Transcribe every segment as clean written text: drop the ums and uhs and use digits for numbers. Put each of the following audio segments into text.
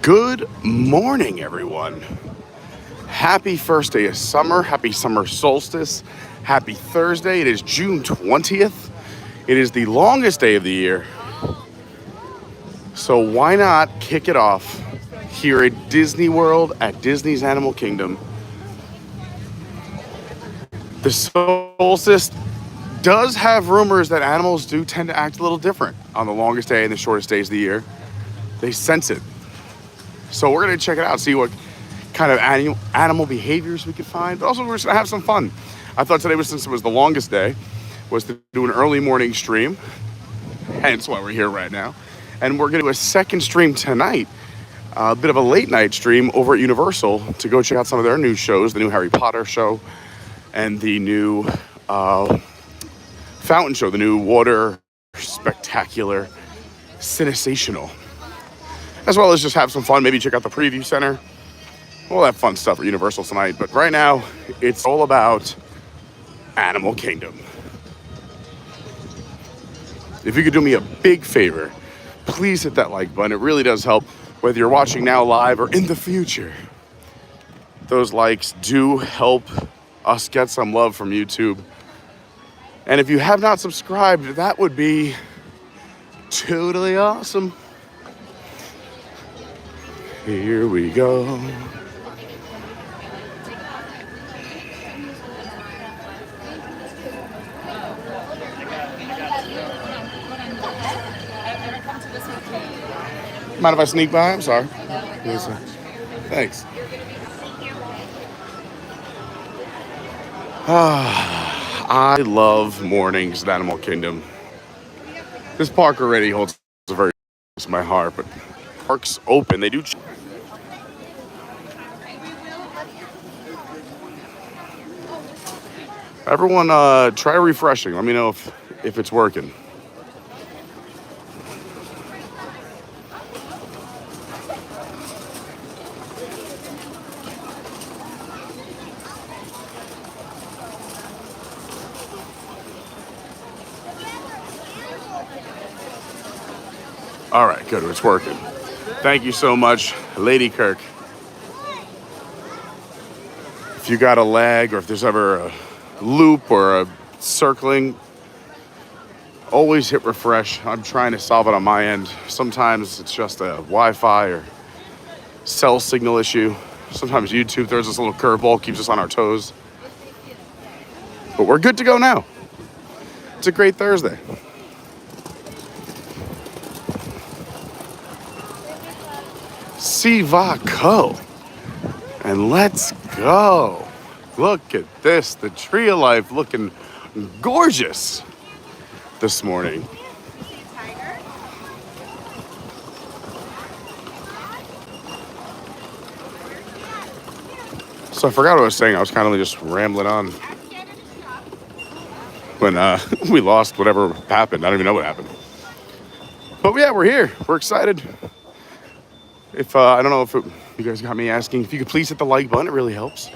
Good morning, everyone. Happy first day of summer. Happy summer solstice. Happy Thursday. It is June 20th. It is the longest day of the year. So why not kick it off here at Disney World at Disney's Animal Kingdom? The solstice does have rumors that animals do tend to act a little different on the longest day and the shortest days of the year. They sense it. So we're going to check it out, see what kind of animal behaviors we could find, but also we're just going to have some fun. I thought today, since it was the longest day, was to do an early morning stream, hence why we're here right now. And we're going to do a second stream tonight, a bit of a late night stream over at Universal to go check out some of their new shows, the new Harry Potter show and the new fountain show, the new water spectacular Cinesational. As well as just have some fun, maybe check out the preview center. All that fun stuff at Universal tonight. But right now, it's all about Animal Kingdom. If you could do me a big favor, please hit that like button. It really does help, whether you're watching now live or in the future. Those likes do help us get some love from YouTube. And if you have not subscribed, that would be totally awesome. Here we go. Mind if I sneak by? I'm sorry. Thanks. I love mornings at Animal Kingdom. This park already holds a very close to my heart, but parks open, they do. Everyone, try refreshing. Let me know if it's working. All right, good. It's working. Thank you so much, Lady Kirk. If you got a lag or if there's ever a loop or a circling, always hit refresh. I'm trying to solve it on my end. Sometimes it's just a Wi-Fi or cell signal issue. Sometimes YouTube throws this little curveball, keeps us on our toes. But we're good to go now. It's a great Thursday. Sivaco. And let's go. Look at this, the Tree of Life looking gorgeous this morning. So I forgot what I was saying. I was kind of just rambling on when we lost whatever happened. I don't even know what happened. But yeah, we're here. We're excited. I don't know if you guys got me asking, if you could please hit the like button, it really helps.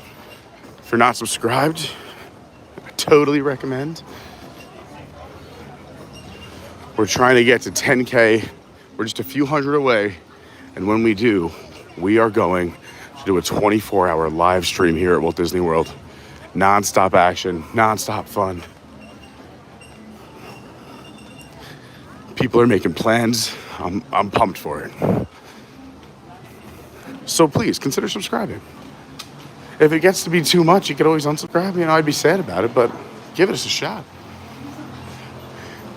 If you're not subscribed, I totally recommend. We're trying to get to 10K. We're just a few hundred away. And when we do, we are going to do a 24-hour live stream here at Walt Disney World. Non-stop action, non-stop fun. People are making plans. I'm pumped for it. So please consider subscribing. If it gets to be too much, you could always unsubscribe. I'd be sad about it, but give it a shot.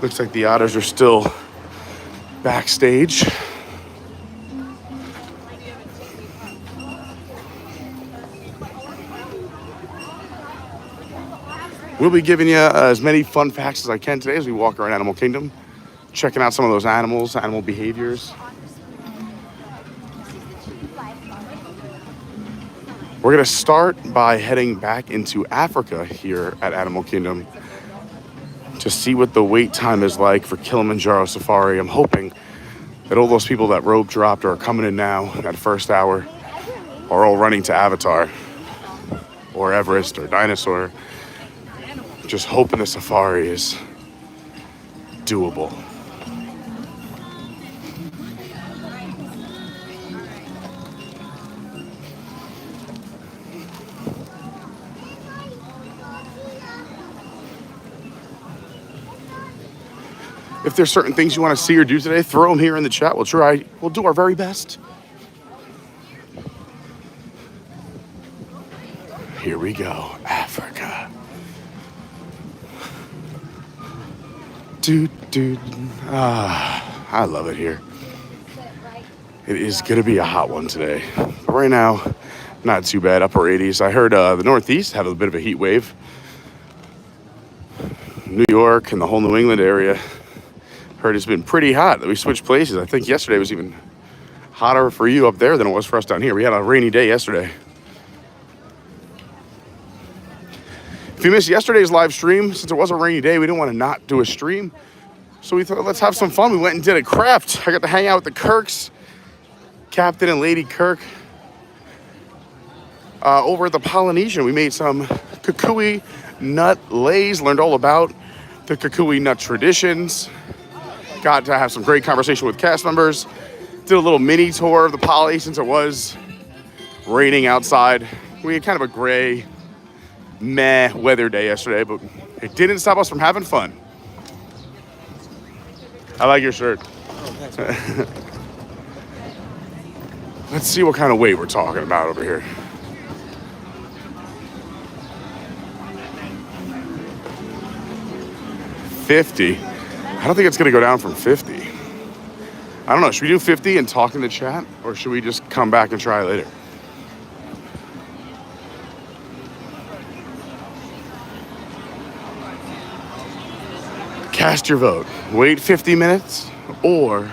Looks like the otters are still backstage. We'll be giving you as many fun facts as I can today as we walk around Animal Kingdom, checking out some of those animals, animal behaviors. We're going to start by heading back into Africa here at Animal Kingdom to see what the wait time is like for Kilimanjaro Safari. I'm hoping that all those people that rope dropped or are coming in now at first hour are all running to Avatar or Everest or Dinosaur. Just hoping the safari is doable. If there's certain things you want to see or do today, throw them here in the chat. We'll do our very best. Here we go, Africa. I love it here. It is gonna be a hot one today. But right now, not too bad, upper 80s. I heard the Northeast have a bit of a heat wave. New York and the whole New England area, heard it's been pretty hot. We switched places. I think yesterday was even hotter for you up there than it was for us down here. We had a rainy day yesterday. If you missed yesterday's live stream, since it was a rainy day, we didn't want to not do a stream. So we thought, let's have some fun. We went and did a craft. I got to hang out with the Kirks, Captain and Lady Kirk, over at the Polynesian. We made some kukui nut lays, learned all about the kukui nut traditions. Got to have some great conversation with cast members. Did a little mini tour of the Poly since it was raining outside. We had kind of a gray, meh weather day yesterday, but it didn't stop us from having fun. I like your shirt. Oh, thanks, let's see what kind of weight we're talking about over here. $50. I don't think it's gonna go down from 50. I don't know, should we do 50 and talk in the chat, or should we just come back and try later? Cast your vote. Wait 50 minutes or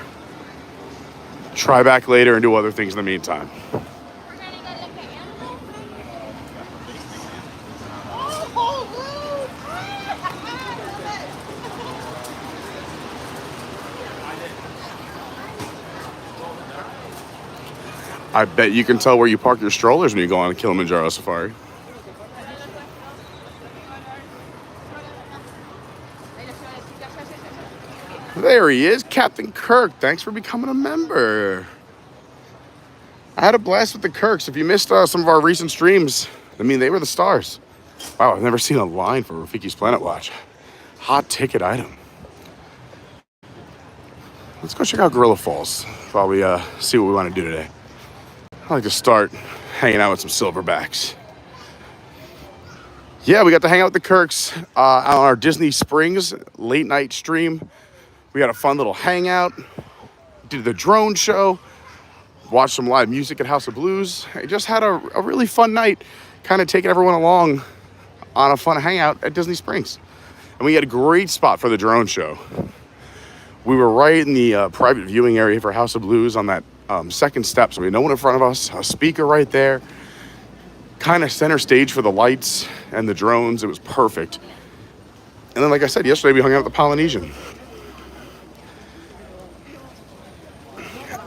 try back later and do other things in the meantime. I bet you can tell where you park your strollers when you go on a Kilimanjaro safari. There he is, Captain Kirk. Thanks for becoming a member. I had a blast with the Kirks. If you missed some of our recent streams, I mean, they were the stars. Wow, I've never seen a line for Rafiki's Planet Watch. Hot ticket item. Let's go check out Gorilla Falls while we see what we want to do today. I like to start hanging out with some silverbacks. Yeah, we got to hang out with the Kirks on our Disney Springs late night stream. We had a fun little hangout, did the drone show, watched some live music at House of Blues. I just had a really fun night, kind of taking everyone along on a fun hangout at Disney Springs. And we had a great spot for the drone show. We were right in the private viewing area for House of Blues on that second step, so we had no one in front of us, a speaker right there, kind of center stage for the lights and the drones. It was perfect. And then, like I said, yesterday we hung out at the Polynesian.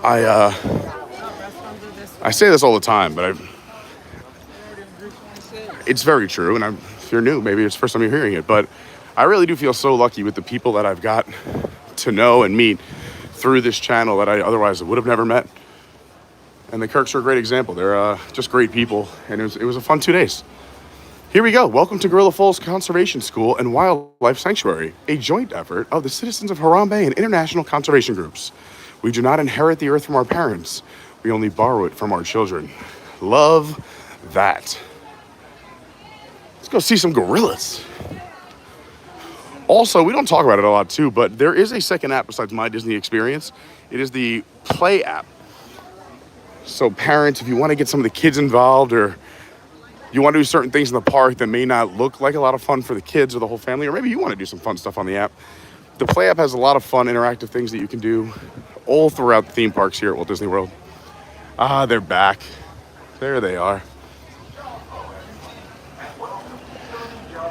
I say this all the time, but it's very true, and if you're new, maybe it's the first time you're hearing it, but I really do feel so lucky with the people that I've got to know and meet through this channel that I otherwise would have never met. And the Kirks are a great example. They're just great people, and it was a fun 2 days. Here we go. Welcome to Gorilla Falls Conservation School and Wildlife Sanctuary, a joint effort of the citizens of Harambe and international conservation groups. We do not inherit the earth from our parents. We only borrow it from our children. Love that. Let's go see some gorillas. Also, we don't talk about it a lot too, but there is a second app besides My Disney Experience. It is the Play app. So parents, if you want to get some of the kids involved, or you want to do certain things in the park that may not look like a lot of fun for the kids or the whole family, or maybe you want to do some fun stuff on the app, the Play app has a lot of fun interactive things that you can do all throughout the theme parks here at Walt Disney World. Ah, they're back. There they are.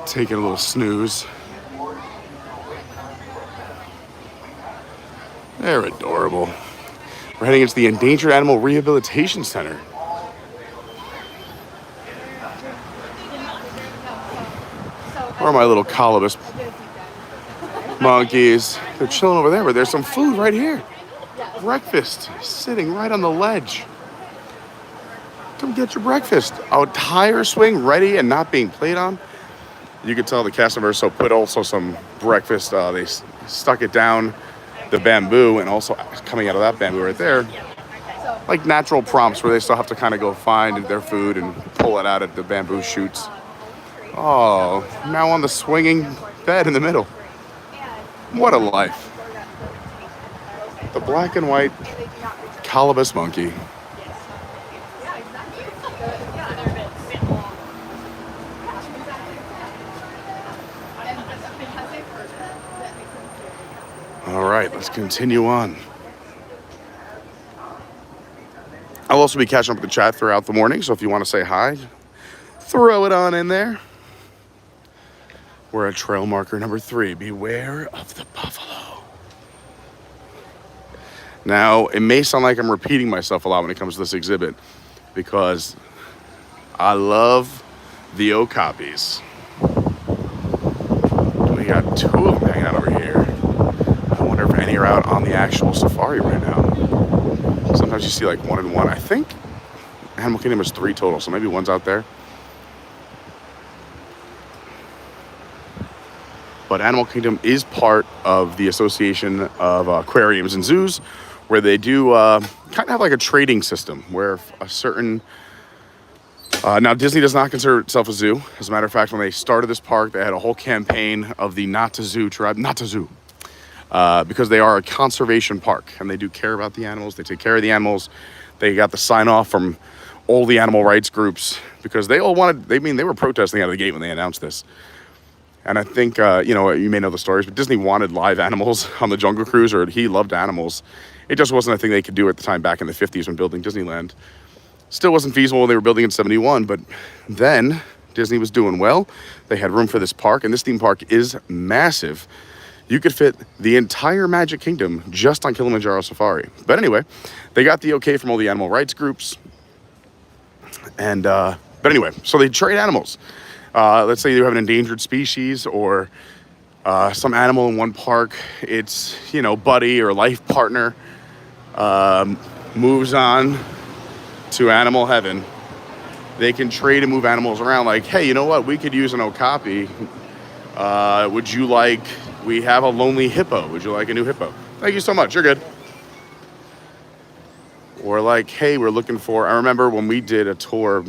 Taking a little snooze. They're adorable. We're heading into the Endangered Animal Rehabilitation Center. Where are my little colobus monkeys? They're chilling over there, but there's some food right here. Breakfast, sitting right on the ledge. Come get your breakfast. A tire swing ready and not being played on. You can tell the cast members so put also some breakfast. They stuck it down the bamboo, and also coming out of that bamboo right there, like natural prompts where they still have to kind of go find their food and pull it out of the bamboo shoots. Oh, now on the swinging bed in the middle. What a life. The black and white colobus monkey. All right, let's continue on. I'll also be catching up with the chat throughout the morning, so if you want to say hi, throw it on in there. We're at trail marker number 3. Beware of the buffalo. Now, it may sound like I'm repeating myself a lot when it comes to this exhibit because I love the okapis. We got 2 of them hanging out over here. I wonder if any are out on the actual safari right now. Sometimes you see like 1 and 1. I think Animal Kingdom is 3 total, so maybe 1's out there. But Animal Kingdom is part of the Association of Aquariums and Zoos, where they do kind of have like a trading system where a certain... now, Disney does not consider itself a zoo. As a matter of fact, when they started this park, they had a whole campaign of the Not to Zoo tribe, not to zoo, because they are a conservation park and they do care about the animals. They take care of the animals. They got the sign off from all the animal rights groups because they all wanted, they were protesting out of the gate when they announced this. And I think, you may know the stories, but Disney wanted live animals on the Jungle Cruise, or he loved animals. It just wasn't a thing they could do at the time back in the 50s when building Disneyland. Still wasn't feasible when they were building in 71, but then Disney was doing well. They had room for this park, and this theme park is massive. You could fit the entire Magic Kingdom just on Kilimanjaro Safari. But anyway, they got the okay from all the animal rights groups. And, but anyway, so they trade animals. Let's say you have an endangered species or some animal in one park. It's, buddy or life partner moves on to animal heaven. They can trade and move animals around like, hey, you know what? We could use an okapi. Would you like, we have a lonely hippo. Would you like a new hippo? Thank you so much. You're good. Or like, hey, we're looking for, I remember when we did a tour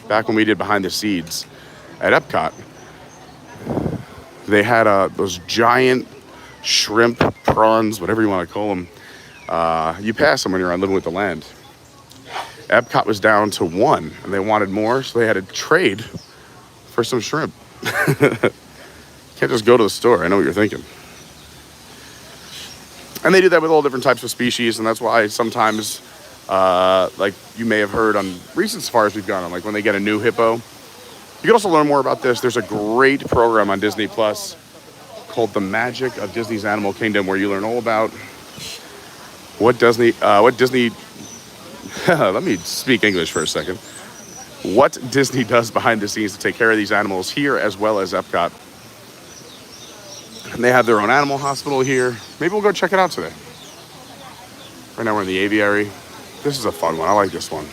back when we did Behind the Seeds at Epcot, they had those giant shrimp, prawns, whatever you want to call them. You pass them when you're on Living with the Land. Epcot was down to 1, and they wanted more, so they had to trade for some shrimp. Can't just go to the store. I know what you're thinking. And they do that with all different types of species, and that's why sometimes, like you may have heard on recent safaris we've gone on, like when they get a new hippo. You can also learn more about this. There's a great program on Disney Plus called The Magic of Disney's Animal Kingdom, where you learn all about what Disney, let me speak English for a second. What Disney does behind the scenes to take care of these animals here as well as Epcot. And they have their own animal hospital here. Maybe we'll go check it out today. Right now we're in the aviary. This is a fun one. I like this one.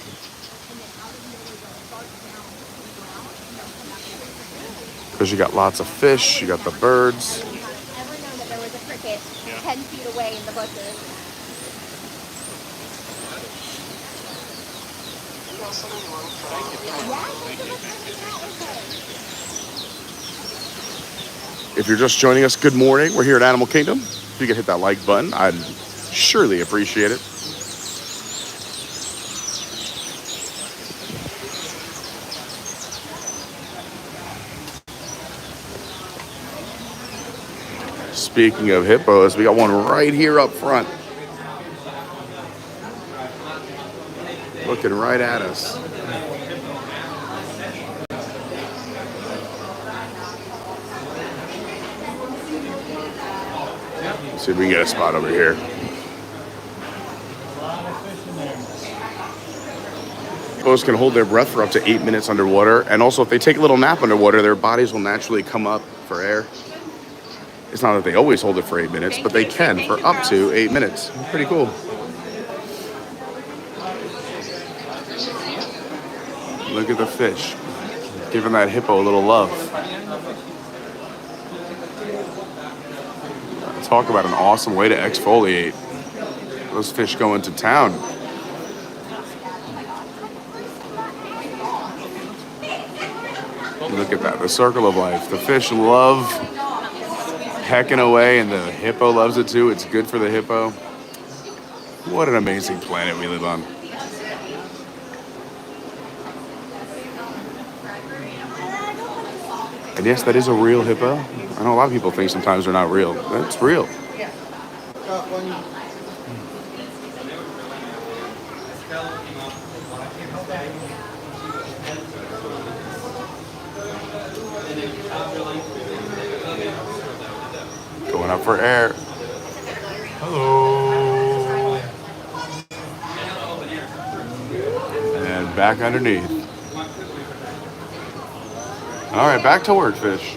Because you got lots of fish, you got the birds. Ever known that there was a cricket 10 feet away in the bushes? If you're just joining us, good morning. We're here at Animal Kingdom. If you could hit that like button, I'd surely appreciate it. Speaking of hippos, we got one right here up front. Looking right at us. Let's see if we can get a spot over here. Hippos can hold their breath for up to 8 minutes underwater, and also if they take a little nap underwater, their bodies will naturally come up for air. It's not that they always hold it for 8 minutes, but they can for up to 8 minutes. Pretty cool. Look at the fish, giving that hippo a little love. Talk about an awesome way to exfoliate. Those fish go into town. Look at that, the circle of life. The fish love hecking away, and the hippo loves it too. It's good for the hippo. What an amazing planet we live on. And yes, that is a real hippo. I know a lot of people think sometimes they're not real. That's real. Going up for air. Hello. And back underneath. All right, back to work, fish.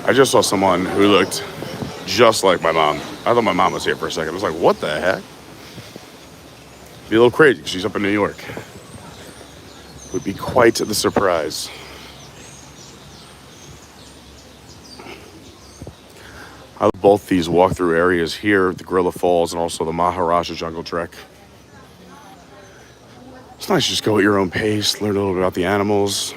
I just saw someone who looked just like my mom. I thought my mom was here for a second. I was like, what the heck? Be a little crazy because she's up in New York. Would be quite the surprise. I love both these walkthrough areas here, the Gorilla Falls and also the Maharaja Jungle Trek. It's nice to just go at your own pace, learn a little bit about the animals.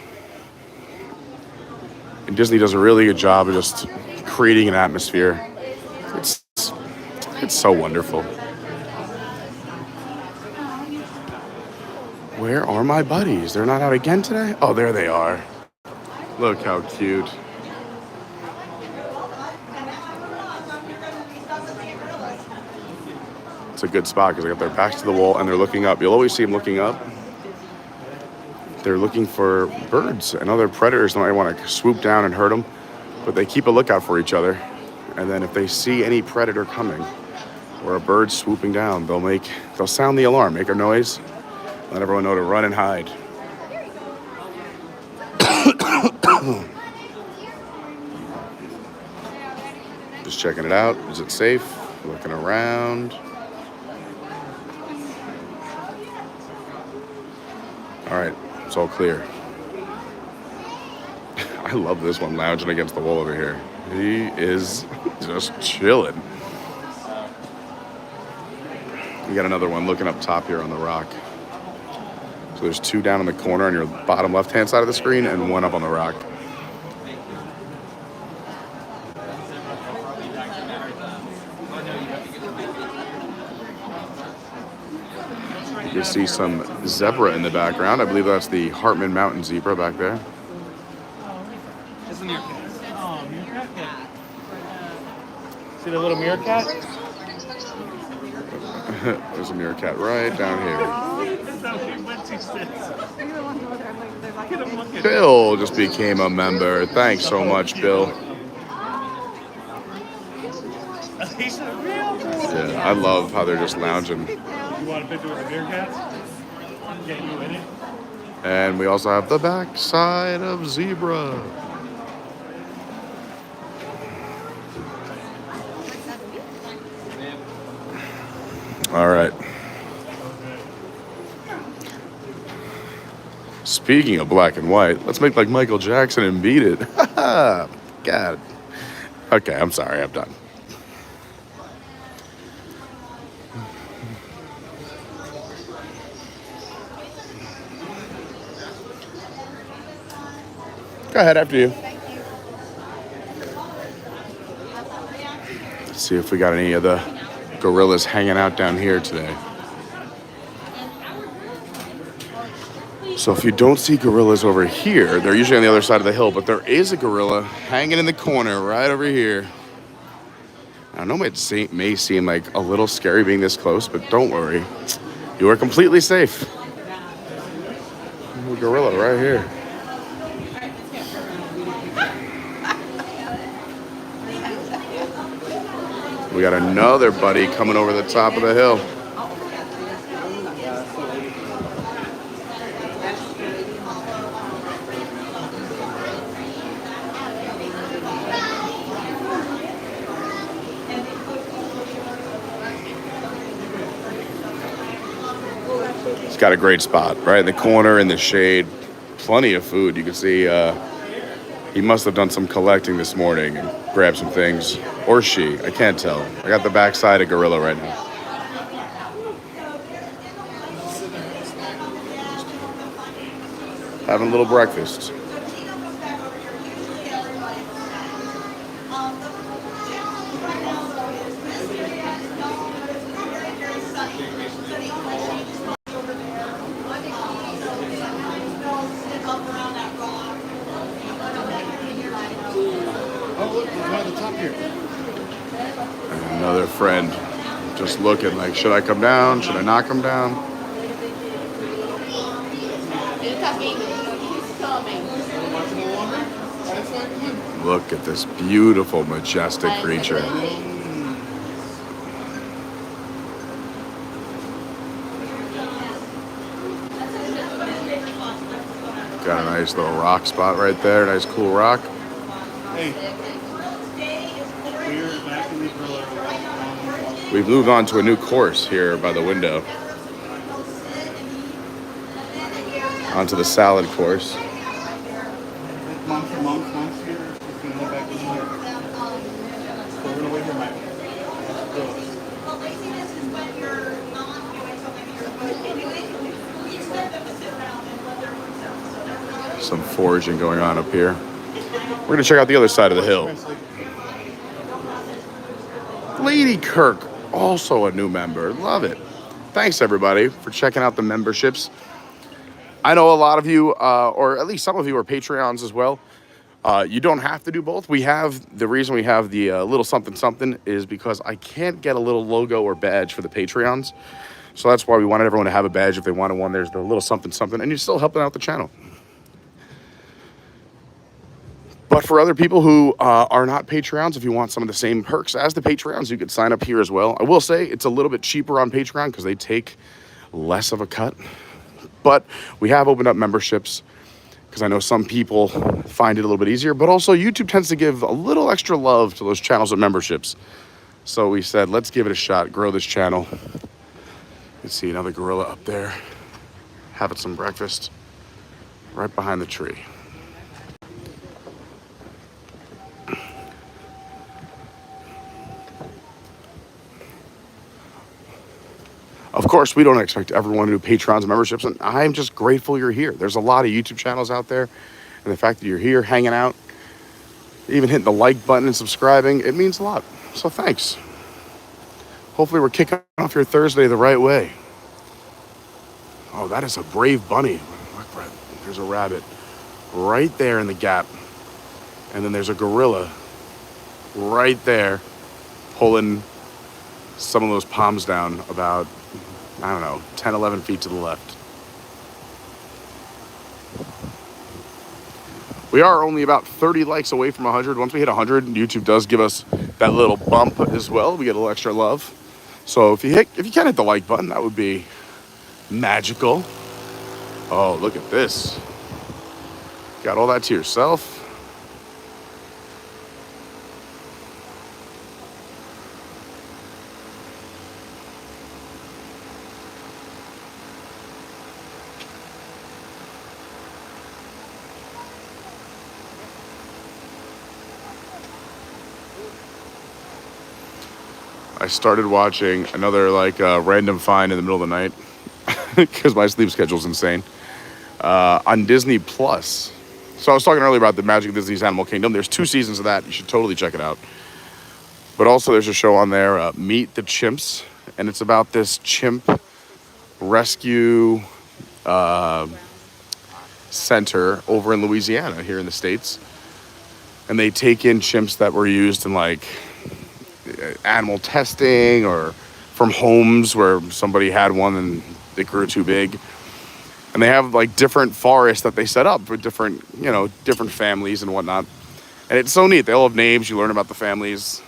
And Disney does a really good job of just creating an atmosphere. It's so wonderful. Where are my buddies? They're not out again today? Oh, there they are. Look how cute. It's a good spot because they got their backs to the wall and they're looking up. You'll always see them looking up. They're looking for birds and other predators that might want to swoop down and hurt them, but they keep a lookout for each other. And then if they see any predator coming or a bird swooping down, they'll sound the alarm, make a noise, let everyone know to run and hide. Just checking it out. Is it safe? Looking around. All right, it's all clear. I love this one lounging against the wall over here. He is just chilling. You got another one looking up top here on the rock. So there's two down in the corner on your bottom left-hand side of the screen and one up on the rock. You can see some zebra in the background. I believe that's the Hartman Mountain zebra back there. It's a meerkat. Oh, meerkat. See the little meerkat? There's a meerkat right down here. Bill just became a member. Thanks so much, Bill. Yeah, I love how they're just lounging. You want a picture with the meerkats? Get you in it? And we also have the backside of zebra. All right. Speaking of black and white, let's make like Michael Jackson and beat it. God. Okay, I'm sorry, I'm done. Go ahead, after you. Let's see if we got any of the gorillas hanging out down here today. So if you don't see gorillas over here, they're usually on the other side of the hill, but there is a gorilla hanging in the corner right over here. I know it may seem like a little scary being this close, but don't worry. You are completely safe. A gorilla right here. We got another buddy coming over the top of the hill. It's got a great spot right in the corner in the shade. Plenty of food. You can see he must have done some collecting this morning and grabbed some things. Or she. I can't tell. I got the backside of gorilla right now. Having a little breakfast. Another friend just looking like, should I come down? Should I not come down? Look at this beautiful, majestic creature. Got a nice little rock spot right there. Nice cool rock. Hey. We're back in the gorilla. We've moved on to a new course here by the window. Onto the salad course. Monks here. We're gonna head back in here. So we're gonna wait here, Mike. Some foraging going on up here. We're gonna check out the other side of the hill. Lady Kirk, also a new member. Love it. Thanks everybody for checking out the memberships. I know a lot of you, or at least some of you, are Patreons as well. You don't have to do both. The reason we have the little something something is because I can't get a little logo or badge for the Patreons. So that's why we wanted everyone to have a badge if they wanted one. There's the little something something, and you're still helping out the channel. But for other people who are not Patreons, if you want some of the same perks as the Patreons, you could sign up here as well. I will say it's a little bit cheaper on Patreon because they take less of a cut. But we have opened up memberships because I know some people find it a little bit easier. But also YouTube tends to give a little extra love to those channels with memberships. So we said, let's give it a shot, grow this channel. You can see another gorilla up there having some breakfast right behind the tree. Of course, we don't expect everyone to do Patreons and memberships, and I'm just grateful you're here. There's a lot of YouTube channels out there, and the fact that you're here hanging out, even hitting the like button and subscribing, it means a lot. So thanks. Hopefully we're kicking off your Thursday the right way. Oh, that is a brave bunny. Look, Brett, there's a rabbit right there in the gap. And then there's a gorilla right there pulling some of those palms down about, I don't know, 10, 11 feet to the left. We are only about 30 likes away from 100. Once we hit 100, YouTube does give us that little bump as well. We get a little extra love. So if you can hit the like button, that would be magical. Oh, look at this. Got all that to yourself. I started watching another random find in the middle of the night because my sleep schedule's insane on Disney Plus. So I was talking earlier about the Magic of Disney's Animal Kingdom. There's 2 seasons of that. You should totally check it out. But also there's a show on there, Meet the Chimps, and it's about this chimp rescue center over in Louisiana here in the States. And they take in chimps that were used in animal testing or from homes where somebody had one and they grew too big. And they have different forests that they set up with different families and whatnot. And it's so neat. They all have names. You learn about the families.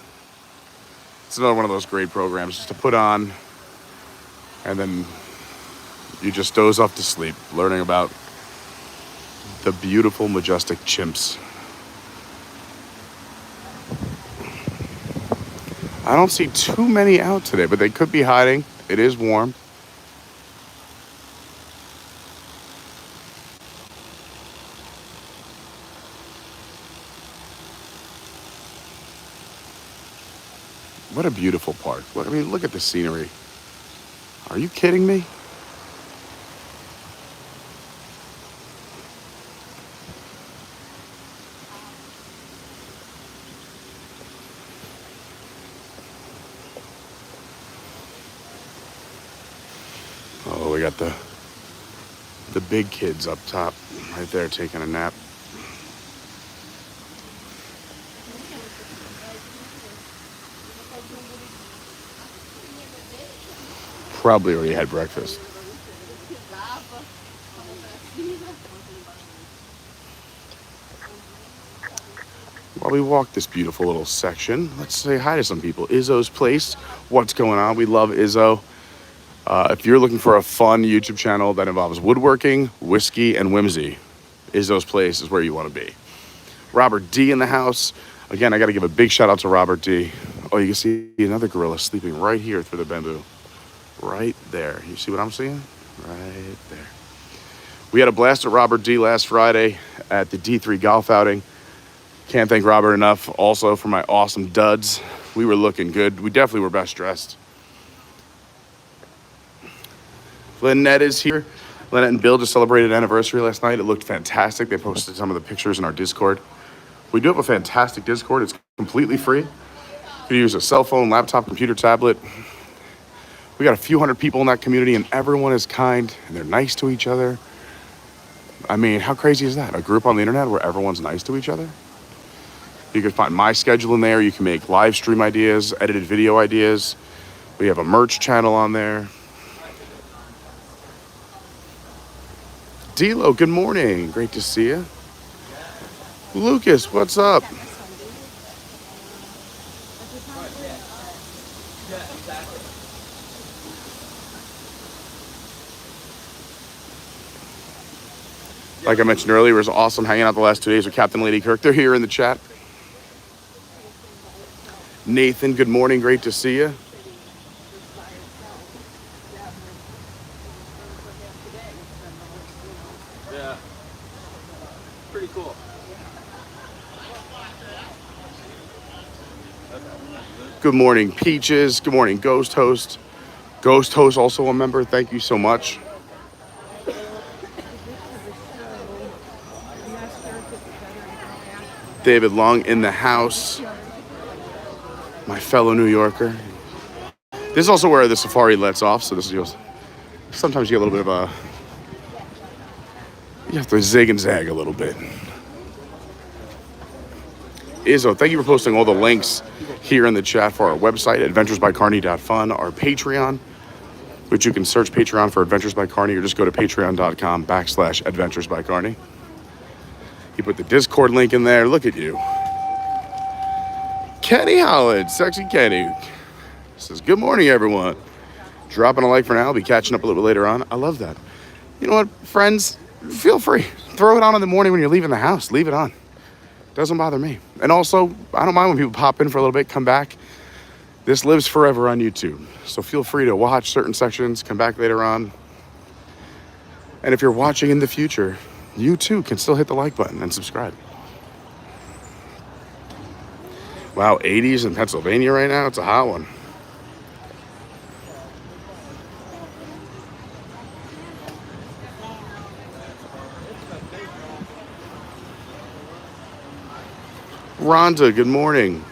It's another one of those great programs just to put on, and then you just doze off to sleep learning about the beautiful, majestic chimps. I don't see too many out today, but they could be hiding. It is warm. What a beautiful park. I mean, look at the scenery. Are you kidding me? Oh, we got the big kids up top, right there, taking a nap. Probably already had breakfast. While we walk this beautiful little section, let's say hi to some people. Izzo's Place, what's going on? We love Izzo. If you're looking for a fun YouTube channel that involves woodworking, whiskey, and whimsy, Izzo's Place is where you want to be. Robert D in the house. Again, I got to give a big shout out to Robert D. Oh, you can see another gorilla sleeping right here through the bamboo. Right there. You see what I'm seeing? Right there. We had a blast at Robert D last Friday at the D3 golf outing. Can't thank Robert enough also for my awesome duds. We were looking good. We definitely were best dressed. Lynette is here. Lynette and Bill just celebrated an anniversary last night. It looked fantastic. They posted some of the pictures in our Discord. We do have a fantastic Discord. It's completely free. You can use a cell phone, laptop, computer, tablet. We got a few hundred people in that community, and everyone is kind, and they're nice to each other. I mean, how crazy is that? A group on the internet where everyone's nice to each other? You can find my schedule in there. You can make live stream ideas, edited video ideas. We have a merch channel on there. D'Lo, good morning. Great to see you. Lucas, what's up? Like I mentioned earlier, it was awesome hanging out the last 2 days with Captain Lady Kirk. They're here in the chat. Nathan, good morning. Great to see you. Yeah. Pretty cool. Good morning, Peaches. Good morning, Ghost Host. Ghost Host, also a member. Thank you so much. David Long in the house. My fellow New Yorker. This is also where the safari lets off, so this is sometimes you get a little bit of a, you have to zig and zag a little bit. Izzo, thank you for posting all the links here in the chat for our website, adventuresbycarney.fun, our Patreon, which you can search Patreon for Adventures by Carney, or just go to patreon.com/adventuresbycarney. You put the Discord link in there. Look at you. Kenny Howard, sexy Kenny, says, good morning, everyone. Dropping a like for now. I'll be catching up a little bit later on. I love that. You know what, friends? Feel free. Throw it on in the morning when you're leaving the house. Leave it on. Doesn't bother me. And also, I don't mind when people pop in for a little bit, come back. This lives forever on YouTube. So feel free to watch certain sections, come back later on. And if you're watching in the future, you too can still hit the like button and subscribe. Wow, 80s in Pennsylvania right now. It's a hot one. Rhonda, good morning.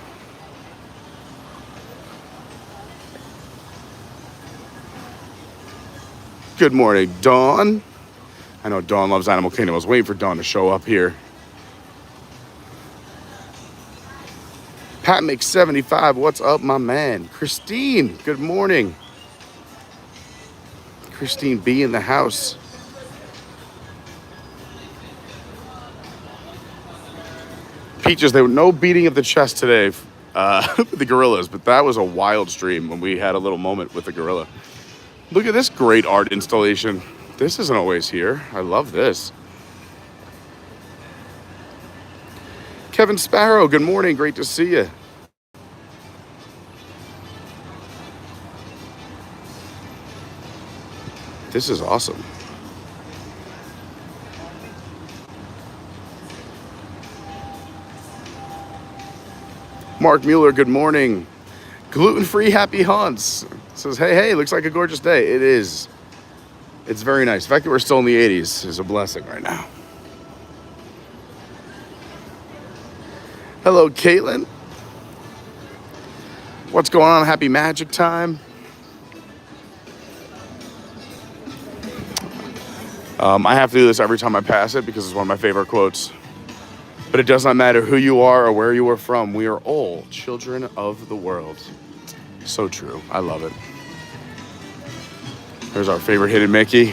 Good morning, Dawn. I know Dawn loves Animal Kingdom. I was waiting for Dawn to show up here. Pat makes 75. What's up, my man? Christine, good morning. Christine B in the house. Peaches, there were no beating of the chest today with the gorillas, but that was a wild stream when we had a little moment with the gorilla. Look at this great art installation. This isn't always here. I love this. Kevin Sparrow, good morning. Great to see you. This is awesome. Mark Mueller, good morning. Gluten-free Happy Hunts. It says, hey, looks like a gorgeous day. It is. It's very nice. The fact that we're still in the 80s is a blessing right now. Hello, Caitlin. What's going on? Happy Magic Time. I have to do this every time I pass it because it's one of my favorite quotes. But it does not matter who you are or where you are from. We are all children of the world. So true. I love it. There's our favorite hidden Mickey.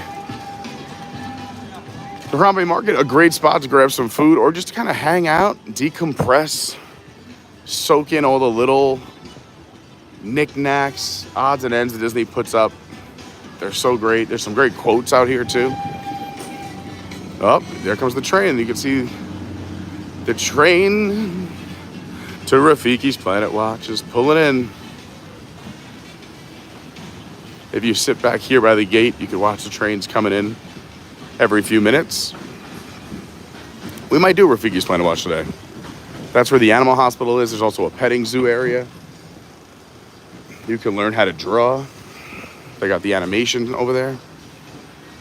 The Harambe Market, a great spot to grab some food or just to kind of hang out, decompress, soak in all the little knickknacks, odds and ends that Disney puts up. They're so great. There's some great quotes out here too. Oh, there comes the train. You can see the train to Rafiki's Planet Watch is pulling in. If you sit back here by the gate, you can watch the trains coming in every few minutes. We might do Rafiki's Planet Watch today. That's where the animal hospital is. There's also a petting zoo area. You can learn how to draw. They got the animation over there.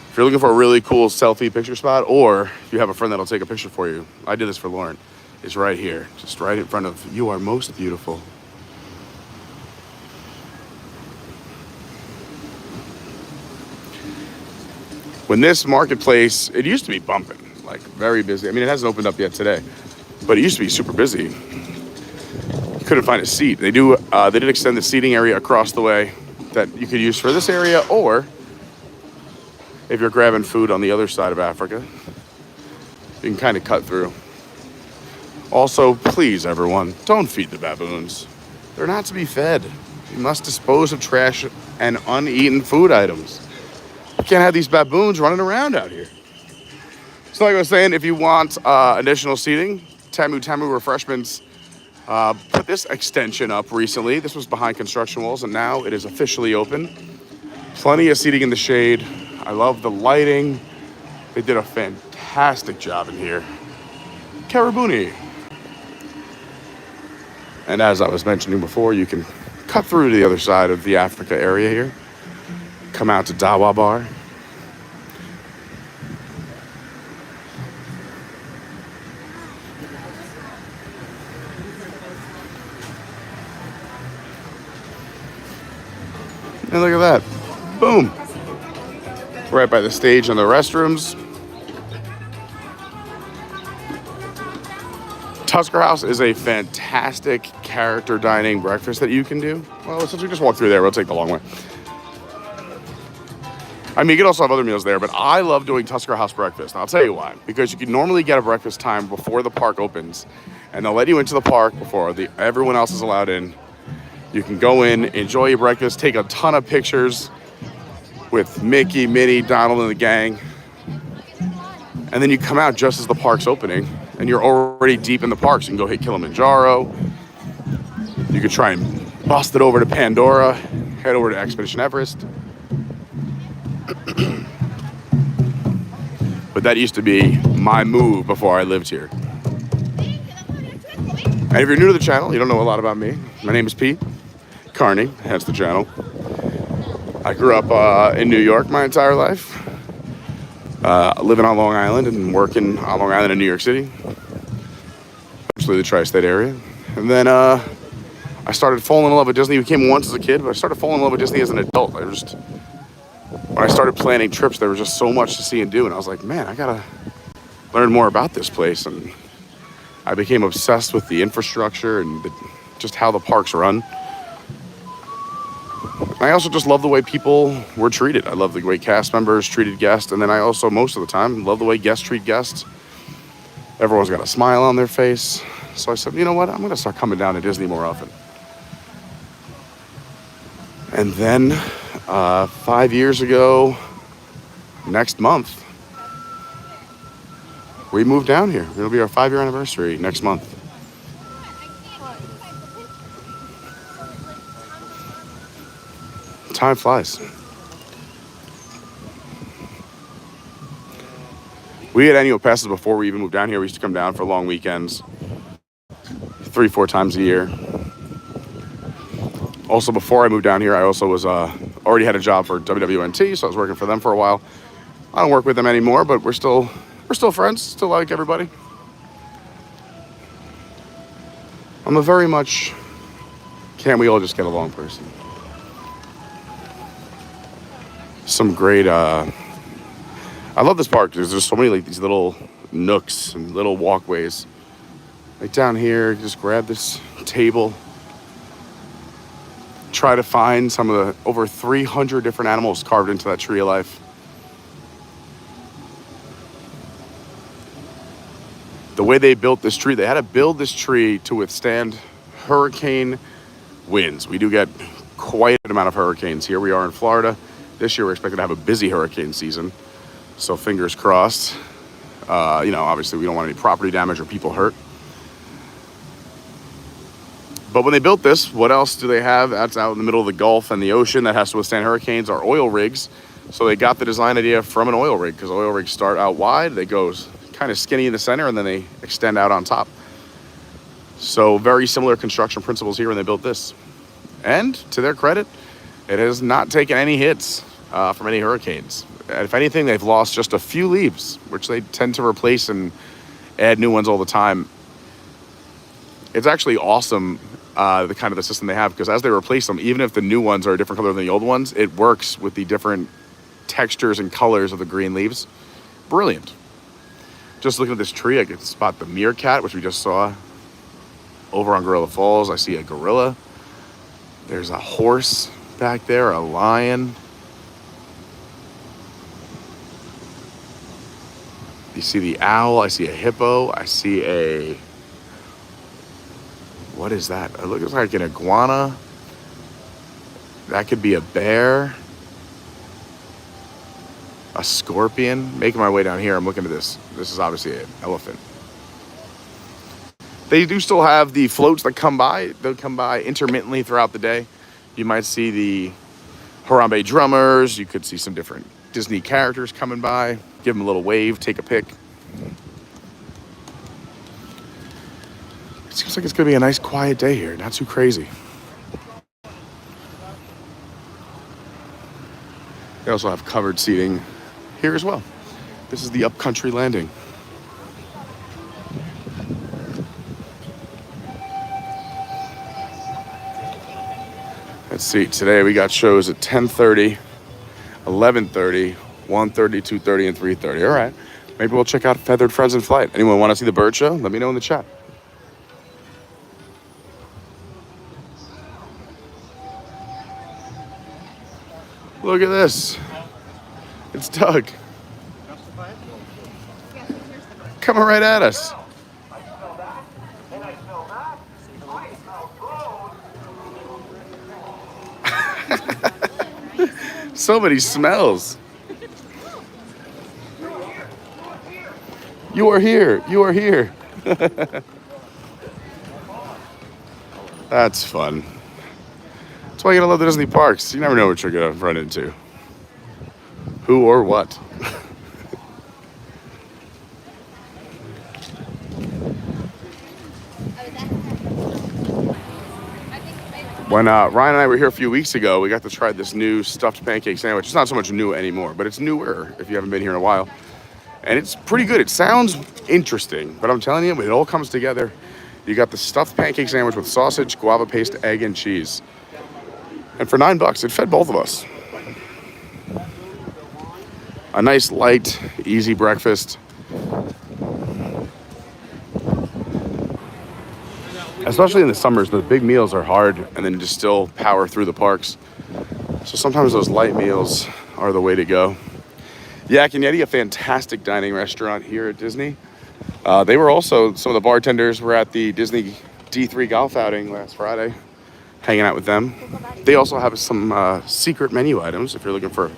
If you're looking for a really cool selfie picture spot, or if you have a friend that'll take a picture for you, I did this for Lauren. It's right here, just right in front of You Are Most Beautiful. When this marketplace, it used to be bumping, like very busy. I mean, it hasn't opened up yet today, but it used to be super busy. You couldn't find a seat. They did extend the seating area across the way that you could use for this area, or if you're grabbing food on the other side of Africa, you can kind of cut through. Also, please, everyone, don't feed the baboons. They're not to be fed. You must dispose of trash and uneaten food items. You can't have these baboons running around out here. So like I was saying, if you want additional seating, Tamu Tamu Refreshments put this extension up recently. This was behind construction walls, and now it is officially open. Plenty of seating in the shade. I love the lighting. They did a fantastic job in here. Karabuni. And as I was mentioning before, you can cut through to the other side of the Africa area here. Come out to Dawa Bar. And look at that. Boom. Right by the stage and the restrooms. Tusker House is a fantastic character dining breakfast that you can do. Well, since we just walk through there, we'll take the long way. I mean, you can also have other meals there, but I love doing Tusker House breakfast. And I'll tell you why. Because you can normally get a breakfast time before the park opens, and they'll let you into the park before everyone else is allowed in. You can go in, enjoy your breakfast, take a ton of pictures with Mickey, Minnie, Donald, and the gang. And then you come out just as the park's opening, and you're already deep in the park. So you can go hit Kilimanjaro. You could try and bust it over to Pandora, head over to Expedition Everest. But that used to be my move before I lived here. And if you're new to the channel, you don't know a lot about me. My name is Pete Carney, hence the channel. I grew up in New York my entire life, living on Long Island and working on Long Island in New York City, eventually the tri-state area. And then I started falling in love with Disney. We came once as a kid, but I started falling in love with Disney as an adult. When I started planning trips, there was just so much to see and do, and I was like, man, I gotta learn more about this place. And I became obsessed with the infrastructure and just how the parks run. I also just love the way people were treated. I love the way cast members treated guests, and then I also, most of the time, love the way guests treat guests. Everyone's got a smile on their face. So I said, you know what, I'm gonna start coming down to Disney more often. And then 5 years ago, next month, we moved down here. It'll be our 5-year anniversary next month. Time flies. We had annual passes before we even moved down here. We used to come down for long weekends, 3-4 times a year. Also, before I moved down here, I also was already had a job for WWNT, so I was working for them for a while. I don't work with them anymore, but we're still friends. Still like everybody. I'm a very much can't we all just get along person. Some great. I love this park. There's just so many like these little nooks and little walkways. Like down here, just grab this table. Try to find some of the over 300 different animals carved into that tree of life. The way they built this tree, they had to build this tree to withstand hurricane winds. We do get quite an amount of hurricanes. Here we are in Florida. This year we're expected to have a busy hurricane season. So fingers crossed. Obviously we don't want any property damage or people hurt. But when they built this, what else do they have? That's out in the middle of the Gulf and the ocean that has to withstand hurricanes are oil rigs. So they got the design idea from an oil rig because oil rigs start out wide. They go kind of skinny in the center and then they extend out on top. So very similar construction principles here when they built this. And to their credit, it has not taken any hits from any hurricanes. If anything, they've lost just a few leaves, which they tend to replace and add new ones all the time. It's actually awesome, the system they have, because as they replace them, even if the new ones are a different color than the old ones, it works with the different textures and colors of the green leaves. Brilliant. Just looking at this tree, I can spot the meerkat, which we just saw over on Gorilla Falls. I see a gorilla. There's a horse back there, a lion. You see the owl. I see a hippo. I see a... What is that? It looks like an iguana. That could be a bear. A scorpion. Making my way down here, I'm looking at this. This is obviously an elephant. They do still have the floats that come by. They'll come by intermittently throughout the day. You might see the Harambe drummers. You could see some different Disney characters coming by. Give them a little wave, take a pic. It seems like it's going to be a nice quiet day here. Not too crazy. They also have covered seating here as well. This is the upcountry landing. Let's see. Today we got shows at 10:30, 11:30, 1:30, 2:30, and 3:30. All right. Maybe we'll check out Feathered Friends in Flight. Anyone want to see the bird show? Let me know in the chat. Look at this. It's Doug. Coming right at us. So many smells. You are here. You are here. That's fun. That's why you gotta love the Disney parks. You never know what you're gonna run into. Who or what. When Ryan and I were here a few weeks ago, we got to try this new stuffed pancake sandwich. It's not so much new anymore, but it's newer if you haven't been here in a while. And it's pretty good. It sounds interesting, but I'm telling you, when it all comes together, you got the stuffed pancake sandwich with sausage, guava paste, egg, and cheese. And for $9, it fed both of us. A nice, light, easy breakfast. Especially in the summers, the big meals are hard and then just still power through the parks. So sometimes those light meals are the way to go. Yak and Yeti, a fantastic dining restaurant here at Disney. They were also, some of the bartenders were at the Disney D3 golf outing last Friday, hanging out with them. They also have some secret menu items if you're looking for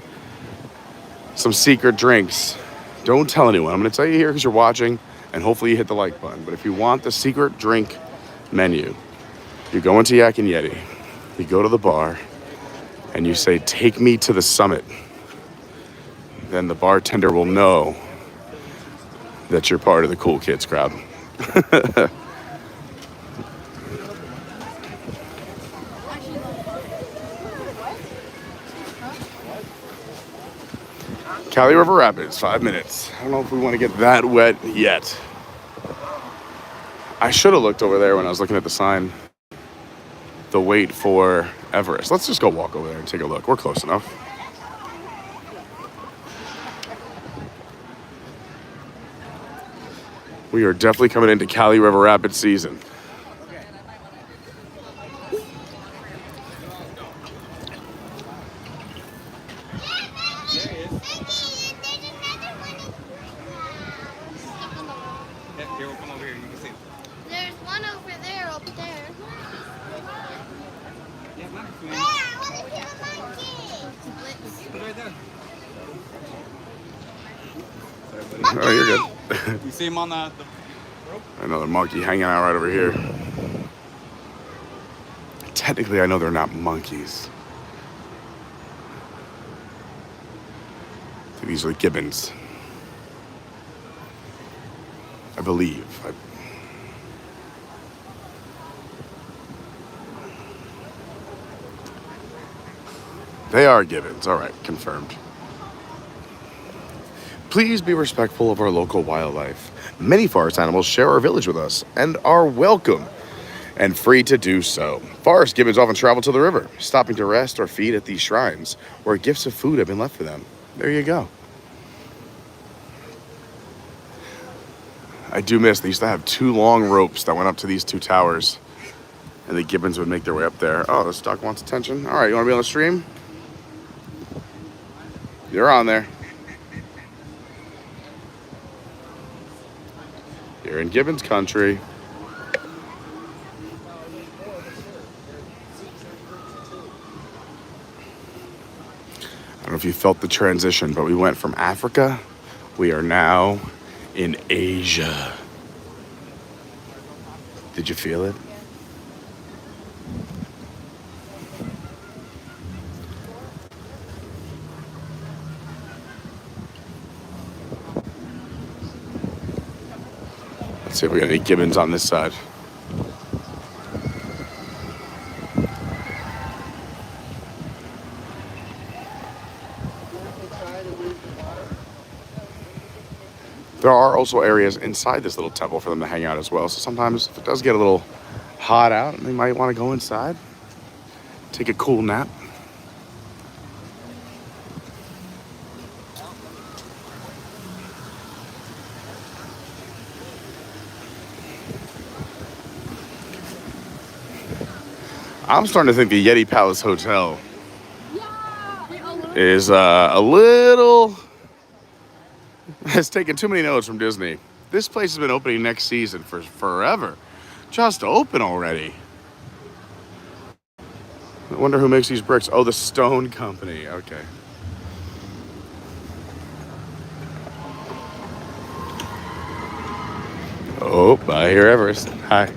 some secret drinks. Don't tell anyone. I'm going to tell you here because you're watching, and hopefully you hit the like button. But if you want the secret drink menu, you go into Yak and Yeti, you go to the bar, and you say, "Take me to the summit." Then the bartender will know that you're part of the cool kids crowd. Cali River Rapids, 5 minutes. I don't know if we want to get that wet yet. I should have looked over there when I was looking at the sign. The wait for Everest. Let's just go walk over there and take a look. We're close enough. We are definitely coming into Cali River Rapids season. There's one over there, up there. Oh, you're good. You see him on the Another monkey hanging out right over here. Technically, I know they're not monkeys. I think these are gibbons. I believe. They are gibbons. All right, confirmed. Please be respectful of our local wildlife. Many forest animals share our village with us and are welcome and free to do so. Forest gibbons often travel to the river, stopping to rest or feed at these shrines where gifts of food have been left for them. There you go. I do miss, they used to have 2 long ropes that went up to these 2 towers, and the gibbons would make their way up there. Oh, this duck wants attention. All right, you want to be on the stream? You're on there. You're in Gibbons country. I don't know if you felt the transition, but we went from Africa. We are now in Asia. Did you feel it? Let's see if we got any gibbons on this side. There are also areas inside this little temple for them to hang out as well. So sometimes if it does get a little hot out, they might want to go inside, take a cool nap. I'm starting to think the Yeti Palace Hotel is a little... has taken too many notes from Disney. This place has been opening next season for forever. Just open already. I wonder who makes these bricks. Oh, the Stone Company. Okay. Oh, I hear Everest. Hi.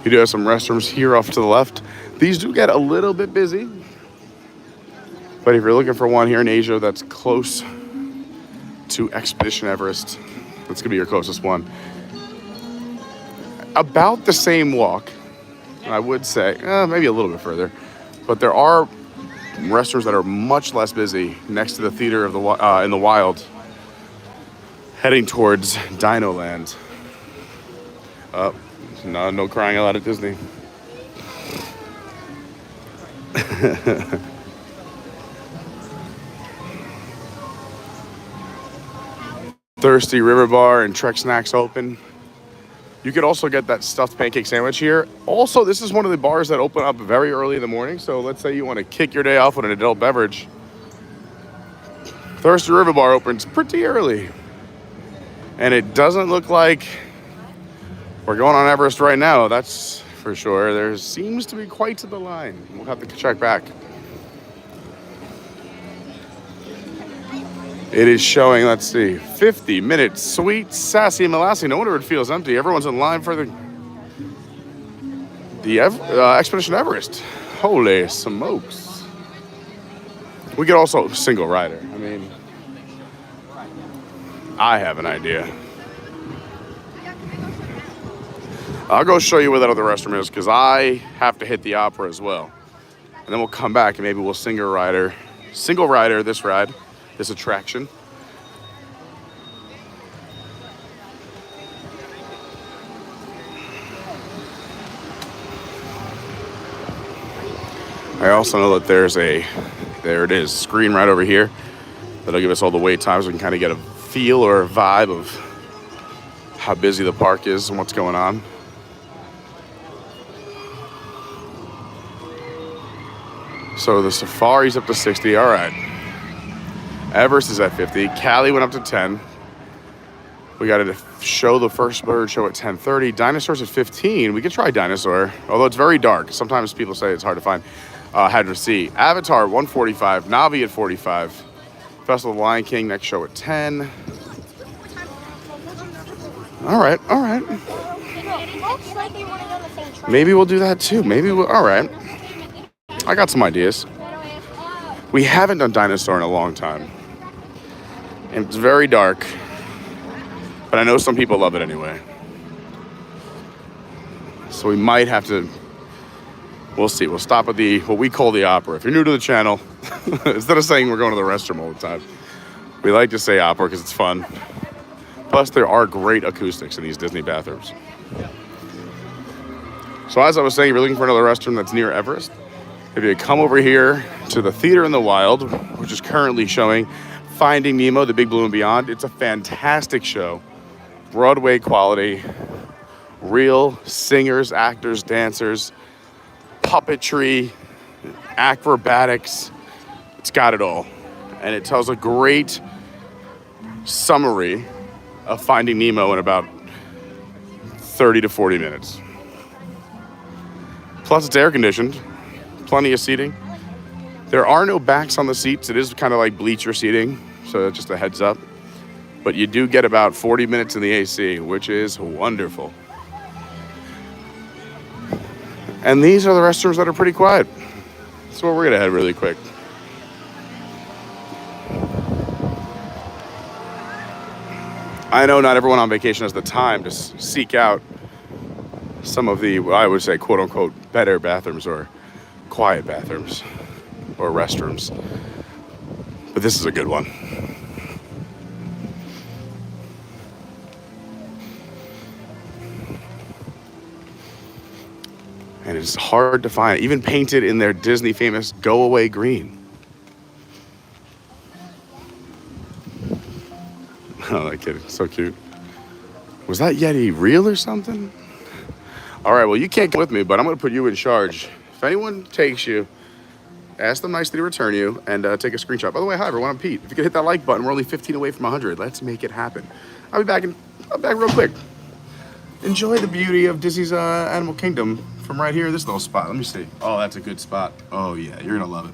You do have some restrooms here off to the left. These do get a little bit busy. But if you're looking for one here in Asia that's close to Expedition Everest, that's gonna be your closest one. About the same walk, I would say, maybe a little bit further. But there are restrooms that are much less busy next to the Theater of the in the Wild, heading towards Dino Land. No crying aloud at Disney. Thirsty River Bar and Trek Snacks open. You could also get that stuffed pancake sandwich here. Also, this is one of the bars that open up very early in the morning. So let's say you want to kick your day off with an adult beverage. Thirsty River Bar opens pretty early. And it doesn't look like we're going on Everest right now, that's for sure. There seems to be quite the line. We'll have to check back. It is showing, let's see, 50 minutes. Sweet, sassy, molassy. No wonder it feels empty. Everyone's in line for the Expedition Everest. Holy smokes. We could also single rider. I mean, I have an idea. I'll go show you where that other restroom is because I have to hit the opera as well. and then we'll come back and maybe we'll single rider this ride, this attraction. I also know that there it is, screen right over here that'll give us all the wait times. We can kind of get a feel or a vibe of how busy the park is and what's going on. So the Safari's up to 60, all right. Everest is at 50, Cali went up to 10. We got to show the first bird show at 10:30. Dinosaur's at 15. We could try Dinosaur, although it's very dark. Sometimes people say it's hard to find. Had to see. Avatar 145, Navi at 45. Festival of the Lion King, next show at 10. All right. Maybe we'll do that too. All right. I got some ideas. We haven't done Dinosaur in a long time. And it's very dark. But I know some people love it anyway. So we might have to, we'll see. We'll stop at what we call the opera. If you're new to the channel, instead of saying we're going to the restroom all the time, we like to say opera because it's fun. Plus, there are great acoustics in these Disney bathrooms. So as I was saying, if you're looking for another restroom that's near Everest, if you come over here to the Theater in the Wild, which is currently showing Finding Nemo, The Big Blue and Beyond. It's a fantastic show. Broadway quality, real singers, actors, dancers, puppetry, acrobatics. It's got it all. And it tells a great summary of Finding Nemo in about 30 to 40 minutes. Plus it's air conditioned, plenty of seating. There are no backs on the seats. It is kind of like bleacher seating, so just a heads up. But you do get about 40 minutes in the AC, which is wonderful. And these are the restrooms that are pretty quiet. So we're gonna head really quick. I know not everyone on vacation has the time to seek out some of the, I would say, quote unquote, better bathrooms or quiet bathrooms or restrooms. But this is a good one. And it's hard to find, even painted in their Disney famous Go Away green. Oh, that kid is so cute. Was that Yeti real or something? All right, well, you can't come with me, but I'm gonna put you in charge. If anyone takes you, ask them nicely to return you and take a screenshot. By the way, hi everyone, I'm Pete. If you could hit that like button, we're only 15 away from 100. Let's make it happen. I'll be back real quick. Enjoy the beauty of Disney's Animal Kingdom from right here, this little spot. Let me see. Oh, that's a good spot. Oh yeah, you're gonna love it.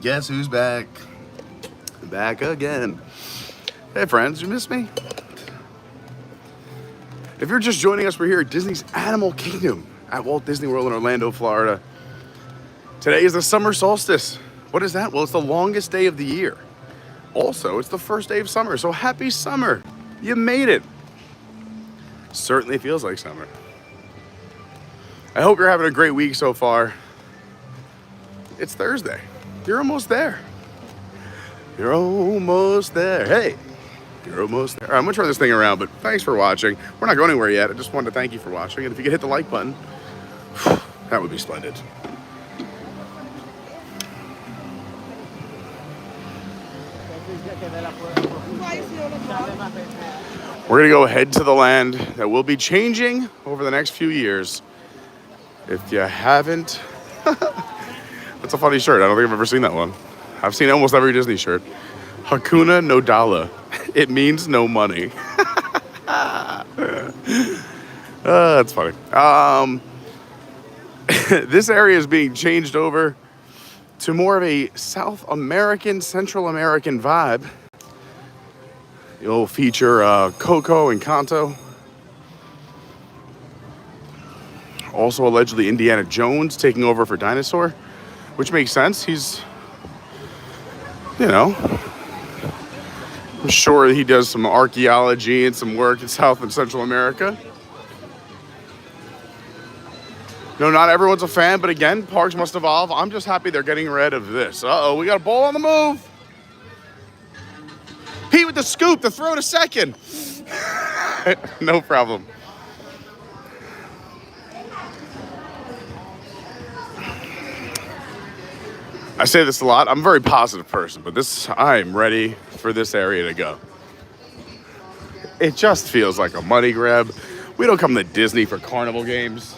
Guess who's back? Back again. Hey friends, you miss me? If you're just joining us, we're here at Disney's Animal Kingdom at Walt Disney World in Orlando, Florida. Today is the summer solstice. What is that? Well, it's the longest day of the year. Also, it's the first day of summer, so happy summer. You made it. Certainly feels like summer. I hope you're having a great week so far. It's Thursday. You're almost there. You're almost there. Hey, you're almost there. All right, I'm gonna turn this thing around, but thanks for watching. We're not going anywhere yet. I just wanted to thank you for watching. And if you could hit the like button, that would be splendid. We're gonna go ahead to the land that will be changing over the next few years. If you haven't, that's a funny shirt. I don't think I've ever seen that one. I've seen almost every Disney shirt. Hakuna no Dala. It means no money. That's funny. This area is being changed over to more of a South American, Central American vibe. It'll feature Coco and Kanto. Also allegedly Indiana Jones taking over for Dinosaur, which makes sense. He's, you know, I'm sure he does some archaeology and some work in South and Central America. No, not everyone's a fan, but again, parks must evolve. I'm just happy they're getting rid of this. Uh-oh, we got a ball on the move. Pete with the scoop, the throw to second. No problem. I say this a lot. I'm a very positive person, but I'm ready for this area to go. It just feels like a money grab. We don't come to Disney for carnival games.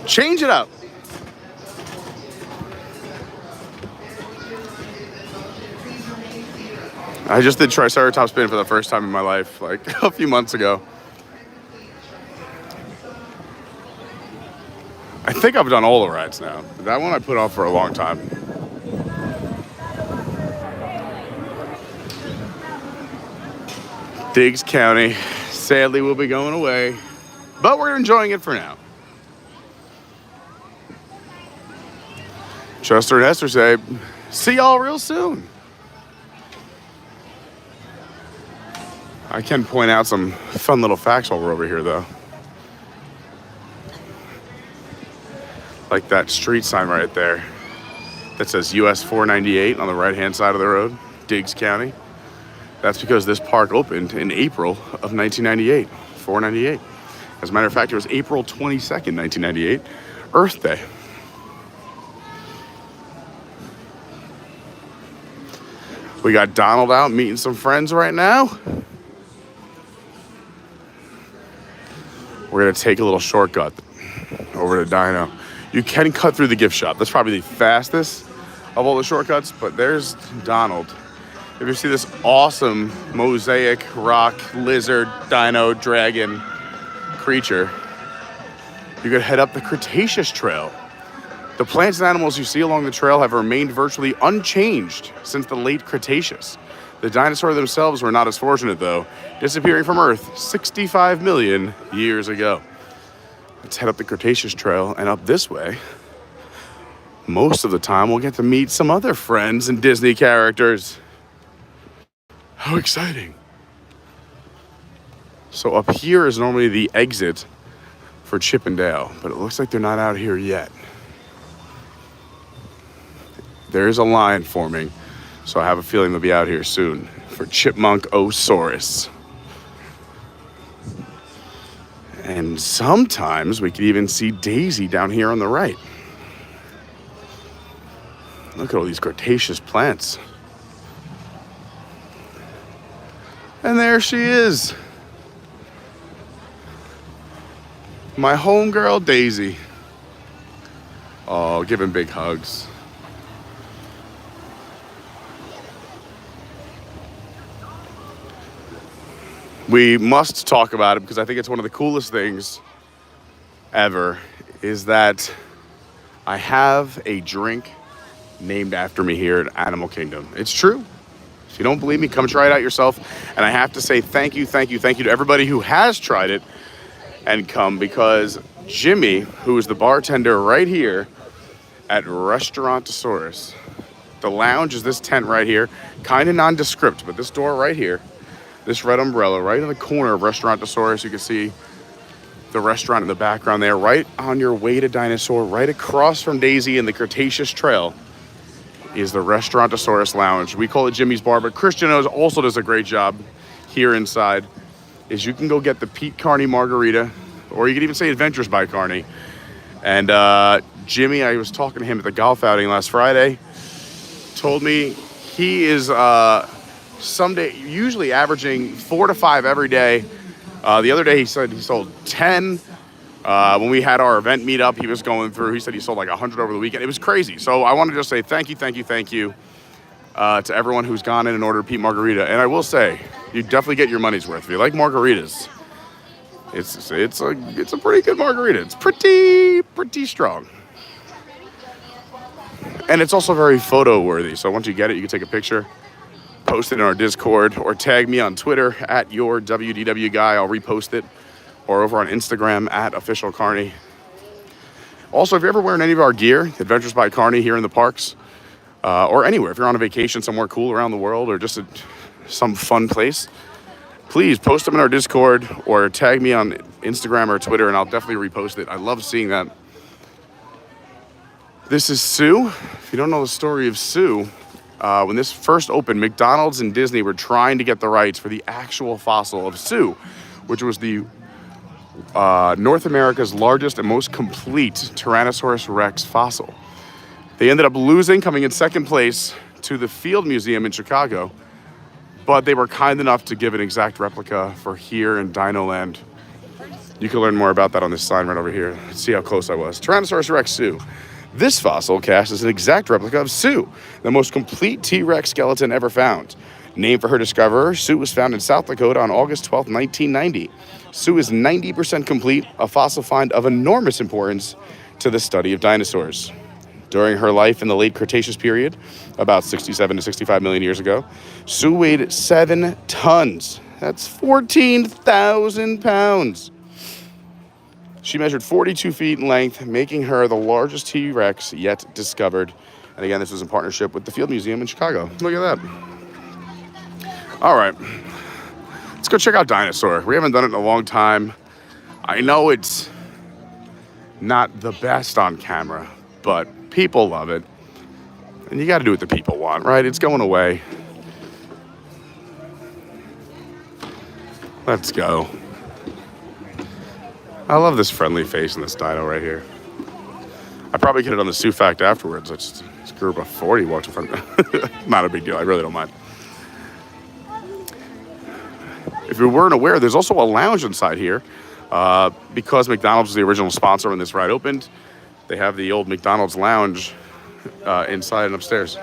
Change it up. I just did Triceratops spin for the first time in my life, like a few months ago. I think I've done all the rides now. That one I put off for a long time. Diggs County, sadly, will be going away, but we're enjoying it for now. Chester and Esther say, see y'all real soon. I can point out some fun little facts while we're over here, though. Like that street sign right there that says US 498 on the right-hand side of the road, Diggs County. That's because this park opened in April of 1998, 498. As a matter of fact, it was April 22nd, 1998, Earth Day. We got Donald out meeting some friends right now. We're gonna take a little shortcut over to Dino. You can cut through the gift shop. That's probably the fastest of all the shortcuts, but there's Donald. If you see this awesome mosaic rock lizard, dino, dragon creature, you could head up the Cretaceous Trail. The plants and animals you see along the trail have remained virtually unchanged since the late Cretaceous. The dinosaurs themselves were not as fortunate, though, disappearing from Earth 65 million years ago. Let's head up the Cretaceous Trail, and up this way, most of the time we'll get to meet some other friends and Disney characters. How exciting. So up here is normally the exit for Chip and Dale, but it looks like they're not out here yet. There's a line forming, so I have a feeling they'll be out here soon for Chipmunk-osaurus. And sometimes we could even see Daisy down here on the right. Look at all these Cretaceous plants. And there she is. My homegirl, Daisy. Oh, giving big hugs. We must talk about it because I think it's one of the coolest things ever, is that I have a drink named after me here at Animal Kingdom. It's true. If you don't believe me, come try it out yourself. And I have to say thank you to everybody who has tried it and come, because Jimmy, who is the bartender right here at Restaurantosaurus, the lounge is this tent right here, kind of nondescript, but this door right here, this red umbrella right in the corner of Restaurantosaurus, you can see the restaurant in the background there, right on your way to Dinosaur, right across from Daisy and the Cretaceous Trail is the Restaurantosaurus Lounge. We call it Jimmy's Bar, but Christian also does a great job here inside. Is you can go get the Pete Carney margarita, or you could even say Adventures by Carney. And Jimmy, I was talking to him at the golf outing last Friday, told me he is usually averaging 4 to 5 every day. The other day he said he sold 10. When we had our event meetup, he was going through, he said he sold like 100 over the weekend. It was crazy. So I want to just say thank you to everyone who's gone in and ordered Pete Margarita. And I will say, you definitely get your money's worth. If you like margaritas, it's a pretty good margarita. It's pretty strong. And it's also very photo worthy. So once you get it, you can take a picture, post it in our Discord, or tag me on Twitter at your WDW guy. I'll repost it. Or over on Instagram at Official Carney. Also, if you're ever wearing any of our gear, Adventures by Carney here in the parks, or anywhere, if you're on a vacation somewhere cool around the world or just some fun place, please post them in our Discord or tag me on Instagram or Twitter, and I'll definitely repost it. I love seeing that. This is Sue. If you don't know the story of Sue, when this first opened, McDonald's and Disney were trying to get the rights for the actual fossil of Sue, which was the North America's largest and most complete Tyrannosaurus Rex fossil. They ended up losing, coming in second place to the Field Museum in Chicago, but they were kind enough to give an exact replica for here in Dino Land. You can learn more about that on this sign right over here. Let's see how close I was. Tyrannosaurus Rex Sue. This fossil cast is an exact replica of Sue, the most complete T-Rex skeleton ever found. Named for her discoverer, Sue was found in South Dakota on August 12, 1990. Sue is 90% complete, a fossil find of enormous importance to the study of dinosaurs. During her life in the late Cretaceous period, about 67 to 65 million years ago, Sue weighed 7 tons. That's 14,000 pounds. She measured 42 feet in length, making her the largest T-Rex yet discovered. And again, this was in partnership with the Field Museum in Chicago. Look at that. All right, let's go check out Dinosaur. We haven't done it in a long time. I know it's not the best on camera, but people love it. And you got to do what the people want, right? It's going away. Let's go. I love this friendly face in this dino right here. I probably get it on the Sue Fact afterwards. I just grew up a 40 walked in front. Not a big deal. I really don't mind. If you weren't aware, there's also a lounge inside here. Because McDonald's was the original sponsor when this ride opened, they have the old McDonald's lounge inside and upstairs.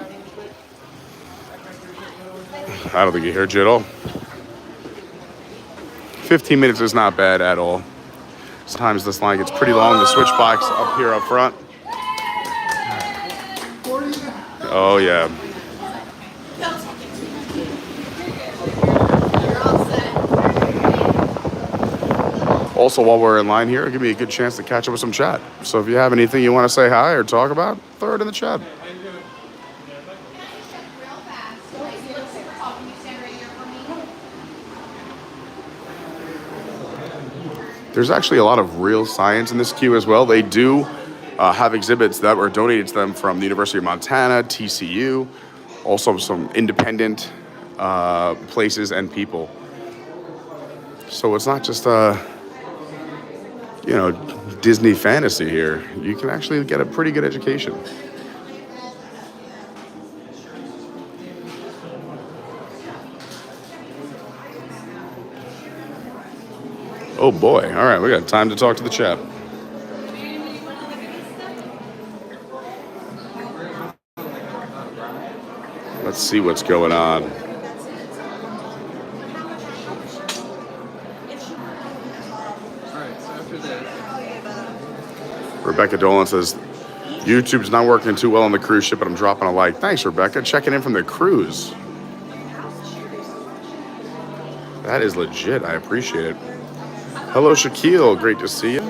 I don't think you heard you at all. 15 minutes is not bad at all. Sometimes this line gets pretty long. The switch box up here up front. Oh yeah. Also, while we're in line here, give me a good chance to catch up with some chat. So if you have anything you want to say hi or talk about, throw it in the chat. There's actually a lot of real science in this queue as well. They do have exhibits that were donated to them from the University of Montana, TCU, also some independent places and people. So it's not just Disney fantasy here. You can actually get a pretty good education. Oh boy. All right, we got time to talk to the chat. Let's see what's going on. Rebecca Dolan says, YouTube's not working too well on the cruise ship, but I'm dropping a like. Thanks, Rebecca. Checking in from the cruise. That is legit. I appreciate it. Hello, Shaquille. Great to see you.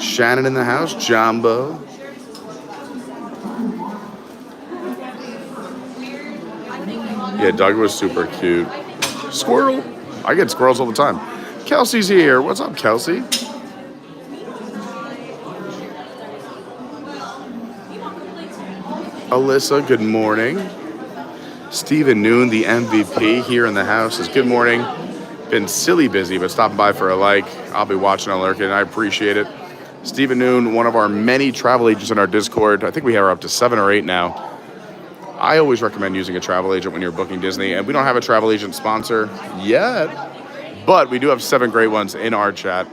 Shannon in the house. Jumbo. Yeah, Doug was super cute. Squirrel. I get squirrels all the time. Kelsey's here. What's up, Kelsey? Alyssa, good morning. Stephen Noon, the MVP here in the house, says good morning. Been silly busy, but stopping by for a like. I'll be watching and lurking. I appreciate it. Stephen Noon, one of our many travel agents in our Discord. I think we are up to 7 or 8 now. I always recommend using a travel agent when you're booking Disney, and we don't have a travel agent sponsor yet, but we do have 7 great ones in our chat.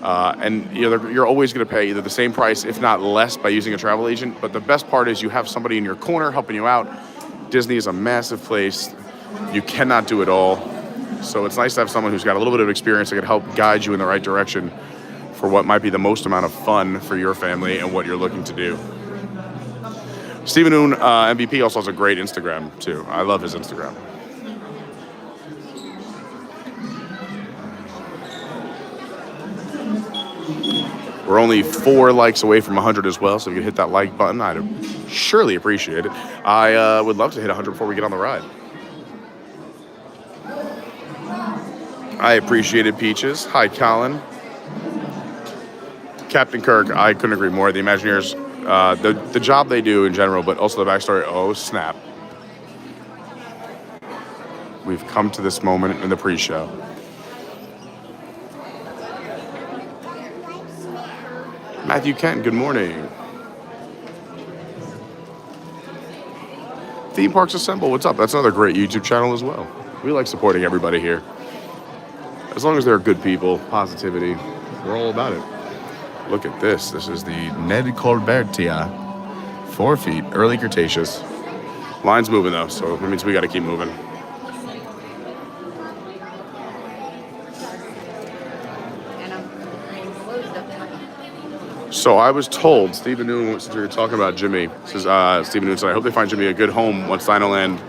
And you're always going to pay either the same price, if not less, by using a travel agent. But the best part is you have somebody in your corner helping you out. Disney is a massive place. You cannot do it all. So it's nice to have someone who's got a little bit of experience that can help guide you in the right direction for what might be the most amount of fun for your family and what you're looking to do. Stephen Noon, MVP, also has a great Instagram, too. I love his Instagram. We're only 4 likes away from 100 as well, so if you could hit that like button, I'd surely appreciate it. I would love to hit 100 before we get on the ride. I appreciate it, Peaches. Hi, Colin. Captain Kirk, I couldn't agree more. The Imagineers, the job they do in general, but also the backstory, oh snap. We've come to this moment in the pre-show. Matthew Kent, good morning. Theme Parks Assemble, what's up? That's another great YouTube channel as well. We like supporting everybody here. As long as they're good people, positivity, we're all about it. Look at this. This is the Ned Colbertia. 4 feet, early Cretaceous. Line's moving though, so that means we gotta keep moving. So I was told, Stephen Noon, since we were talking about Jimmy, says Stephen Noon said, I hope they find Jimmy a good home once Dinoland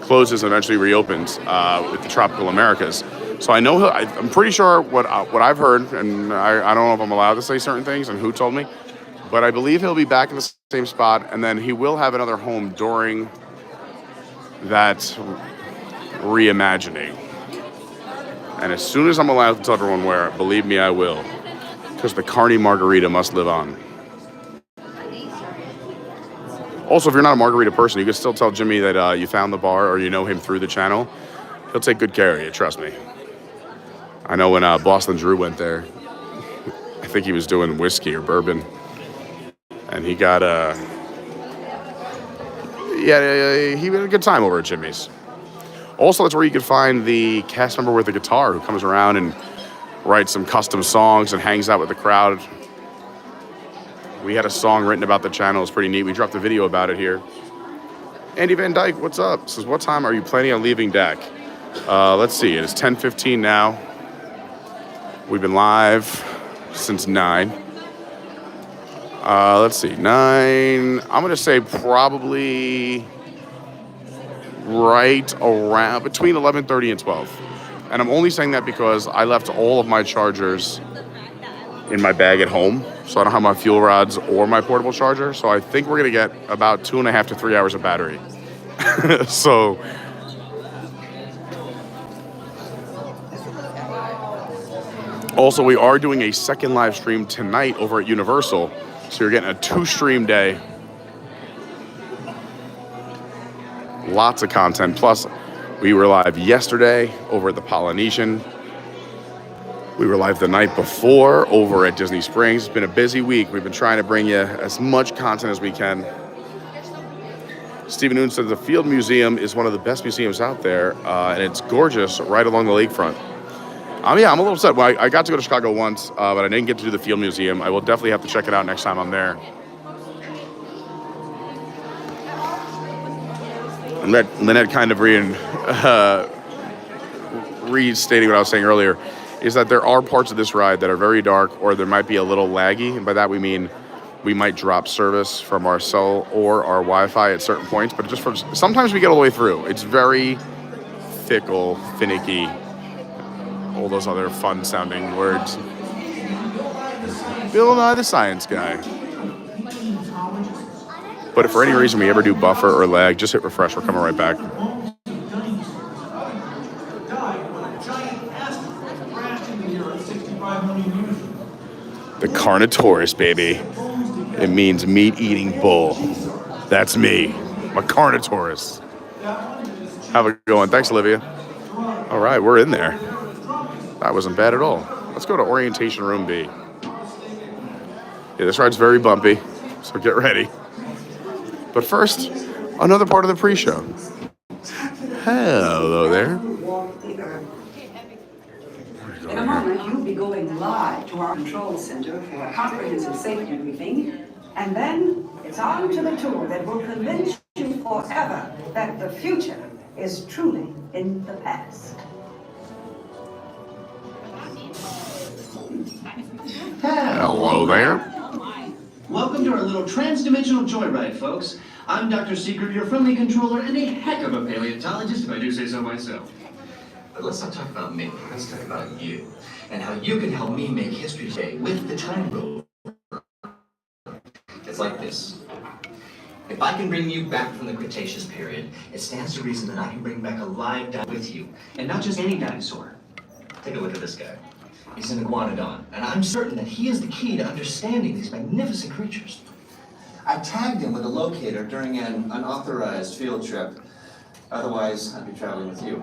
closes and eventually reopens with the Tropical Americas. So I know I'm pretty sure what I've heard, and I don't know if I'm allowed to say certain things and who told me, but I believe he'll be back in the same spot, and then he will have another home during that reimagining. And as soon as I'm allowed to tell everyone where, believe me, I will. Because the Carney margarita must live on. Also, if you're not a margarita person, you can still tell Jimmy that you found the bar or you know him through the channel. He'll take good care of you, trust me. I know when Boston Drew went there, I think he was doing whiskey or bourbon. And he got he had a good time over at Jimmy's. Also, that's where you can find the cast member with the guitar who comes around and writes some custom songs and hangs out with the crowd. We had a song written about the channel. It's pretty neat. We dropped a video about it here. Andy Van Dyke, what's up? Says, what time are you planning on leaving DAC? Let's see. It is 10:15 now. We've been live since 9. Let's see. 9. I'm going to say probably right around between 11:30 and 12. And I'm only saying that because I left all of my chargers in my bag at home. So I don't have my fuel rods or my portable charger. So I think we're going to get about 2.5 to 3 hours of battery. So also, we are doing a second live stream tonight over at Universal. So you're getting a 2-stream day. Lots of content. Plus, we were live yesterday over at the Polynesian. We were live the night before over at Disney Springs. It's been a busy week. We've been trying to bring you as much content as we can. Stephen Noon said the Field Museum is one of the best museums out there, and it's gorgeous right along the lakefront. Yeah, I'm a little upset. Well, I got to go to Chicago once, but I didn't get to do the Field Museum. I will definitely have to check it out next time I'm there. And Lynette kind of restating what I was saying earlier, is that there are parts of this ride that are very dark or there might be a little laggy. And by that we mean we might drop service from our cell or our Wi-Fi at certain points, but just for sometimes we get all the way through. It's very fickle, finicky, all those other fun-sounding words. Bill Nye the Science Guy. But if for any reason we ever do buffer or lag, just hit refresh. We're coming right back. The Carnotaurus, baby. It means meat-eating bull. That's me. I'm a Carnotaurus. Have a good one. Thanks, Olivia. All right, we're in there. That wasn't bad at all. Let's go to Orientation Room B. Yeah, this ride's very bumpy, so get ready. But first, another part of the pre-show. Hello there. In a moment, you'll be going live to our control center for a comprehensive safety briefing, and then it's on to the tour that will convince you forever that the future is truly in the past. Hello there. Welcome to our little trans-dimensional joyride, folks. I'm Dr. Secret, your friendly controller, and a heck of a paleontologist, if I do say so myself. But let's not talk about me. Let's talk about you, and how you can help me make history today with the time rover. It's like this. If I can bring you back from the Cretaceous period, it stands to reason that I can bring back a live dinosaur with you, and not just any dinosaur. Take a look at this guy. He's an iguanodon, and I'm certain that he is the key to understanding these magnificent creatures. I tagged him with a locator during an unauthorized field trip. Otherwise, I'd be traveling with you.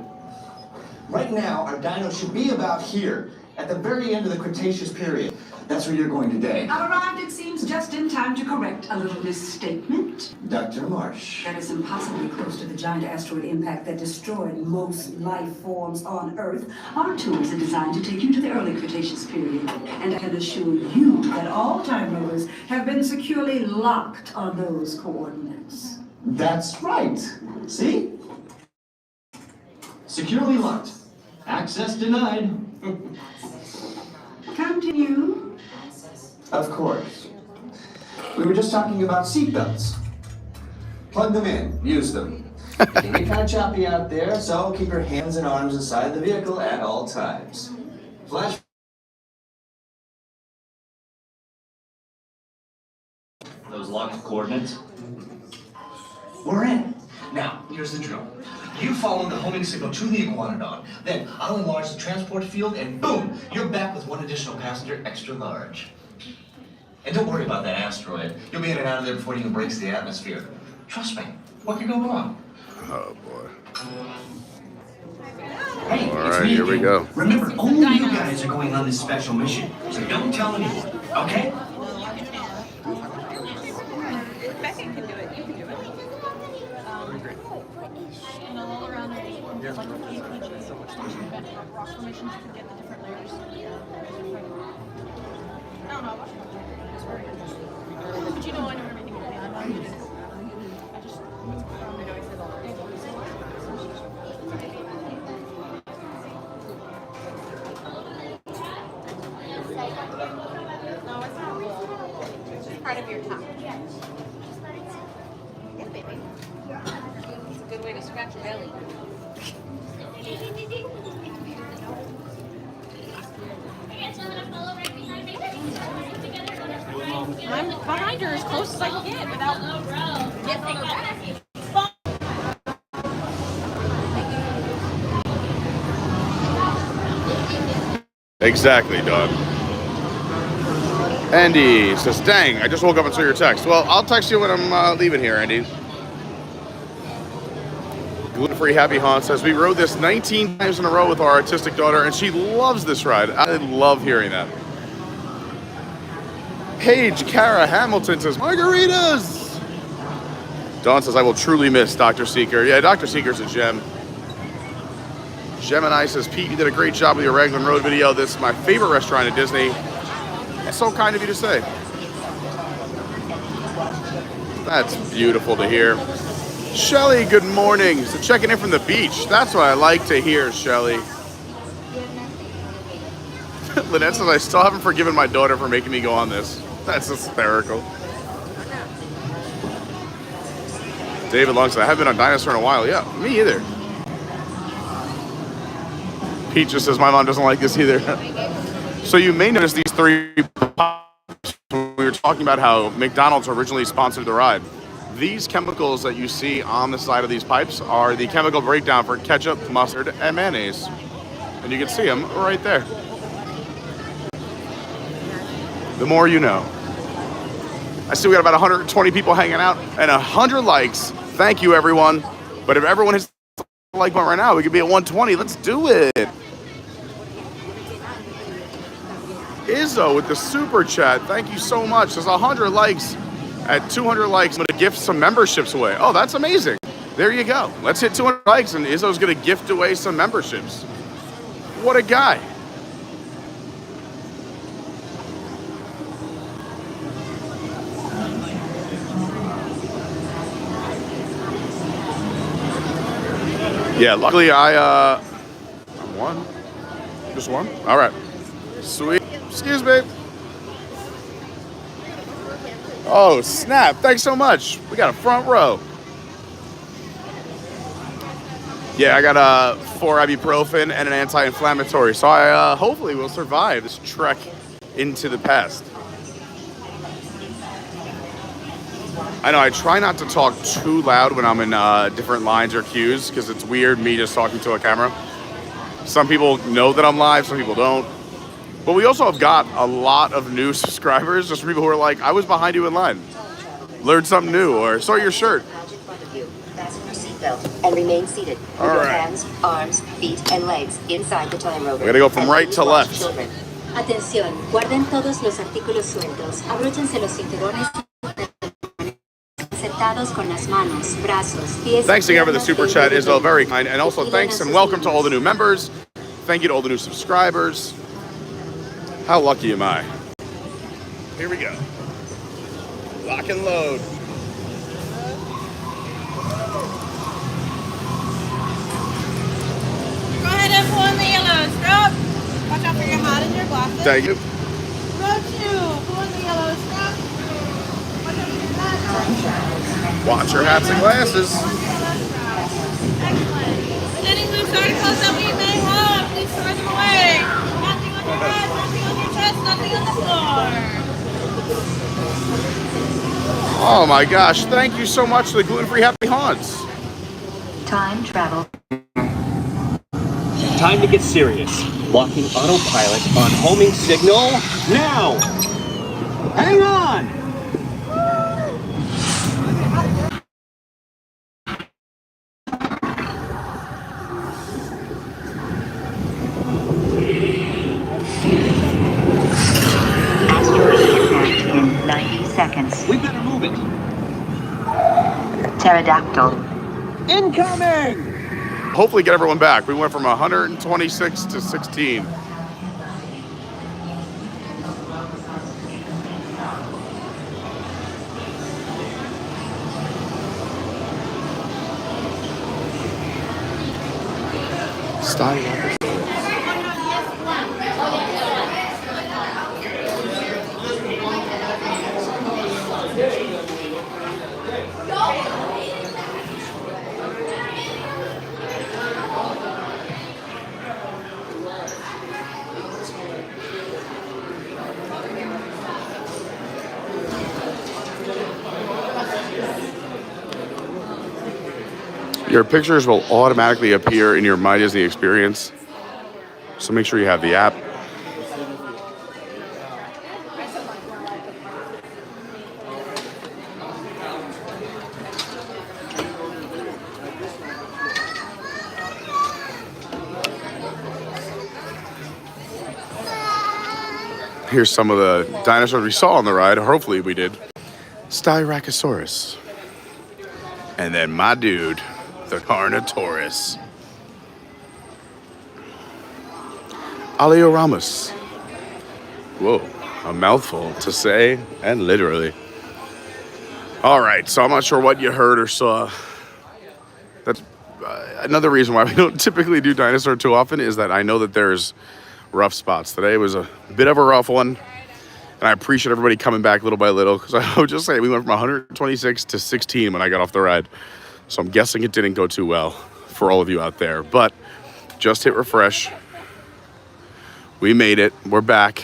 Right now, our dino should be about here, at the very end of the Cretaceous period. That's where you're going today. I've arrived, it seems, just in time to correct a little misstatement. Dr. Marsh. That is impossibly close to the giant asteroid impact that destroyed most life forms on Earth. Our tours are designed to take you to the early Cretaceous period, and I can assure you that all time rovers have been securely locked on those coordinates. That's right. See? Securely locked. Access denied. Continue. Of course. We were just talking about seatbelts. Plug them in. Use them. It can get kind of choppy out there, so keep your hands and arms inside the vehicle at all times. Flash. Those locked coordinates. We're in. Now, here's the drill. You follow the homing signal to the iguanodon, then I'll enlarge the transport field, and boom, you're back with one additional passenger extra large. And don't worry about that asteroid. You'll be in and out of there before it even breaks the atmosphere. Trust me, what could go wrong? Oh, boy. Hey, All it's right, me here we again. go. Remember, only you guys are going on this special mission, so don't tell anyone, okay? Becky can do it. You can do it. And all around there, like rock formations, you can get the different layers. I don't know. But you know, I know everything about it. I just probably know it's all No, it's not real. It's just part of your top. Yeah, baby. It's a good way to scratch your belly. I'm behind her as close as I can get without getting her back. Exactly, dog. Andy says, dang, I just woke up and saw your text. Well, I'll text you when I'm leaving here, Andy. Gluten-free Happy Haunt says, we rode this 19 times in a row with our autistic daughter, and she loves this ride. I love hearing that. Paige Kara Hamilton says, margaritas! Dawn says, I will truly miss Dr. Seeker. Yeah, Dr. Seeker's a gem. Gemini says, Pete, you did a great job with your Raglan Road video. This is my favorite restaurant at Disney. That's so kind of you to say. That's beautiful to hear. Shelly, good morning. So checking in from the beach. That's what I like to hear, Shelly. Lynette says, I still haven't forgiven my daughter for making me go on this. That's hysterical. David Long said, I haven't been on Dinosaur in a while. Yeah, me either. Pete just says, my mom doesn't like this either. So you may notice these three pipes when we were talking about how McDonald's originally sponsored the ride. These chemicals that you see on the side of these pipes are the chemical breakdown for ketchup, mustard, and mayonnaise. And you can see them right there. The more you know. I see we got about 120 people hanging out and 100 likes. Thank you, everyone. But if everyone hits the like button right now, we could be at 120. Let's do it. Izzo with the super chat. Thank you so much. There's 100 likes. At 200 likes, I'm going to gift some memberships away. Oh, that's amazing. There you go. Let's hit 200 likes and Izzo's going to gift away some memberships. What a guy. Yeah, luckily I'm one. Just one? All right. Sweet. Excuse me. Oh, snap. Thanks so much. We got a front row. Yeah, I got 4 ibuprofen and an anti-inflammatory. So I hopefully will survive this trek into the past. I know I try not to talk too loud when I'm in different lines or queues because it's weird me just talking to a camera. Some people know that I'm live, some people don't. But we also have got a lot of new subscribers, just people who are like, I was behind you in line. Learned something new, or saw your shirt. Fasten your seatbelt and remain seated with All your right. hands, arms, feet, and legs inside the time rover. We're gonna go from And right please to watch left. children. Atención, guarden todos los artículos sueltos. Abróchense los cinturones sentados con las manos, brazos, pies. Thanks again for the super chat, Isabel. Very kind. And also thanks and welcome to all the new members. Thank you to all the new subscribers. How lucky am I? Here we go. Lock and load. Go ahead and pull in the yellow strap. Watch out for your hat and your glasses. Thank you. Row 2, pull in the yellow strap. Watch out for your hat. Watch your hats and glasses. Excellent. Any loose articles that we may have, please throw them away. Nothing on your head, nothing on your chest, nothing on the floor. Oh my gosh, thank you so much to the gluten-free Happy Haunts. Time travel. Time to get serious. Locking autopilot on homing signal now. Hang on. Asteroid impact in 90 seconds. We better move it. Pterodactyl. Incoming. Hopefully get everyone back. We went from 126 to 16. Style. Your pictures will automatically appear in your My Disney experience. So make sure you have the app. Here's some of the dinosaurs we saw on the ride. Hopefully we did. Styracosaurus. And then my dude, the Carnotaurus. Alioramus. Whoa, a mouthful to say, and literally. All right, so I'm not sure what you heard or saw. That's another reason why we don't typically do dinosaur too often is that I know that there's rough spots. Today was a bit of a rough one, and I appreciate everybody coming back little by little, because I would just say we went from 126 to 16 when I got off the ride. So I'm guessing it didn't go too well for all of you out there, but just hit refresh. We made it. We're back.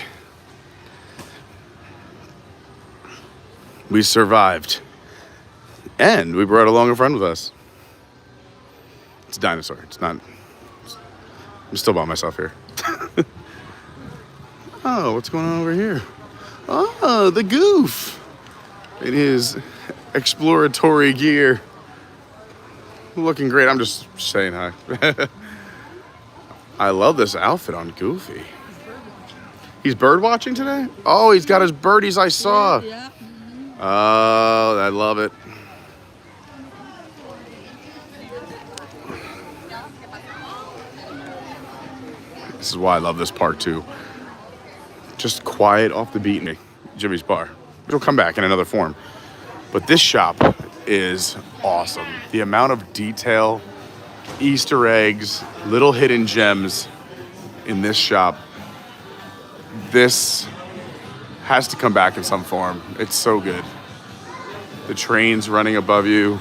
We survived. And we brought along a friend with us. It's a dinosaur. It's not... I'm still by myself here. Oh, what's going on over here? Oh, the Goof in his exploratory gear. Looking great. I'm just saying hi. I love this outfit on Goofy. He's bird watching today? Oh, he's got his birdies I saw. Yeah. Oh, I love it. This is why I love this park too. Just quiet, off the beat. Jimmy's Bar. It'll come back in another form. But this shop is awesome. The amount of detail, Easter eggs, little hidden gems in this shop. This has to come back in some form. It's so good. The trains running above you.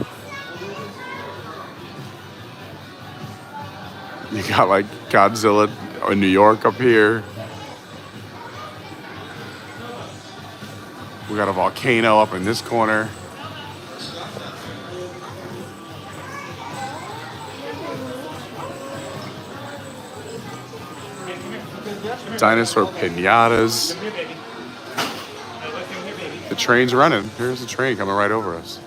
You got like Godzilla in New York up here. We got a volcano up in this corner. Dinosaur pinatas. The train's running. Here's the train coming right over us.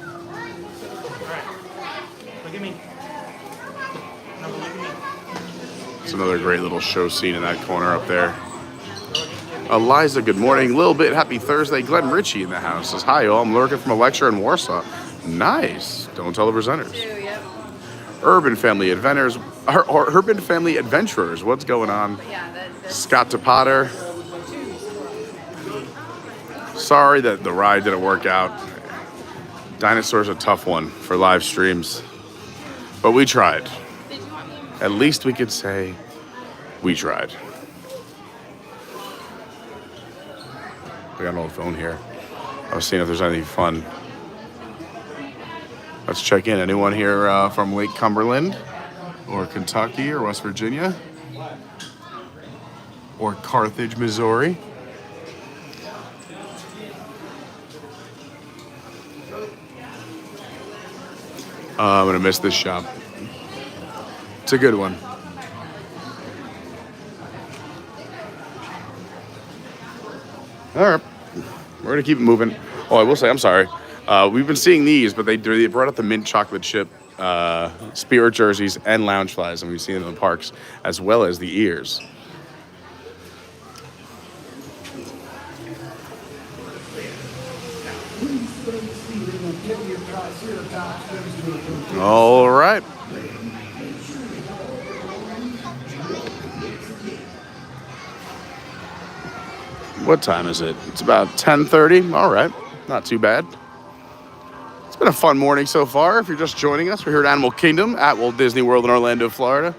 It's another great little show scene in that corner up there. Eliza, good morning. Little bit happy Thursday. Glenn Ritchie in the house says, hi, all. I'm lurking from a lecture in Warsaw. Nice. Don't tell the presenters. Urban Family Adventures. Urban Family Adventurers. What's going on? Scott to Potter. Sorry that the ride didn't work out. Dinosaur's a tough one for live streams. But we tried. At least we could say we tried. I got an old phone here. I was seeing if there's anything fun. Let's check in. Anyone here from Lake Cumberland or Kentucky or West Virginia or Carthage, Missouri? I'm gonna miss this shop. It's a good one. All right, we're gonna keep it moving. Oh, I will say, I'm sorry. We've been seeing these, but they brought out the mint chocolate chip spirit jerseys and lounge flies, and we've seen them in the parks, as well as the ears. All right. What time is it? It's about 10:30. All right, not too bad. It's been a fun morning so far. If you're just joining us, we're here at Animal Kingdom at Walt Disney World in Orlando, Florida.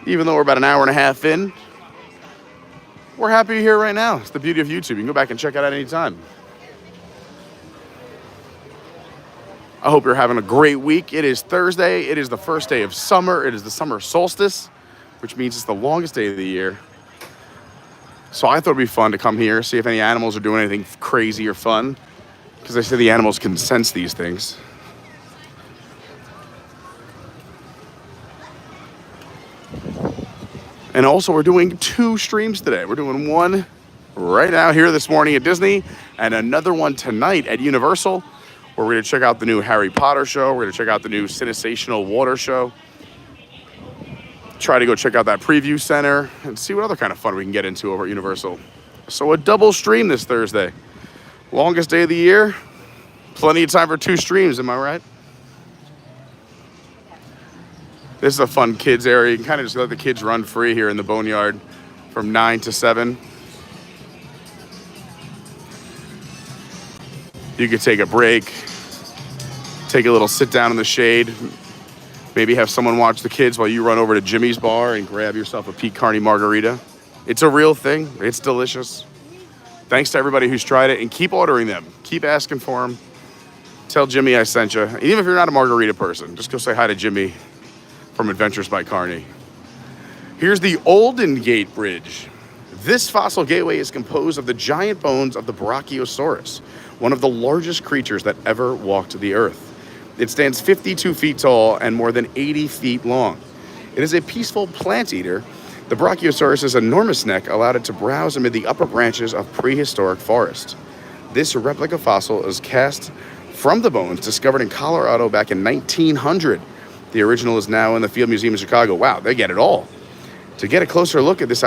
Even though we're about an hour and a half in, we're happy you're here right now. It's the beauty of YouTube. You can go back and check it out anytime. I hope you're having a great week. It is Thursday. It is the first day of summer. It is the summer solstice, which means it's the longest day of the year. So I thought it'd be fun to come here, see if any animals are doing anything crazy or fun, because they say the animals can sense these things. And also, we're doing 2 streams today. We're doing one right now here this morning at Disney, and another one tonight at Universal, where we're going to check out the new Harry Potter show. We're going to check out the new Sensational Water show. Try to go check out that preview center and see what other kind of fun we can get into over at Universal. So a double stream this Thursday. Longest day of the year. Plenty of time for 2 streams, am I right? This is a fun kids area. You can kind of just let the kids run free here in the Boneyard from 9 to 7. You could take a break, take a little sit down in the shade, maybe have someone watch the kids while you run over to Jimmy's Bar and grab yourself a Pete Carney margarita. It's a real thing. It's delicious. Thanks to everybody who's tried it, and keep ordering them. Keep asking for them. Tell Jimmy I sent you. Even if you're not a margarita person, just go say hi to Jimmy from Adventures by Carney. Here's the Olden Gate Bridge. This fossil gateway is composed of the giant bones of the Brachiosaurus, one of the largest creatures that ever walked the earth. It stands 52 feet tall and more than 80 feet long. It is a peaceful plant eater. The Brachiosaurus's enormous neck allowed it to browse amid the upper branches of prehistoric forest. This replica fossil is cast from the bones discovered in Colorado back in 1900. The original is now in the Field Museum in Chicago. Wow, they get it all. To get a closer look at this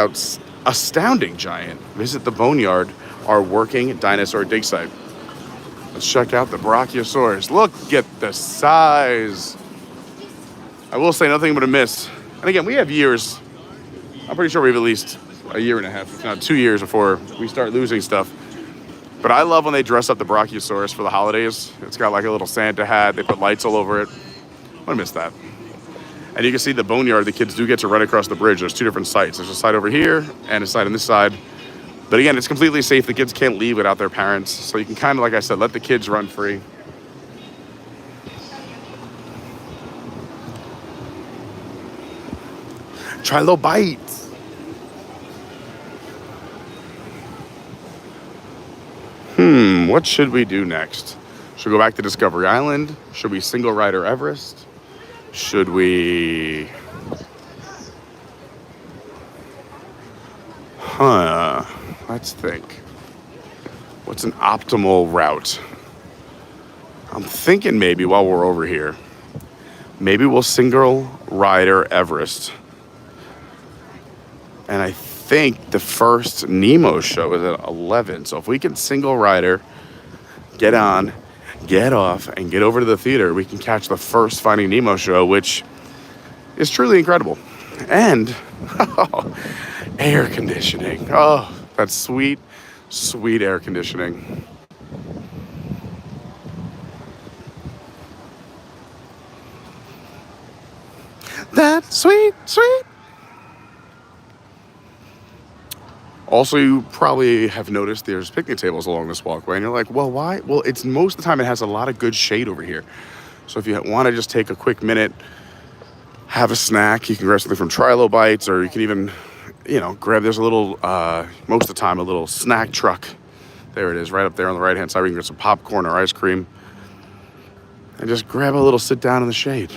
astounding giant, visit the Boneyard, our working dinosaur dig site. Let's check out the Brachiosaurus. Look at the size. I will say nothing but a miss. And again, we have years. I'm pretty sure we have at least a year and a half, if not 2 years before we start losing stuff. But I love when they dress up the Brachiosaurus for the holidays. It's got like a little Santa hat. They put lights all over it. I'm gonna miss that. And you can see the Boneyard, the kids do get to run across the bridge. There's two different sites. There's a site over here and a site on this side. But again, it's completely safe. The kids can't leave without their parents. So you can kind of, like I said, let the kids run free. Trilobites. What should we do next? Should we go back to Discovery Island? Should we single rider Everest? Should we... Let's think. What's an optimal route? I'm thinking maybe while we're over here, maybe we'll single rider Everest. And I think the first Nemo show is at 11. So if we can single rider, get on, get off, and get over to the theater, we can catch the first Finding Nemo show, which is truly incredible. And air conditioning. Oh, that's sweet, sweet air conditioning. That's sweet, sweet. Also, you probably have noticed there's picnic tables along this walkway, and you're like, well, why? Well, it's most of the time it has a lot of good shade over here. So if you want to just take a quick minute, have a snack, you can grab something from Trilobites, or you can even, grab, there's a little, most of the time, a little snack truck. There it is, right up there on the right-hand side, where you can get some popcorn or ice cream, and just grab a little sit down in the shade.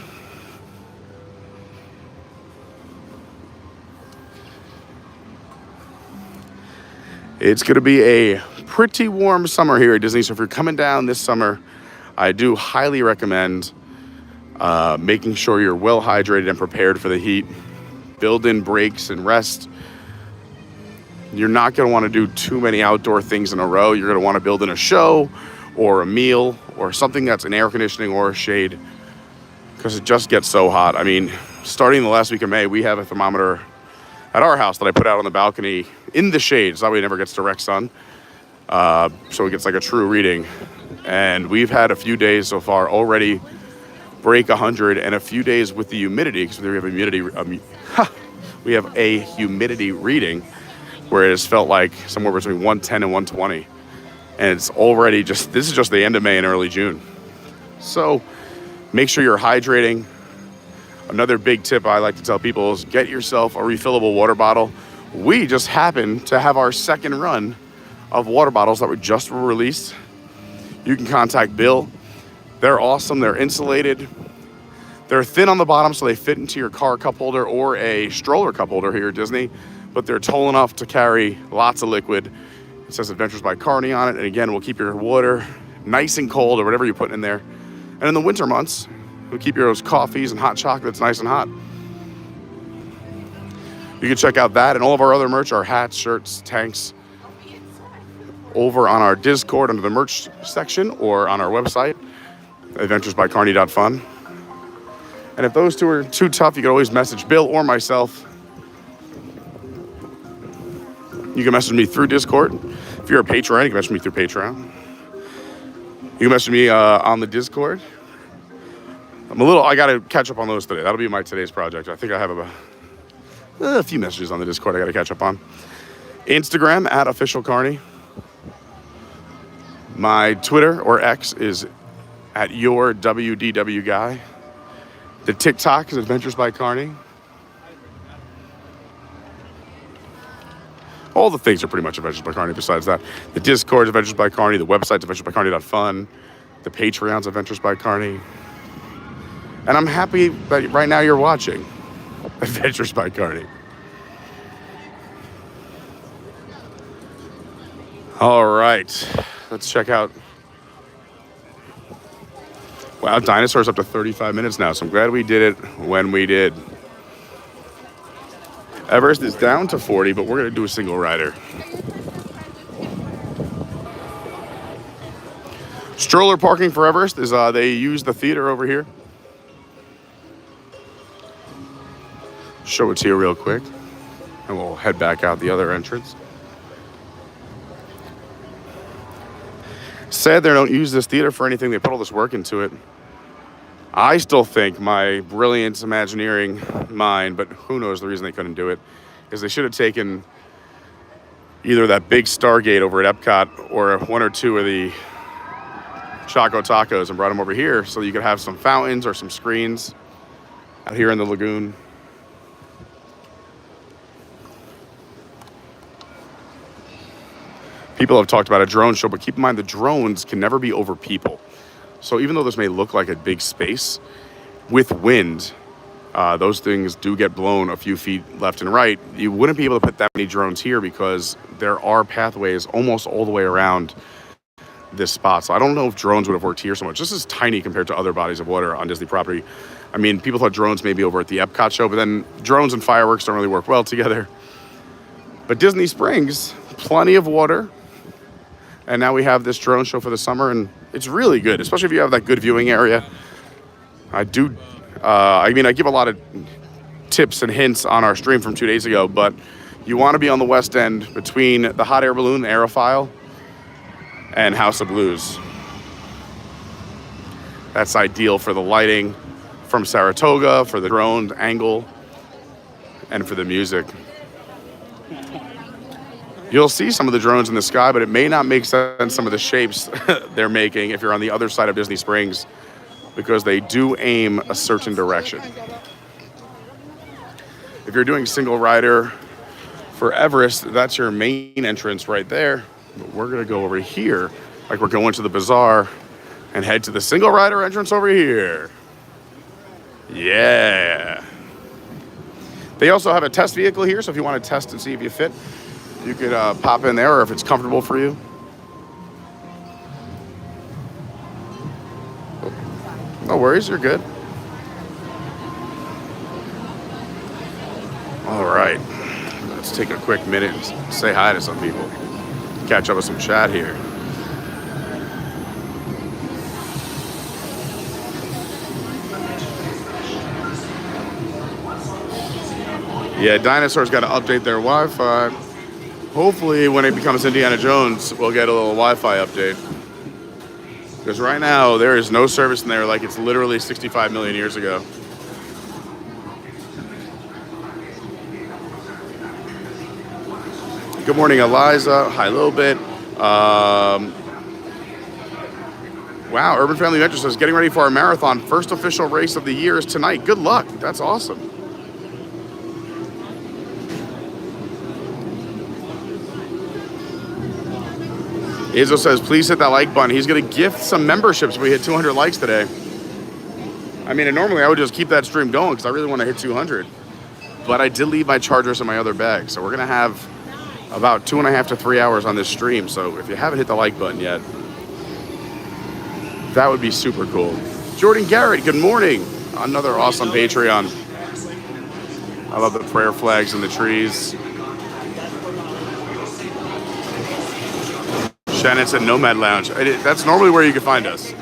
It's going to be a pretty warm summer here at Disney, so if you're coming down this summer, I do highly recommend making sure you're well hydrated and prepared for the heat. Build in breaks and rest. You're not going to want to do too many outdoor things in a row. You're going to want to build in a show or a meal or something that's in air conditioning or a shade, because it just gets so hot. I mean, starting the last week of May, we have a thermometer at our house that I put out on the balcony in the shade, so that way it never gets direct sun. So it gets like a true reading. And we've had a few days so far already break 100, and a few days with the humidity, because we have a humidity reading where it has felt like somewhere between 110 and 120. And it's already this is just the end of May and early June. So make sure you're hydrating. Another big tip I like to tell people is get yourself a refillable water bottle. We just happened to have our second run of water bottles that were just released. You can contact Bill. They're awesome. They're insulated. They're thin on the bottom, so they fit into your car cup holder or a stroller cup holder here at Disney, but they're tall enough to carry lots of liquid. It says Adventures by Carney on it, and again, we'll keep your water nice and cold or whatever you're putting in there. And in the winter months, we'll keep your coffees and hot chocolates nice and hot. You can check out that and all of our other merch, our hats, shirts, tanks, over on our Discord under the merch section or on our website, adventuresbycarney.fun. And if those two are too tough, you can always message Bill or myself. You can message me through Discord. If you're a Patreon, you can message me through Patreon. You can message me on the Discord. I got to catch up on those today. That'll be today's project. I think I have a few messages on the Discord I got to catch up on. Instagram, @officialcarney. My Twitter or X is at your WDW guy. The TikTok is Adventures by Carney. All the things are pretty much Adventures by Carney besides that. The Discord is Adventures by Carney. The website's adventuresbycarney.fun. The Patreon's Adventures by Carney. And I'm happy that right now you're watching Adventures by Carney. All right, let's check out. Wow, dinosaurs up to 35 minutes now, so I'm glad we did it when we did. Everest is down to 40, but we're gonna do a single rider. Stroller parking for Everest is they use the theater over here. Show it to you real quick, and we'll head back out the other entrance. Sad they don't use this theater for anything. They put all this work into it. I still think my brilliant Imagineering mind, but who knows the reason they couldn't do it, is they should have taken either that big Stargate over at Epcot or one or two of the Choco Tacos and brought them over here so you could have some fountains or some screens out here in the lagoon. People have talked about a drone show, but keep in mind the drones can never be over people. So even though this may look like a big space, with wind, those things do get blown a few feet left and right. You wouldn't be able to put that many drones here because there are pathways almost all the way around this spot. So I don't know if drones would have worked here so much. This is tiny compared to other bodies of water on Disney property. I mean, people thought drones may be over at the Epcot show, but then drones and fireworks don't really work well together. But Disney Springs, plenty of water. And now we have this drone show for the summer, and it's really good, especially if you have that good viewing area. I give a lot of tips and hints on our stream from 2 days ago, but you want to be on the west end between the hot air balloon, the Aerophile, and House of Blues. That's ideal for the lighting from Saratoga, for the drone angle, and for the music. You'll see some of the drones in the sky, but it may not make sense some of the shapes they're making if you're on the other side of Disney Springs, because they do aim a certain direction. If you're doing single rider for Everest, that's your main entrance right there. But we're gonna go over here, like we're going to the bazaar, and head to the single rider entrance over here. Yeah. They also have a test vehicle here, so if you want to test and see if you fit, you could pop in there, or if it's comfortable for you. No worries, you're good. All right, let's take a quick minute and say hi to some people. Catch up with some chat here. Yeah, dinosaurs got to update their Wi-Fi. Hopefully, when it becomes Indiana Jones, we'll get a little Wi-Fi update. Because right now, there is no service in there like it's literally 65 million years ago. Good morning, Eliza. Hi, a little bit. Wow, Urban Family Adventure says, getting ready for our marathon. First official race of the year is tonight. Good luck. That's awesome. Izzo says, please hit that like button. He's going to gift some memberships. We hit 200 likes today. I mean, and normally I would just keep that stream going because I really want to hit 200. But I did leave my chargers in my other bag. So we're going to have about 2.5 to 3 hours on this stream. So if you haven't hit the like button yet, that would be super cool. Jordan Garrett, good morning. Another awesome Patreon. I love the prayer flags and the trees. Shannon said Nomad Lounge. That's normally where you can find us.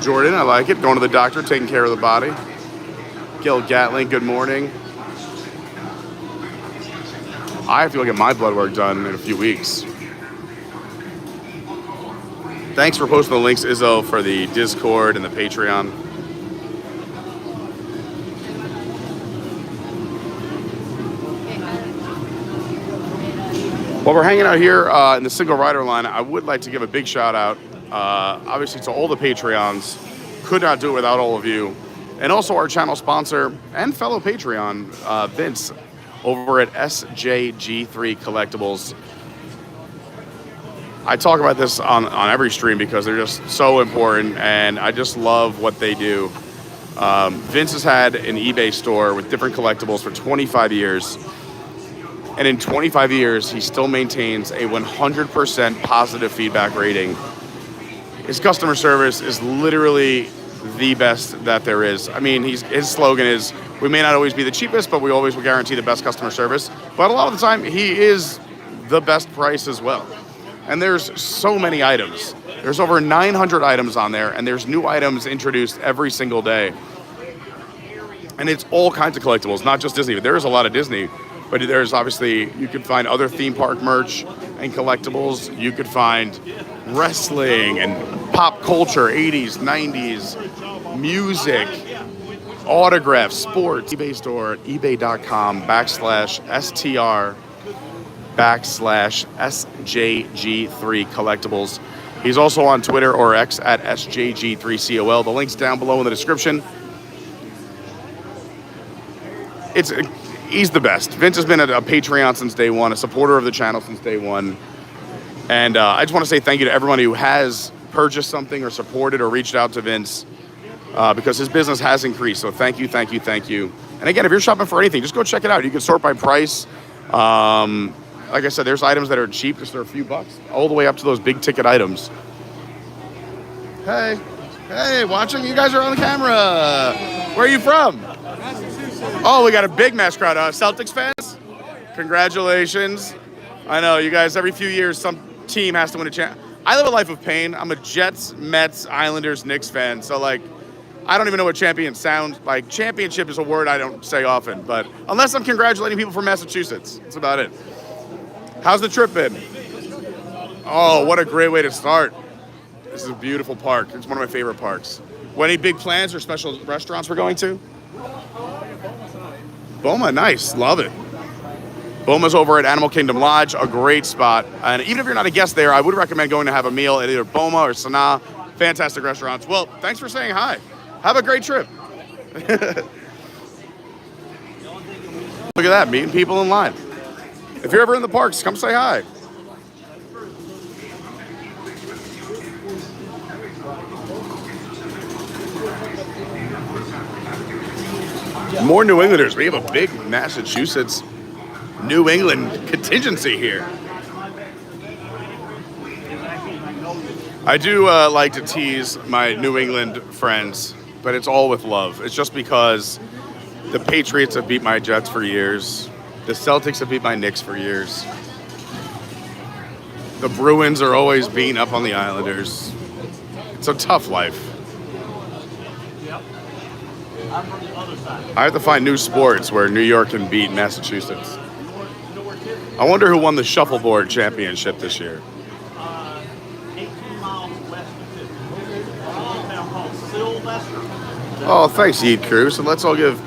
Jordan, I like it. Going to the doctor, taking care of the body. Gil Gatling, good morning. I have to go get my blood work done in a few weeks. Thanks for posting the links, Izzo, for the Discord and the Patreon. While we're hanging out here in the single rider line, I would like to give a big shout out, obviously, to all the Patreons. Could not do it without all of you. And also our channel sponsor and fellow Patreon, Vince, over at SJG3 Collectibles. I talk about this on every stream because they're just so important, and I just love what they do. Vince has had an eBay store with different collectibles for 25 years. And in 25 years, he still maintains a 100% positive feedback rating. His customer service is literally the best that there is. I mean, his slogan is, we may not always be the cheapest, but we always will guarantee the best customer service. But a lot of the time, he is the best price as well. And there's so many items. There's over 900 items on there, and there's new items introduced every single day. And it's all kinds of collectibles, not just Disney. There is a lot of Disney. But there's obviously, you could find other theme park merch and collectibles. You could find wrestling and pop culture, 80s, 90s, music, autographs, sports. eBay store at ebay.com/STR/SJG3 Collectibles. He's also on Twitter or X at SJG3COL. The link's down below in the description. He's the best. Vince has been a Patreon since day one, a supporter of the channel since day one. And I just want to say thank you to everyone who has purchased something or supported or reached out to Vince because his business has increased. So thank you, thank you, thank you. And again, if you're shopping for anything, just go check it out. You can sort by price. Like I said, there's items that are cheap, just for a few bucks, all the way up to those big ticket items. Hey, watching? You guys are on the camera. Where are you from? Oh, we got a big mass crowd. Celtics fans? Congratulations. I know, you guys, every few years, some team has to win a champ. I live a life of pain. I'm a Jets, Mets, Islanders, Knicks fan. So, like, I don't even know what champion sounds like. Championship is a word I don't say often, but unless I'm congratulating people from Massachusetts, that's about it. How's the trip been? Oh, what a great way to start. This is a beautiful park. It's one of my favorite parks. Any big plans or special restaurants we're going to? Boma, nice, love it. Boma's over at Animal Kingdom Lodge, a great spot. And even if you're not a guest there, I would recommend going to have a meal at either Boma or Sanaa. Fantastic restaurants. Well, thanks for saying hi. Have a great trip. Look at that, meeting people in line. If you're ever in the parks, come say hi. More New Englanders. We have a big Massachusetts, New England contingency here. I do like to tease my New England friends, but it's all with love. It's just because the Patriots have beat my Jets for years. The Celtics have beat my Knicks for years. The Bruins are always beating up on the Islanders. It's a tough life. I have to find new sports where New York can beat Massachusetts. I wonder who won the shuffleboard championship this year. 18 miles west of Pittsburgh. A town called Sylvester. Oh, thanks, Yeet Crew. So let's all give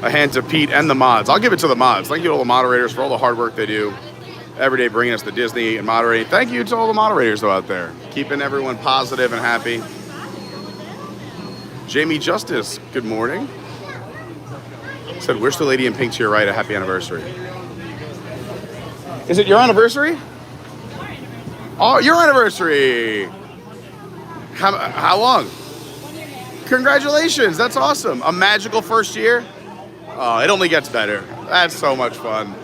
a hand to Pete and the mods. I'll give it to the mods. Thank you to all the moderators for all the hard work they do every day, bringing us to Disney and moderating. Thank you to all the moderators, though, out there, keeping everyone positive and happy. Jamie Justice, good morning. Said, wish the lady in pink to your right a happy anniversary. Is it your anniversary? Oh, your anniversary. How long? Congratulations, that's awesome. A magical first year? Oh, it only gets better. That's so much fun.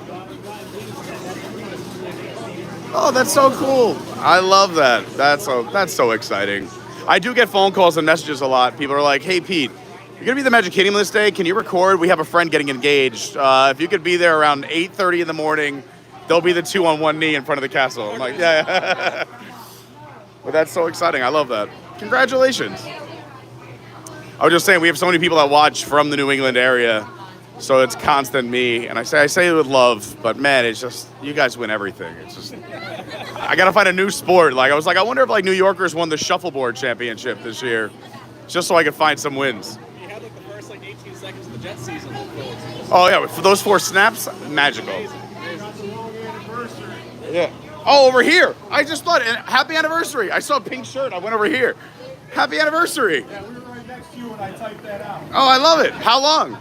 Oh, that's so cool. I love that. That's so exciting. I do get phone calls and messages a lot. People are like, hey, Pete, you're going to be at the Magic Kingdom this day. Can you record? We have a friend getting engaged. If you could be there around 8:30 in the morning, they'll be the two on one knee in front of the castle. I'm like, yeah. But that's so exciting. I love that. Congratulations. I was just saying, we have so many people that watch from the New England area, so it's constant me. And I say it with love, but man, it's just, you guys win everything. It's just, I got to find a new sport. Like, I was like, I wonder if like New Yorkers won the shuffleboard championship this year, just so I could find some wins. You had like the first 18 seconds of the Jets season. Oh yeah, for those 4 snaps, magical. Yeah. Oh, over here. I just thought, happy anniversary. I saw a pink shirt. I went over here. Happy anniversary. Yeah, we were right next to you when I typed that out. Oh, I love it. How long?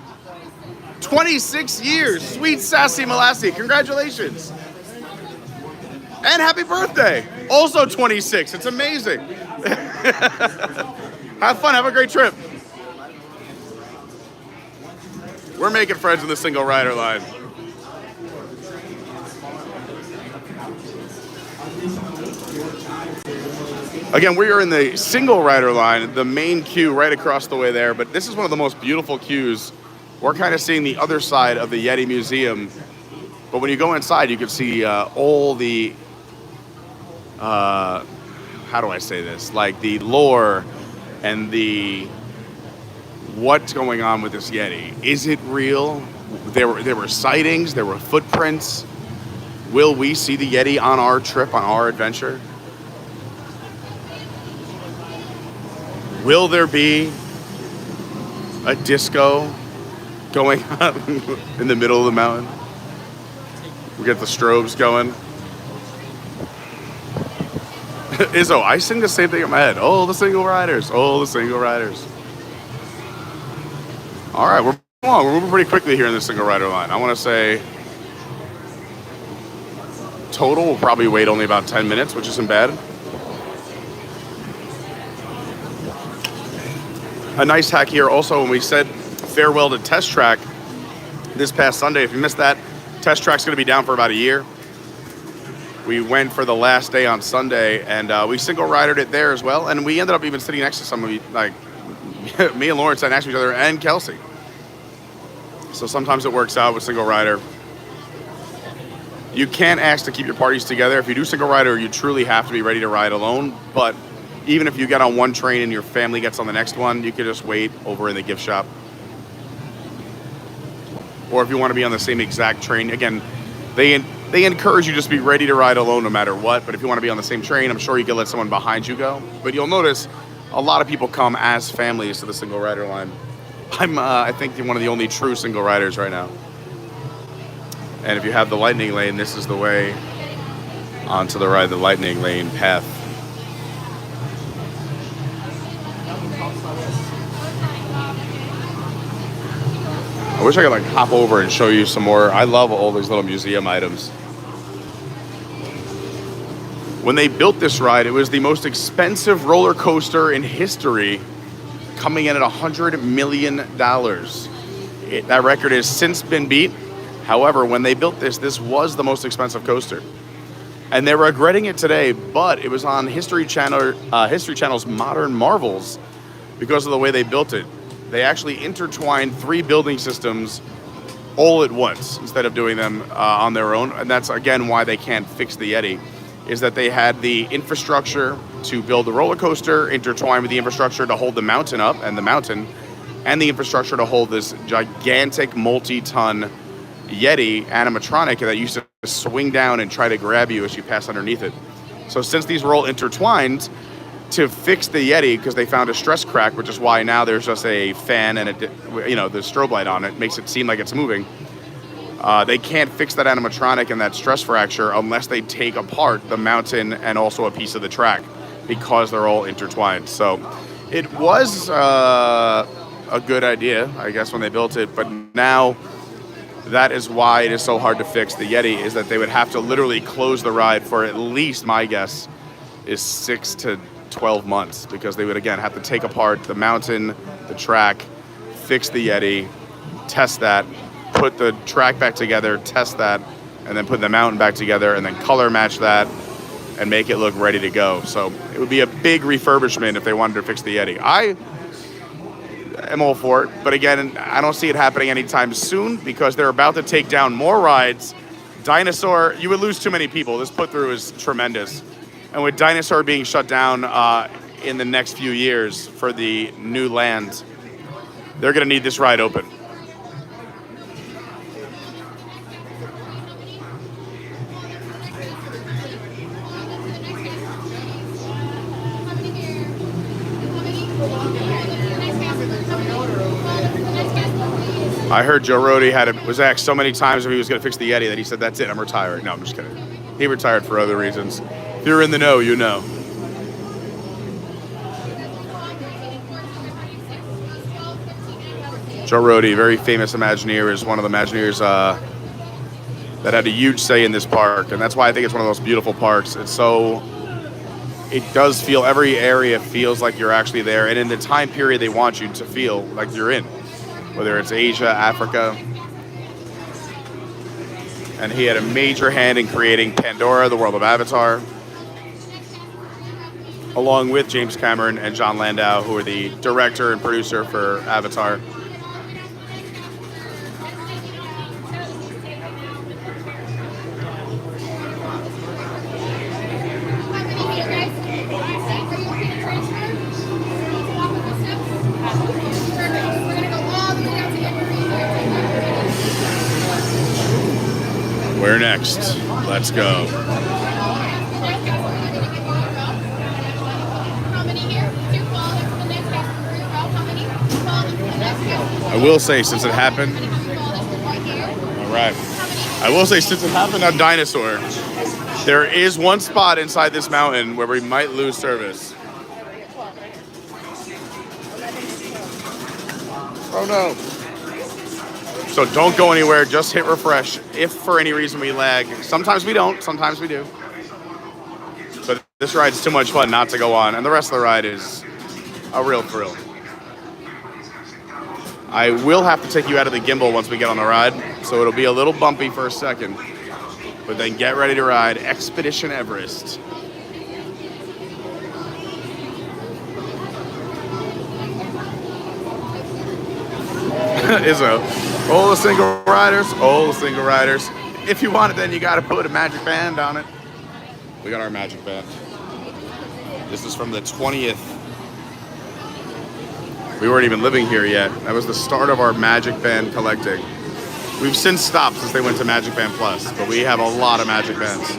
26 years. Sweet Sassy Molassie. Congratulations. And happy birthday. Also 26. It's amazing. Have fun. Have a great trip. We're making friends in the single rider line. Again, we are in the single rider line, the main queue right across the way there, but this is one of the most beautiful queues. We're kind of seeing the other side of the Yeti Museum, but when you go inside, you can see all the, how do I say this? Like the lore and the what's going on with this Yeti. Is it real? There were sightings, there were footprints. Will we see the Yeti on our trip, on our adventure? Will there be a disco going on in the middle of the mountain? We get the strobes going. Izzo, I sing the same thing in my head. Oh, the single riders. Oh, the single riders. All right, we're moving pretty quickly here in the single rider line. I want to say total, we'll probably wait only about 10 minutes, which isn't bad. A nice hack here also, when we said farewell to Test Track this past Sunday, if you missed that, Test Track's going to be down for about a year. We went for the last day on Sunday, and we single ridered it there as well, and we ended up even sitting next to somebody, like me and Lauren sat next to each other, and Kelsey. So sometimes it works out with single rider. You can't ask to keep your parties together. If you do single rider, you truly have to be ready to ride alone, but even if you get on one train and your family gets on the next one, you can just wait over in the gift shop. Or if you want to be on the same exact train, again, they encourage you just be ready to ride alone no matter what. But if you want to be on the same train, I'm sure you can let someone behind you go. But you'll notice a lot of people come as families to the single rider line. I'm, I think, one of the only true single riders right now. And if you have the lightning lane, this is the way onto the ride, the lightning lane path. I wish I could like hop over and show you some more. I love all these little museum items. When they built this ride, it was the most expensive roller coaster in history, coming in at $100 million. That record has since been beat. However, when they built this, this was the most expensive coaster. And they're regretting it today, but it was on History Channel's Modern Marvels because of the way they built it. They actually intertwined 3 building systems all at once instead of doing them on their own. And that's, again, why they can't fix the Yeti, is that they had the infrastructure to build the roller coaster intertwined with the infrastructure to hold the mountain up and the infrastructure to hold this gigantic multi-ton Yeti animatronic that used to swing down and try to grab you as you pass underneath it. So since these were all intertwined, to fix the Yeti, because they found a stress crack, which is why now there's just a fan and the strobe light on it, makes it seem like it's moving. They can't fix that animatronic and that stress fracture unless they take apart the mountain and also a piece of the track, because they're all intertwined. So it was a good idea, I guess, when they built it, but now that is why it is so hard to fix the Yeti, is that they would have to literally close the ride for at least, my guess, is 6 to 12 months, because they would, again, have to take apart the mountain, the track, fix the Yeti, test that, put the track back together, test that, and then put the mountain back together, and then color match that and make it look ready to go. So it would be a big refurbishment if they wanted to fix the Yeti. I am all for it, but again, I don't see it happening anytime soon, because they're about to take down more rides. Dinosaur, you would lose too many people. This put through is tremendous. And with Dinosaur being shut down in the next few years for the new land, they're going to need this ride open. I heard Joe Rohde was asked so many times if he was going to fix the Yeti that he said, "That's it, I'm retiring." No, I'm just kidding. He retired for other reasons. If you're in the know, you know. Joe Rohde, very famous Imagineer, is one of the Imagineers that had a huge say in this park, and that's why I think it's one of the most beautiful parks. It does feel, every area feels like you're actually there, and in the time period they want you to feel like you're in, whether it's Asia, Africa. And he had a major hand in creating Pandora, the world of Avatar, along with James Cameron and John Landau, who are the director and producer for Avatar. Where next? Let's go. I will say, since it happened, all right. I will say, since it happened on Dinosaur, there is one spot inside this mountain where we might lose service. Oh no. So don't go anywhere, just hit refresh. If for any reason we lag, sometimes we don't, sometimes we do. But this ride's too much fun not to go on, and the rest of the ride is a real thrill. I will have to take you out of the gimbal once we get on the ride, so it'll be a little bumpy for a second. But then get ready to ride Expedition Everest. Izzo, all the single riders, all the single riders. If you want it, then you gotta put a magic band on it. We got our magic band. This is from the 20th. We weren't even living here yet. That was the start of our magic band collecting. We've since stopped since they went to Magic Band Plus, but we have a lot of magic bands.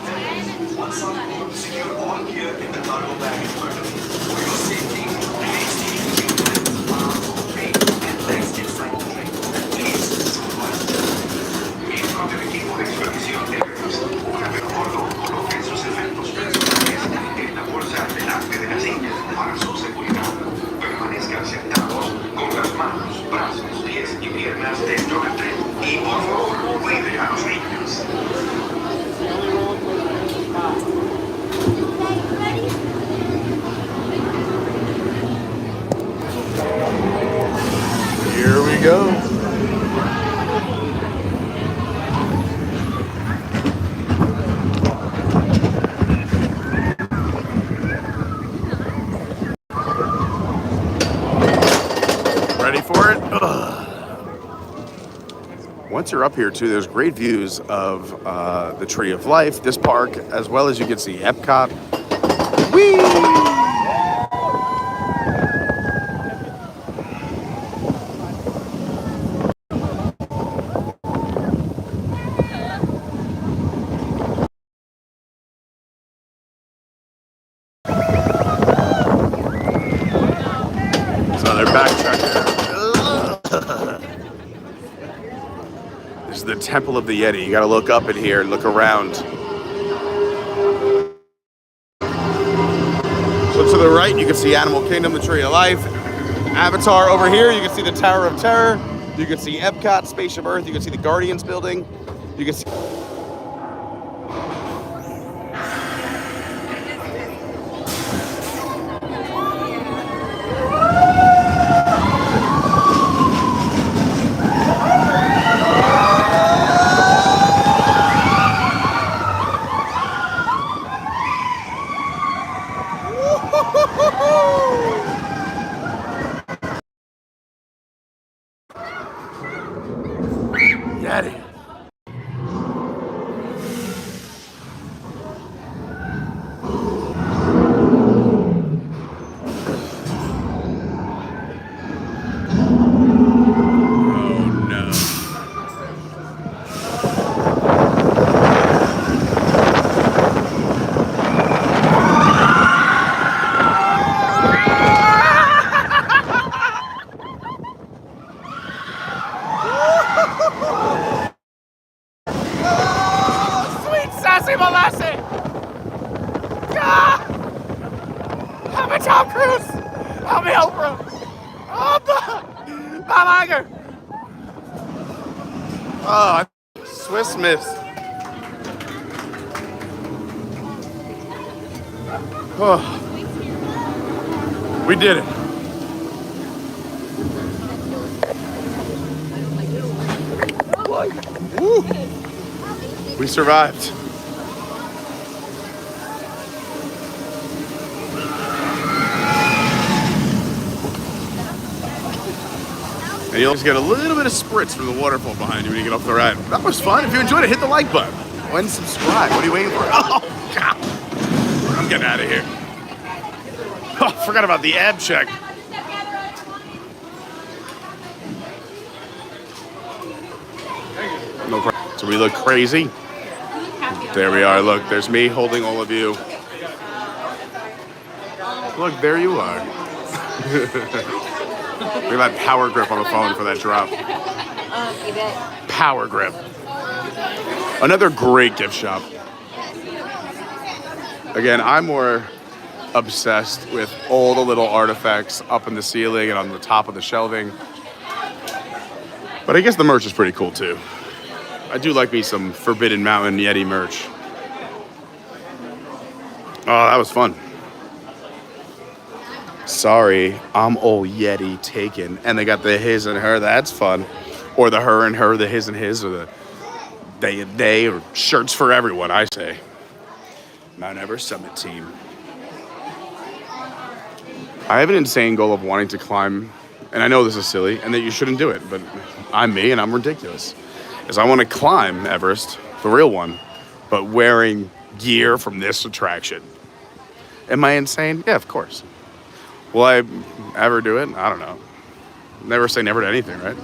Here we go. Ready for it? Ugh. Once you're up here too, there's great views of the Tree of Life, this park, as well as you can see Epcot. Whee! So they're backtracked there. This is the Temple of the Yeti. You gotta look up in here and look around. So to the right, you can see Animal Kingdom, the Tree of Life. Avatar over here, you can see the Tower of Terror. You can see Epcot, Spaceship Earth. You can see the Guardians building. You can see... Yeti. Malesi! Ah! Help me, Tom Cruise! Help me, Oprah! Oh, Bob Iger! Oh, Swiss miss. Oh, we did it. Woo. We survived. And you always get a little bit of spritz from the waterfall behind you when you get off the ride. That was fun. If you enjoyed it, hit the like button. And subscribe. What are you waiting for? Oh, God. I'm getting out of here. Oh, forgot about the ab check. No problem. So we look crazy. There we are. Look, there's me holding all of you. Look, there you are. We have that power grip on the phone for that drop. Power grip. Another great gift shop. Again, I'm more obsessed with all the little artifacts up in the ceiling and on the top of the shelving. But I guess the merch is pretty cool too. I do like me some Forbidden Mountain Yeti merch. Oh, that was fun. Sorry, I'm all Yeti taken. And they got the his and her, that's fun. Or the her and her, the his and his, or the they and they, or shirts for everyone, I say. Mount Everest Summit Team. I have an insane goal of wanting to climb, and I know this is silly, and that you shouldn't do it, but I'm me and I'm ridiculous. Is I want to climb Everest, the real one, but wearing gear from this attraction. Am I insane? Yeah, of course. Will I ever do it? I don't know. Never say never to anything, right?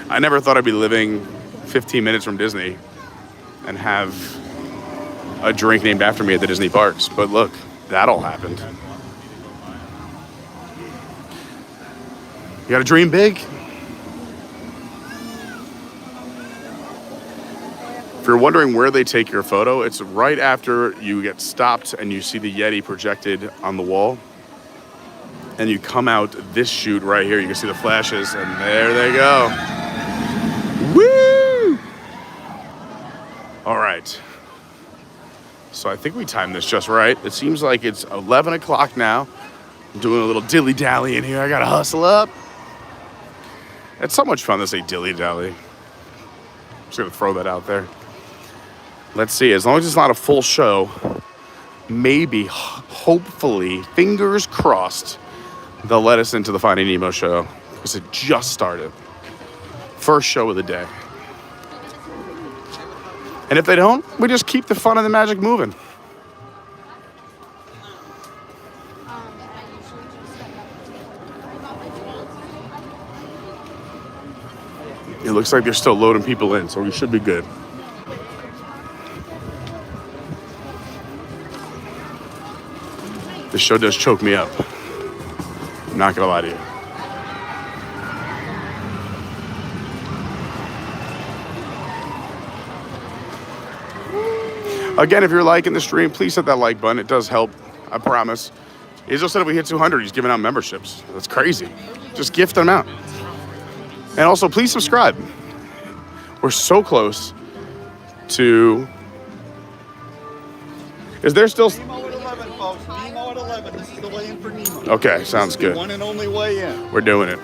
I never thought I'd be living 15 minutes from Disney and have a drink named after me at the Disney parks. But look, that all happened. You gotta dream big. If you're wondering where they take your photo, it's right after you get stopped and you see the Yeti projected on the wall. And you come out this chute right here. You can see the flashes, and there they go. Woo! All right. So I think we timed this just right. It seems like it's 11 o'clock now. I'm doing a little dilly-dally in here. I gotta hustle up. It's so much fun to say dilly-dally. I'm just gonna throw that out there. Let's see, as long as it's not a full show, maybe, hopefully, fingers crossed, they'll let us into the Finding Nemo show, because it just started. First show of the day. And if they don't, we just keep the fun and the magic moving. It looks like they're still loading people in, so we should be good. This show does choke me up. I'm not gonna lie to you. Again, if you're liking the stream, please hit that like button. It does help, I promise. Israel said if we hit 200, he's giving out memberships. That's crazy. Just gift them out. And also, please subscribe. We're so close to... Is there still... Nemo at 11, folks. Nemo at 11. This is the way in for Nemo. Okay, sounds good. The one and only way in. We're doing it.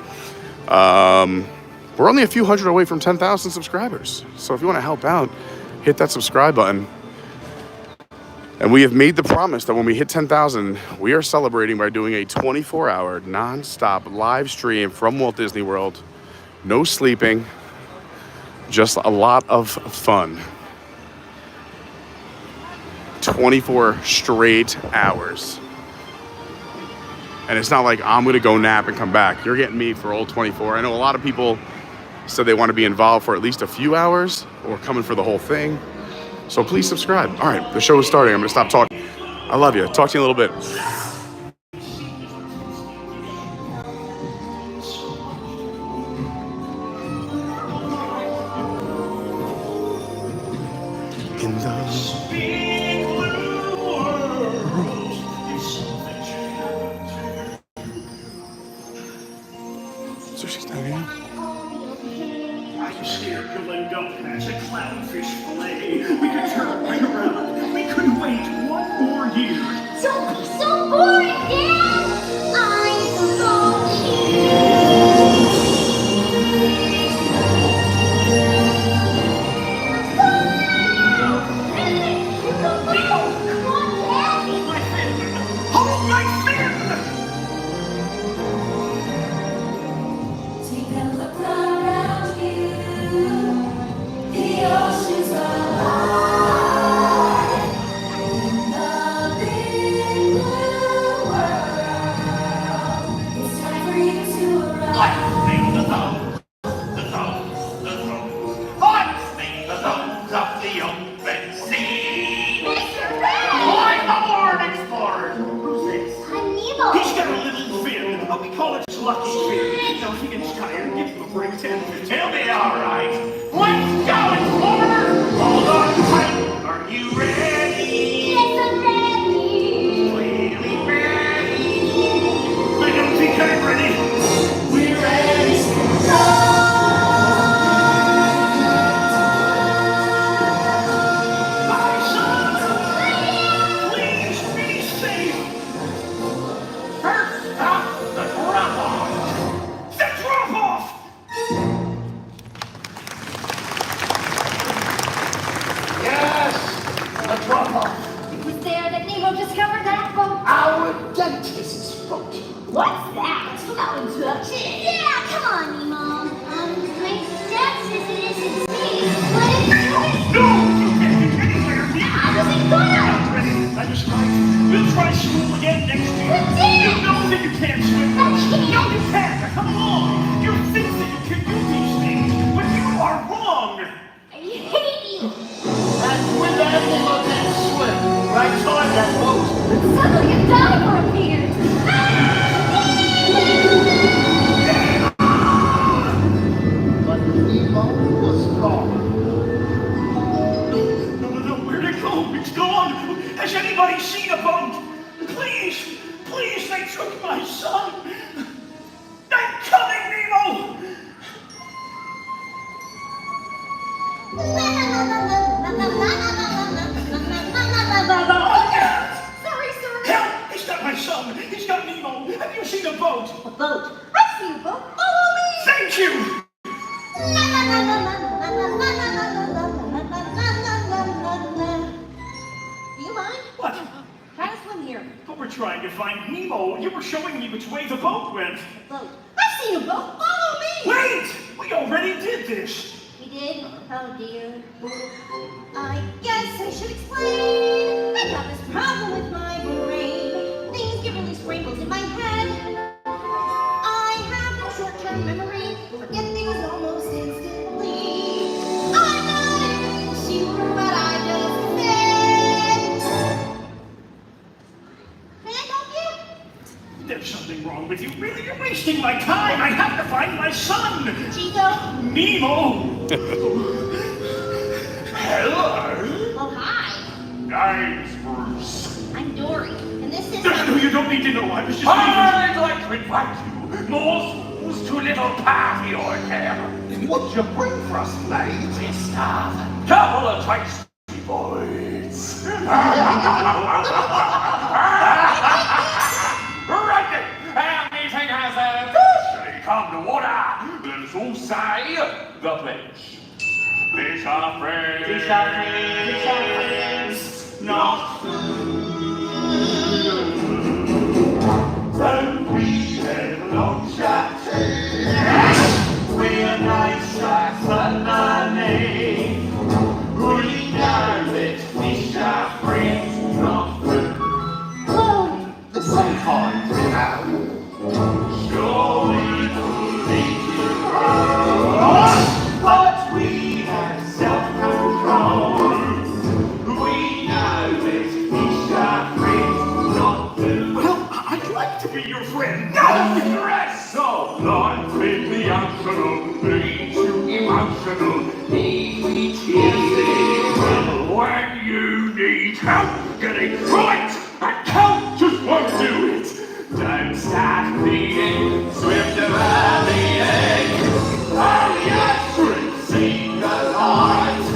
We're only a few hundred away from 10,000 subscribers. So if you want to help out, hit that subscribe button. And we have made the promise that when we hit 10,000, we are celebrating by doing a 24-hour non-stop live stream from Walt Disney World. No sleeping, just a lot of fun. 24 straight hours. And it's not like I'm gonna go nap and come back. You're getting me for all 24. I know a lot of people said they want to be involved for at least a few hours or coming for the whole thing. So please subscribe. All right, the show is starting. I'm gonna stop talking. I love you. Talk to you in a little bit. In the big blue world. so she's not here. I'm scared you'll end up as a clownfish fillet. We could turn right around. We could wait one more year. Don't be so boring, Dad! I'm so cute! Hold my fin! Take a look around you. The oceans are alive. In the big blue world, it's time for you to arrive. Lightning the thumbs, the thumbs, the thumbs. Lightning the thumbs up the open sea. Mr. Red! I'm the Lord Explorer. Who's this? I'm Nemo! He's got a little fin. We call it Lucky Fin. Now if he gets tired, give him a break 10. He'll be all right. Let's go, Explorer! Hold on tight. Are you ready? Yes, I'm ready! Really ready? I don't think I'm ready. We're ready. My son! Please be safe! First stop, the drop-off! The drop-off! Yes, the drop-off. It was there that Nemo discovered that boat. Our dentist's boat. What's that? Don't touch it! Yeah, come on, Nemo. My dad says it isn't safe, but it's No, you can't get anywhere near. I wasn't gonna! Not ready. That is right. We'll try school again next year. But Dad! You know that you can't swim. I can't. No, you can't. Now, come along. You think that you can do these things, but you are wrong. I hate you! And when the animal can swim, right on that boat. Suddenly a diver appeared! But Nemo was gone. No, where'd it go? It's gone. Has anybody seen a boat? Please, please, they took my son. I'm coming, Nemo. Sorry, sorry. Help! He's got my son. He's got Nemo. Have you seen a boat? A boat. I've seen a boat. Follow me! Thank you. Do you mind? What? Try to swim here. But we're trying to find Nemo. You were showing me which way the boat went. A boat. I've seen a boat. Follow me! Wait! We already did this. We did? Oh dear. I guess I should explain. I got this problem with my brain. Things get really scrambled in my head. I have no short-term memory. Forget things almost instantly. I'm not even sure what I just said. Can I help you? There's something wrong with you. Really, you're wasting my time. I have to find my son. Chico? Nemo. Hello. Oh, hi. Name's Bruce. I'm Dory. And this is... No, you don't need to know. I was just I'd like to invite you, Morse, to a little party or care. What'd you bring for us, mate? This stuff. Couple of tasty boys. Right then, our meeting has officially come to order. Let us all say the pledge. Fish are friends. Fish are friends. Fish are friends. Not So we have long shot. We're nice shots underneath. We know that fish are friends, not food. sometimes, you know. Surely we'll need to grow, but we have self-control. We know that need help getting through it, and count just won't do it. Don't start bleeding, swim to the egg. Oh yes, we see the light.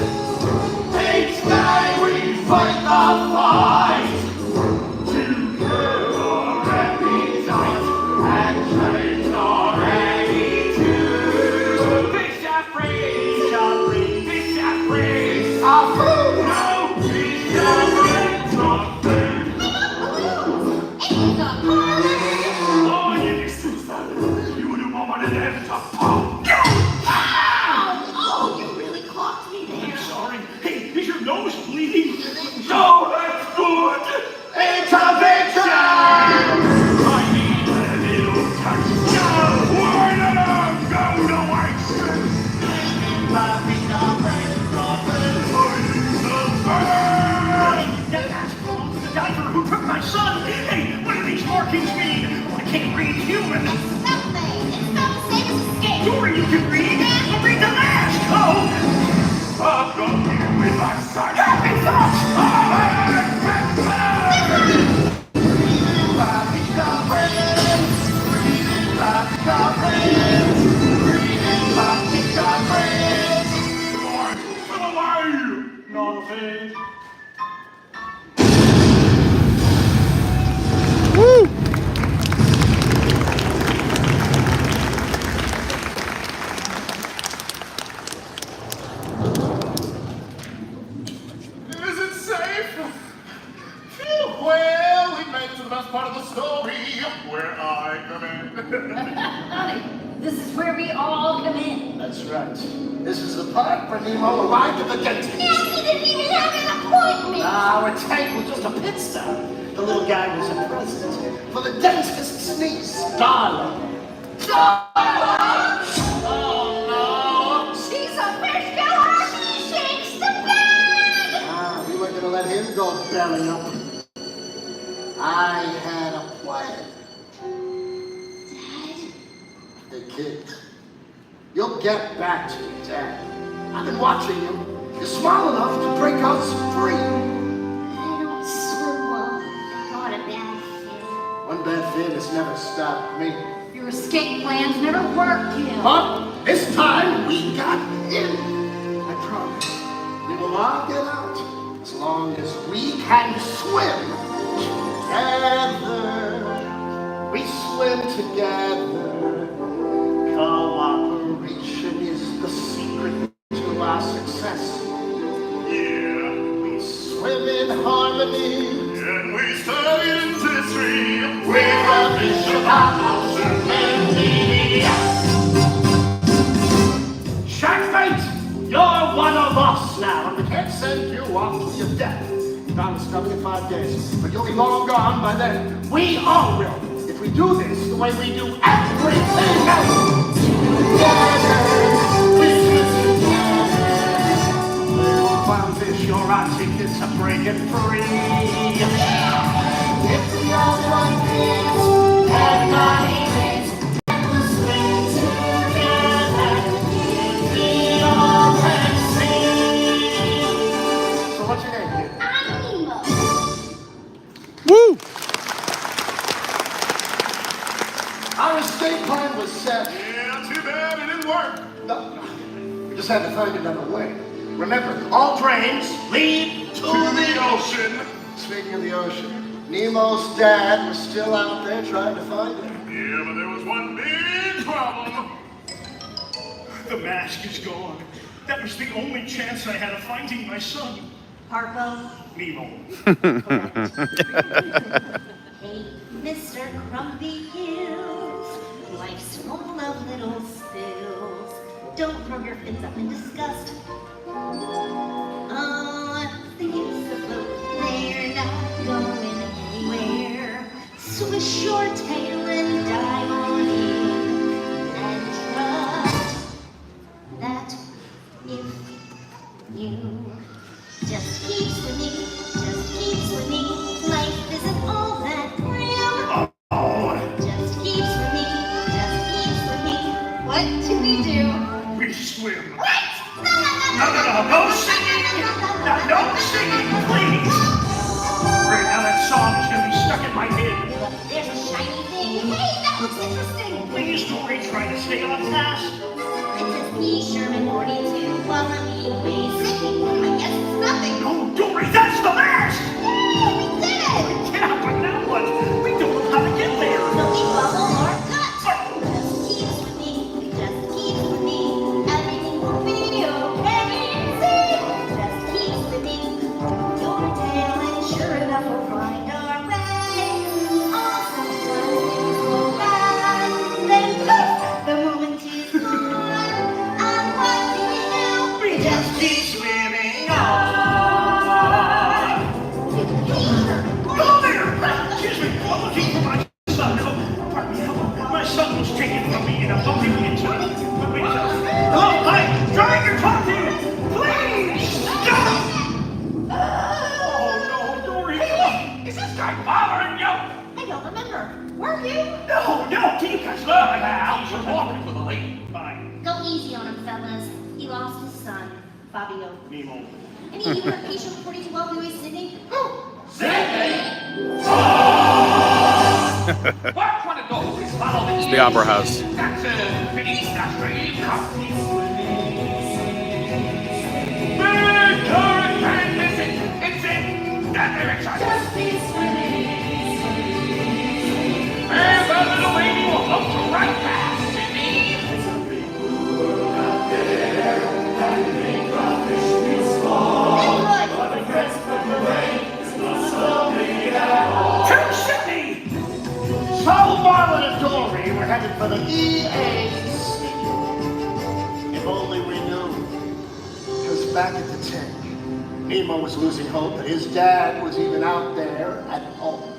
Each day we fight the fight. Together appetite and change already too. Bishop free, Bishop free, Bishop free. Our food, no, Bishop free, not food. It's a party! Oh, yes, you would have wanted them to pump. Oh, you really clocked me there. I'm sorry. Hey, is your nose bleeding? No, that's good. Intervention! I need a little touch. No, why not? Go to waste. The diver who took my son. Hey, what do these markings mean? I can't read human. Something. It's not the same as escape. Sure you can read. Read the mask. Oh. I've got you with my son. Happy thoughts. Woo! Is it safe? Well, we made it to the best part of the story, where I come in. This is where we all come in. That's right. This is the part where Nemo arrived at the dentist. Yeah, he didn't even have an appointment. Our tank was just a pit stop. The little guy was a present for the dentist's niece, Darla. Oh, no. She's a fish killer. He shakes the bed. We weren't gonna let him go belly up. I had a plan. Dad? Hey, kid, you'll get back to your dad. I've been watching you. You're small enough to break us free. I don't swim well. I got a bad fin. One bad fin has never stopped me. Your escape plans never work, Gil. But this time we got in. I promise. We will all get out as long as we can swim together. We swim together. Cooperation is the secret to our success. Yeah. We swim in harmony. And we study industry. We're the Bishop of Humanity. Checkmate! You're one of us now, and we can't send you off to your death. Brown is coming in 5 days, but you'll be long gone by then. We all will, if we do this the way we do everything else. Together, we swim together. Little clownfish, you're our tickets to breaking free. If we all do one thing, everybody wins. And we'll swim together if we all can sing. So what's your name, kid? I'm Nemo. Woo! Our escape plan was set. Yeah, too bad it didn't work. No, we just had to find another way. Remember, all trains lead to the ocean. Speaking of the ocean, Nemo's dad was still out there trying to find him. Yeah, but there was one big problem. The mask is gone. That was the only chance I had of finding my son, Harpo. Nemo. Hey, Mr. Grumpy Hills, life's full of little spills. Don't throw your fins up in disgust. Oh, the use of boat, they're not going anywhere. Swish your tail and dive on in, and trust that if you just keep swimming, life isn't all that grim. Just keep swimming. What do we do? We swim. What? No, go sing Looks interesting. Please, Dory, try to stay on task. It's just me, Sherman 42, wallaby basic. I guess it's nothing. No, Dory, that's the mask! Yay, we did it! Yeah, but now what? We don't know how to get there. So we bubble or cut. Just keeps with me. Just keeps with me. Everything will be okay. Just keeps with me. Your tail and sure enough we'll find our way. All sometimes things go bad. Then poof, the moment is gone. And what do we do? We just keep swimming on. Hello there! Excuse me, I'm looking for my son. Pardon me, hello. My son was taken from me in a bumpy incident. Hello, hi! Trying to talk to you! Please! Stop! Oh, no, Dory! Is this guy bothering you? I don't remember. Were you? No, do you guys love it? I was walking for the lady. Fine. Go easy on him, fellas. He lost his son, Fabio. Nemo. Any of you heard patient reporting to Walt Disney Sydney? Oh! It's the Opera House. That's Feliz Australian coffee. Big hurricane missing. It's in that direction. Just keep swimming. And the little lady will float right past Sydney. To Sydney! So Marlon and Dory were headed for the EAC. If only we knew. Because back at the tank, Nemo was losing hope that his dad was even out there at home.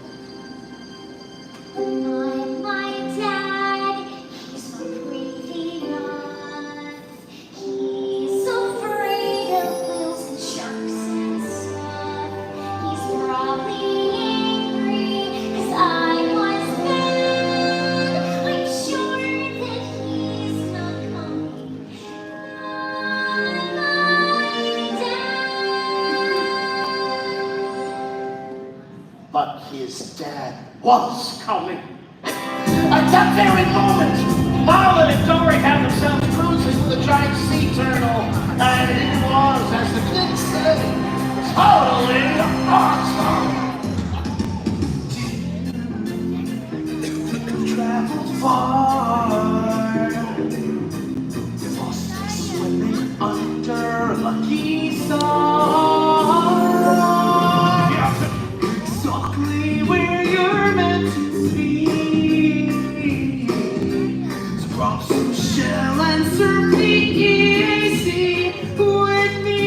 My dad, he's so crazy rough. He's so afraid of whales and sharks and stuff. He's probably angry 'cause I was bad. I'm sure that he's not coming. Not my dad. But his dad was coming. At that very moment, Marlon and Dory had themselves cruising with a giant sea turtle. And it was, as the kids say, totally awesome. Traveled far, lost swimming under a lucky star. Exactly where you're meant to be. So drop some shell and surf the easy with me.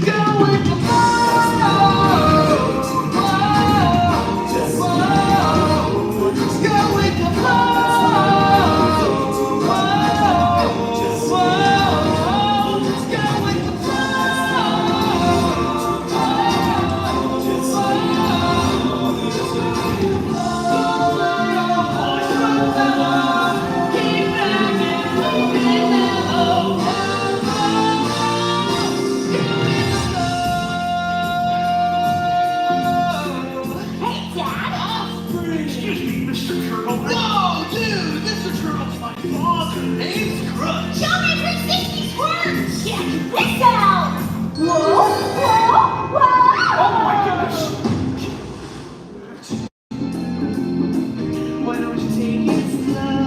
Go with the flow. Go with the flow. Go with the Hey, Dad! Excuse me, Mr. Turtle. No, dude, Mr. Turtle's my father. Name's Crunch. Show me 360 squirts! Check this out! Whoa, whoa, whoa! Oh my goodness! Why don't you take it slow?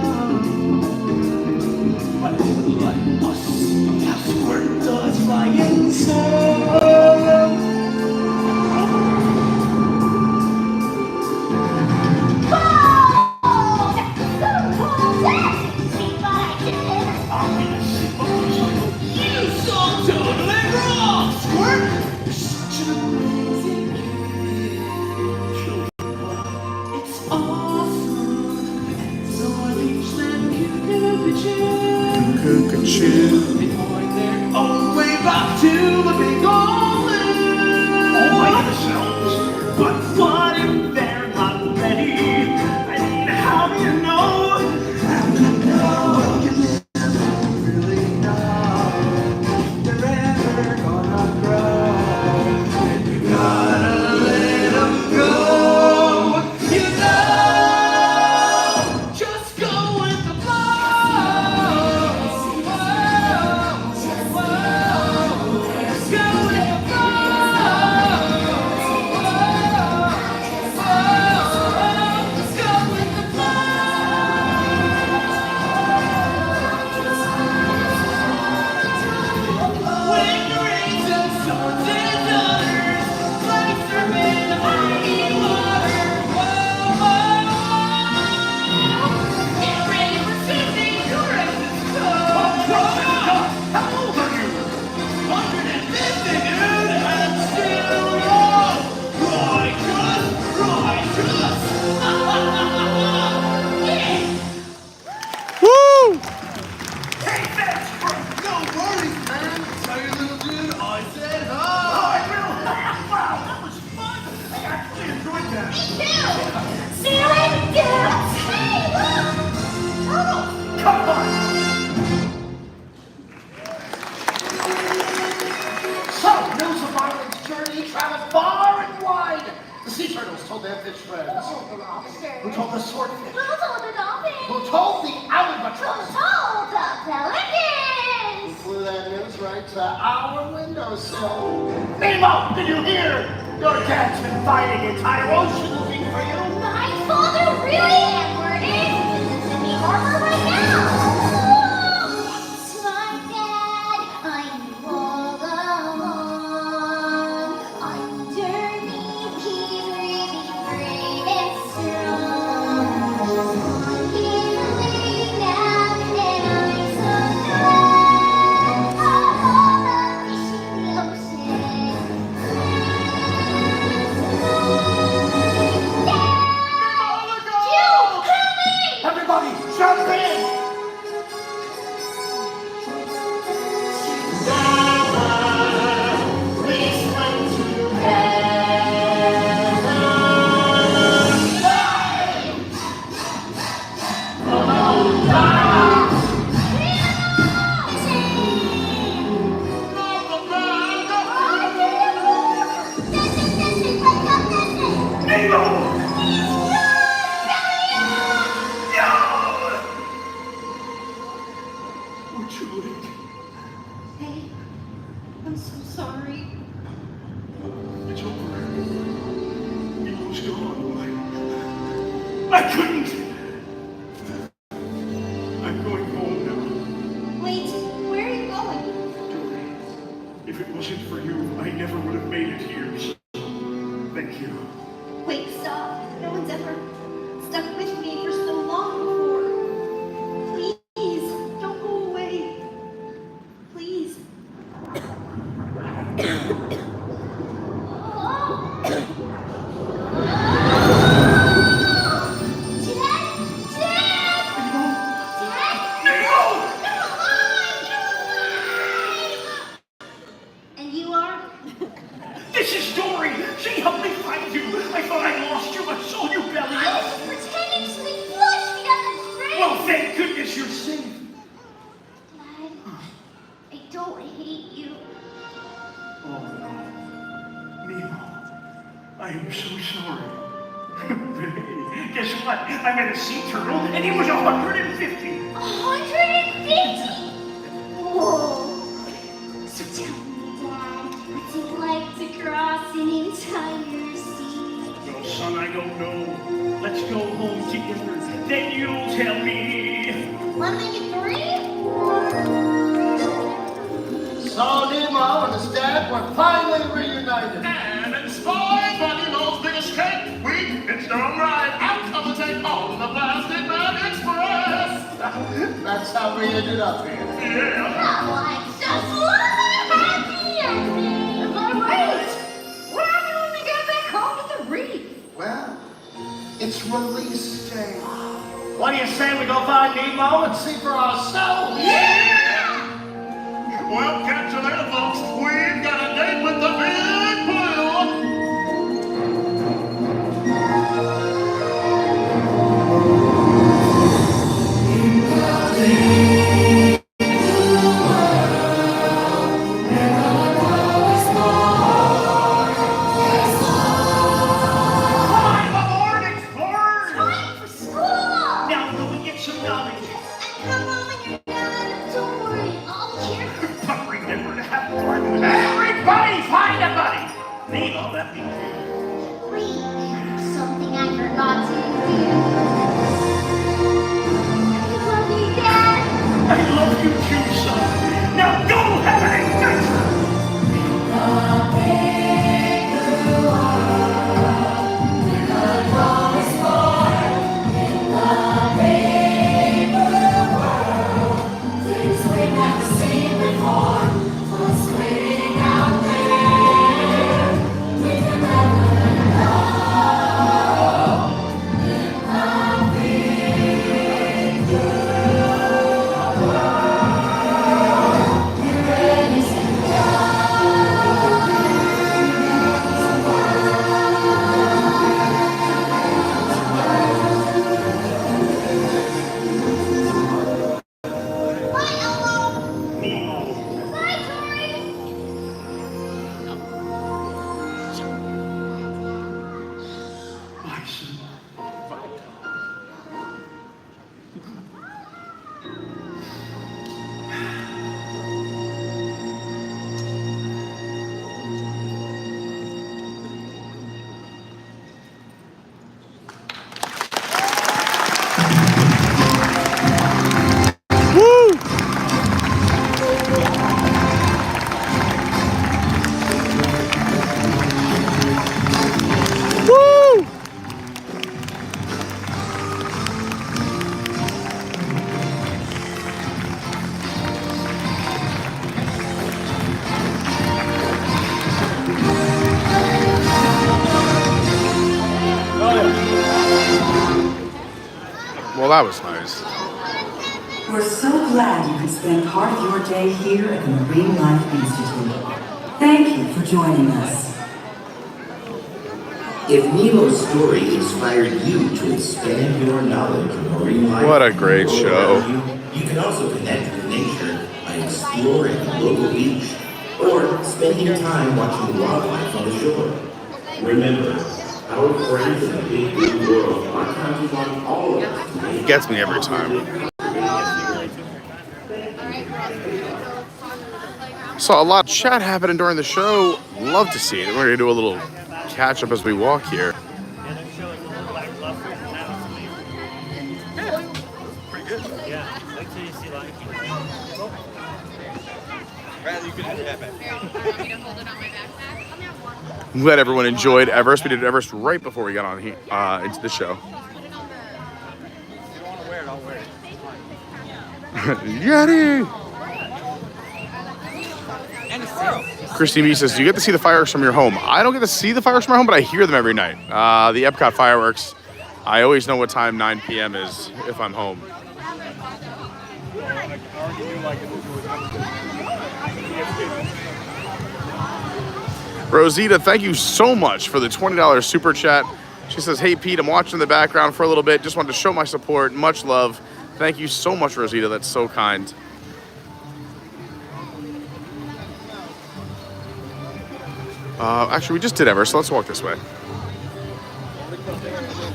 But like us, how squirt does flying so. You so totally wrong, Squirt! You're such an amazing kid. It's awesome. So I reached them cuckoo-cuckoo. They point their own way back to the big old moon. Oh my goodness. But what if they're not ready? I mean, how do you know? How do you know? You never really know. They're ever gonna grow. And you gotta let them go. You know. octopus told their fish friends? Who told the lobster? Who told the swordfish? Who told the dolphin? Who told the Who albatross? told the pelicans? Who flew that news right to our windowsill? Nemo, did you hear? Your dad's been fighting the entire ocean looking for you. My father really? And we're in Mississippi Harbor right now. It's my dad. I knew all along. Underneath, he's really brave and strong. He's living now, and I'm so glad. All the fish in the ocean. Everybody, jump in! We're too late. Hey, I'm so sorry. It's over. Nemo's gone. I couldn't. I'm going home now. Wait, where are you going? Dory, if it wasn't for you, I never would have made it here. So, thank you. Wait, stop. No one's ever stuck with me for so long before. Please, don't go away. Please. And you are? This is Dory. She helped me find you. I thought I lost you, but saw you belly I up. was pretending to be flushed. He doesn't scream. Well, thank goodness you're safe. Dad, I don't hate you. Oh no, Nemo, I am so sorry. Guess what? I met a sea turtle, and he was 150. 150? Whoa. So tell me, Dad, what's it like to cross an entire sea? Well, son, I don't know. Let's go home together. Then you'll tell me. 193? So Nemo and his dad were finally reunited. And inspired by Nemo's big escape, we hitched our ride out of the tank on the Plastic Bag Express. That's how we ended up here. Yeah. Oh, I just love that happy ending. But wait, what happened when we got back home to the reef? Well, it's release day. What do you say we go find Nemo And see for ourselves. Well, catch you later, folks. We've got a date with the big whale. Climb aboard, explorers! Time for school! Now go and get some knowledge. And come home when you're done. Don't worry, I'll be here. But remember to have fun. Everybody find a buddy. Nemo left me. Wait, something I forgot to do. I love you, Dad. I love you too, son. Now go have an adventure. Before Well, that was nice. We're so glad you could spend part of your day here at the Marine Life Institute. Thank you for joining us. If Nemo's story inspired you to expand your knowledge of marine life, What a great show. You can also connect with nature by exploring a local beach or spending time watching wildlife on the shore. Remember, our friends in the big blue world are counting on all of us to make It gets me every time. Saw a lot of chat happening during the show. Love to see it. We're going to do a little catch up as we walk here. I'm glad everyone enjoyed Everest. We did Everest right before we got on into the show. Yeti! Christy B says, do you get to see the fireworks from your home? I don't get to see the fireworks from my home, but I hear them every night. The Epcot fireworks, I always know what time 9 p.m. is if I'm home. Rosita, thank you so much for the $20 super chat. She says, hey, Pete, I'm watching in the background for a little bit. Just wanted to show my support. Much love. Thank you so much, Rosita. That's so kind. Actually, we just did Everest, so let's walk this way.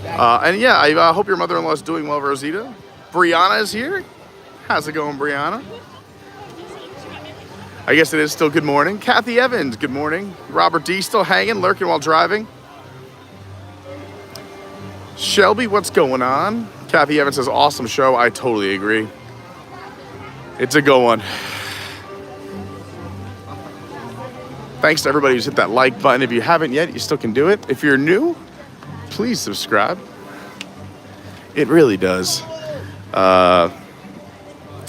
And yeah, I hope your mother-in-law is doing well, Rosita. Brianna is here. How's it going, Brianna? I guess it is still good morning. Kathy Evans, good morning. Robert D still hanging, lurking while driving. Shelby, what's going on? Kathy Evans says, awesome show. I totally agree. It's a good one. Thanks to everybody who's hit that like button. If you haven't yet, you still can do it. If you're new, please subscribe. It really does.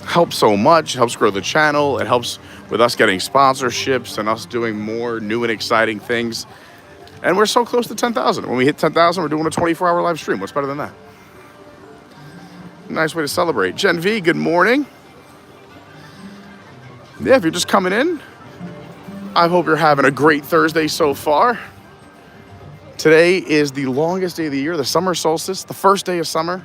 Helps so much, helps grow the channel. It helps with us getting sponsorships and us doing more new and exciting things. And we're so close to 10,000. When we hit 10,000, we're doing a 24-hour live stream. What's better than that? Nice way to celebrate. Gen V, good morning. Yeah, if you're just coming in, I hope you're having a great Thursday so far. Today is the longest day of the year, the summer solstice, the first day of summer.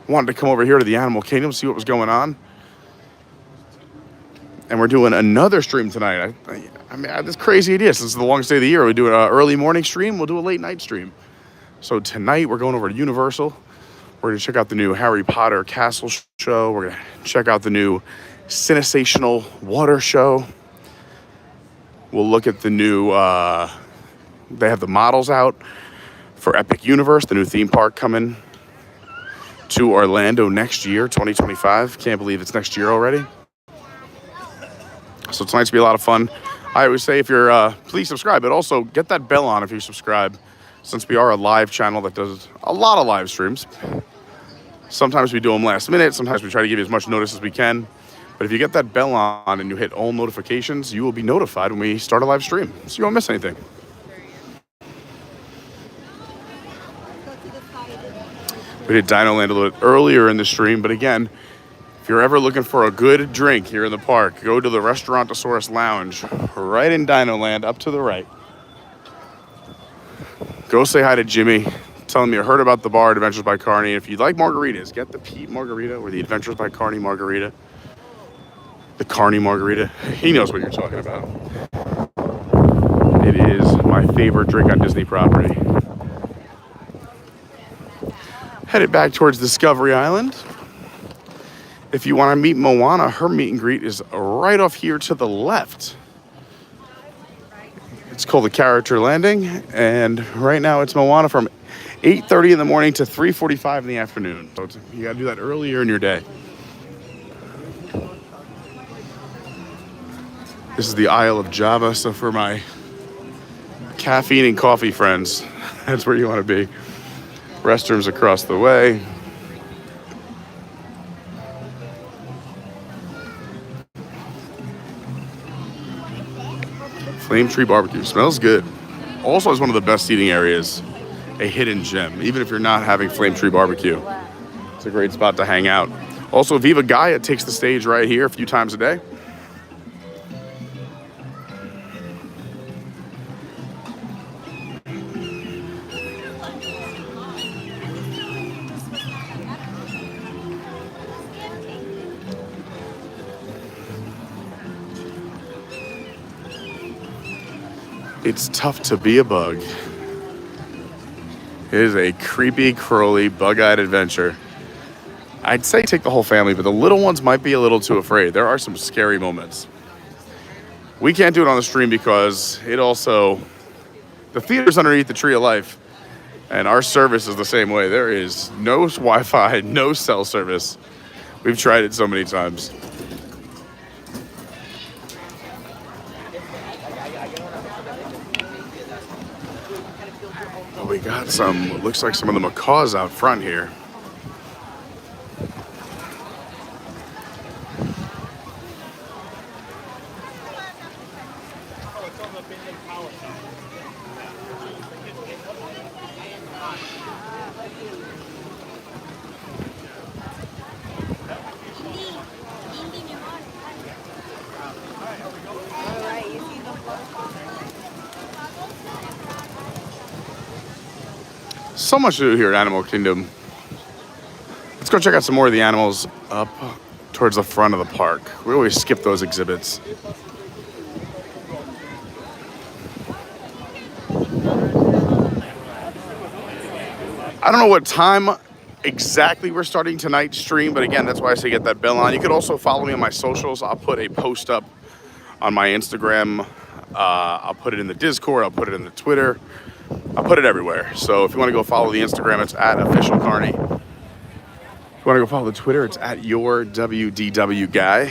Wanted to come over here to the Animal Kingdom, see what was going on. And we're doing another stream tonight. I mean, I had this crazy idea. Since it's the longest day of the year, we do an early morning stream, we'll do a late night stream. So tonight we're going over to Universal. We're gonna check out the new Harry Potter Castle show. We're gonna check out the new Cinesational Water show. We'll look at the new, they have the models out for Epic Universe, the new theme park coming to Orlando next year, 2025. Can't believe it's next year already. So tonight's gonna be a lot of fun. I always say if you're, please subscribe, but also get that bell on if you subscribe, since we are a live channel that does a lot of live streams. Sometimes we do them last minute. Sometimes we try to give you as much notice as we can. But if you get that bell on and you hit all notifications, you will be notified when we start a live stream, so you won't miss anything. We did Dinoland a little earlier in the stream, but again, if you're ever looking for a good drink here in the park, go to the Restaurantosaurus Lounge right in Dinoland, up to the right. Go say hi to Jimmy. Tell him you heard about the bar at Adventures by Carney. If you like margaritas, get the Pete margarita or the Adventures by Carney margarita. The Carney margarita. He knows what you're talking about. It is my favorite drink on Disney property. Headed back towards Discovery Island. If you want to meet Moana, her meet and greet is right off here to the left. It's called the Character Landing, and right now it's Moana from 8:30 in the morning to 3:45 in the afternoon. So you gotta do that earlier in your day. This is the Isle of Java, so for my caffeine and coffee friends, that's where you want to be. Restrooms across the way. Flame Tree Barbecue, smells good. Also has one of the best seating areas a hidden gem, even if you're not having Flame Tree Barbecue. It's a great spot to hang out. Also, Viva Gaia takes the stage right here a few times a day. It's tough to be a bug. It is a creepy, crawly, bug-eyed adventure. I'd say take the whole family, but the little ones might be a little too afraid. There are some scary moments. We can't do it on the stream because the theater's underneath the Tree of Life, and our service is the same way. There is no Wi-Fi, no cell service. We've tried it so many times. We got looks like some of the macaws out front here. So much to do here at Animal Kingdom. Let's go check out some more of the animals up towards the front of the park. We always skip those exhibits. I don't know what time exactly we're starting tonight's stream, but again, that's why I say get that bell on. You could also follow me on my socials. I'll put a post up on my Instagram. I'll put it in the Discord. I'll put it in the Twitter. I'll put it everywhere. So if you want to go follow the Instagram, it's at official Carney. If you want to go follow the Twitter, it's at your WDW guy.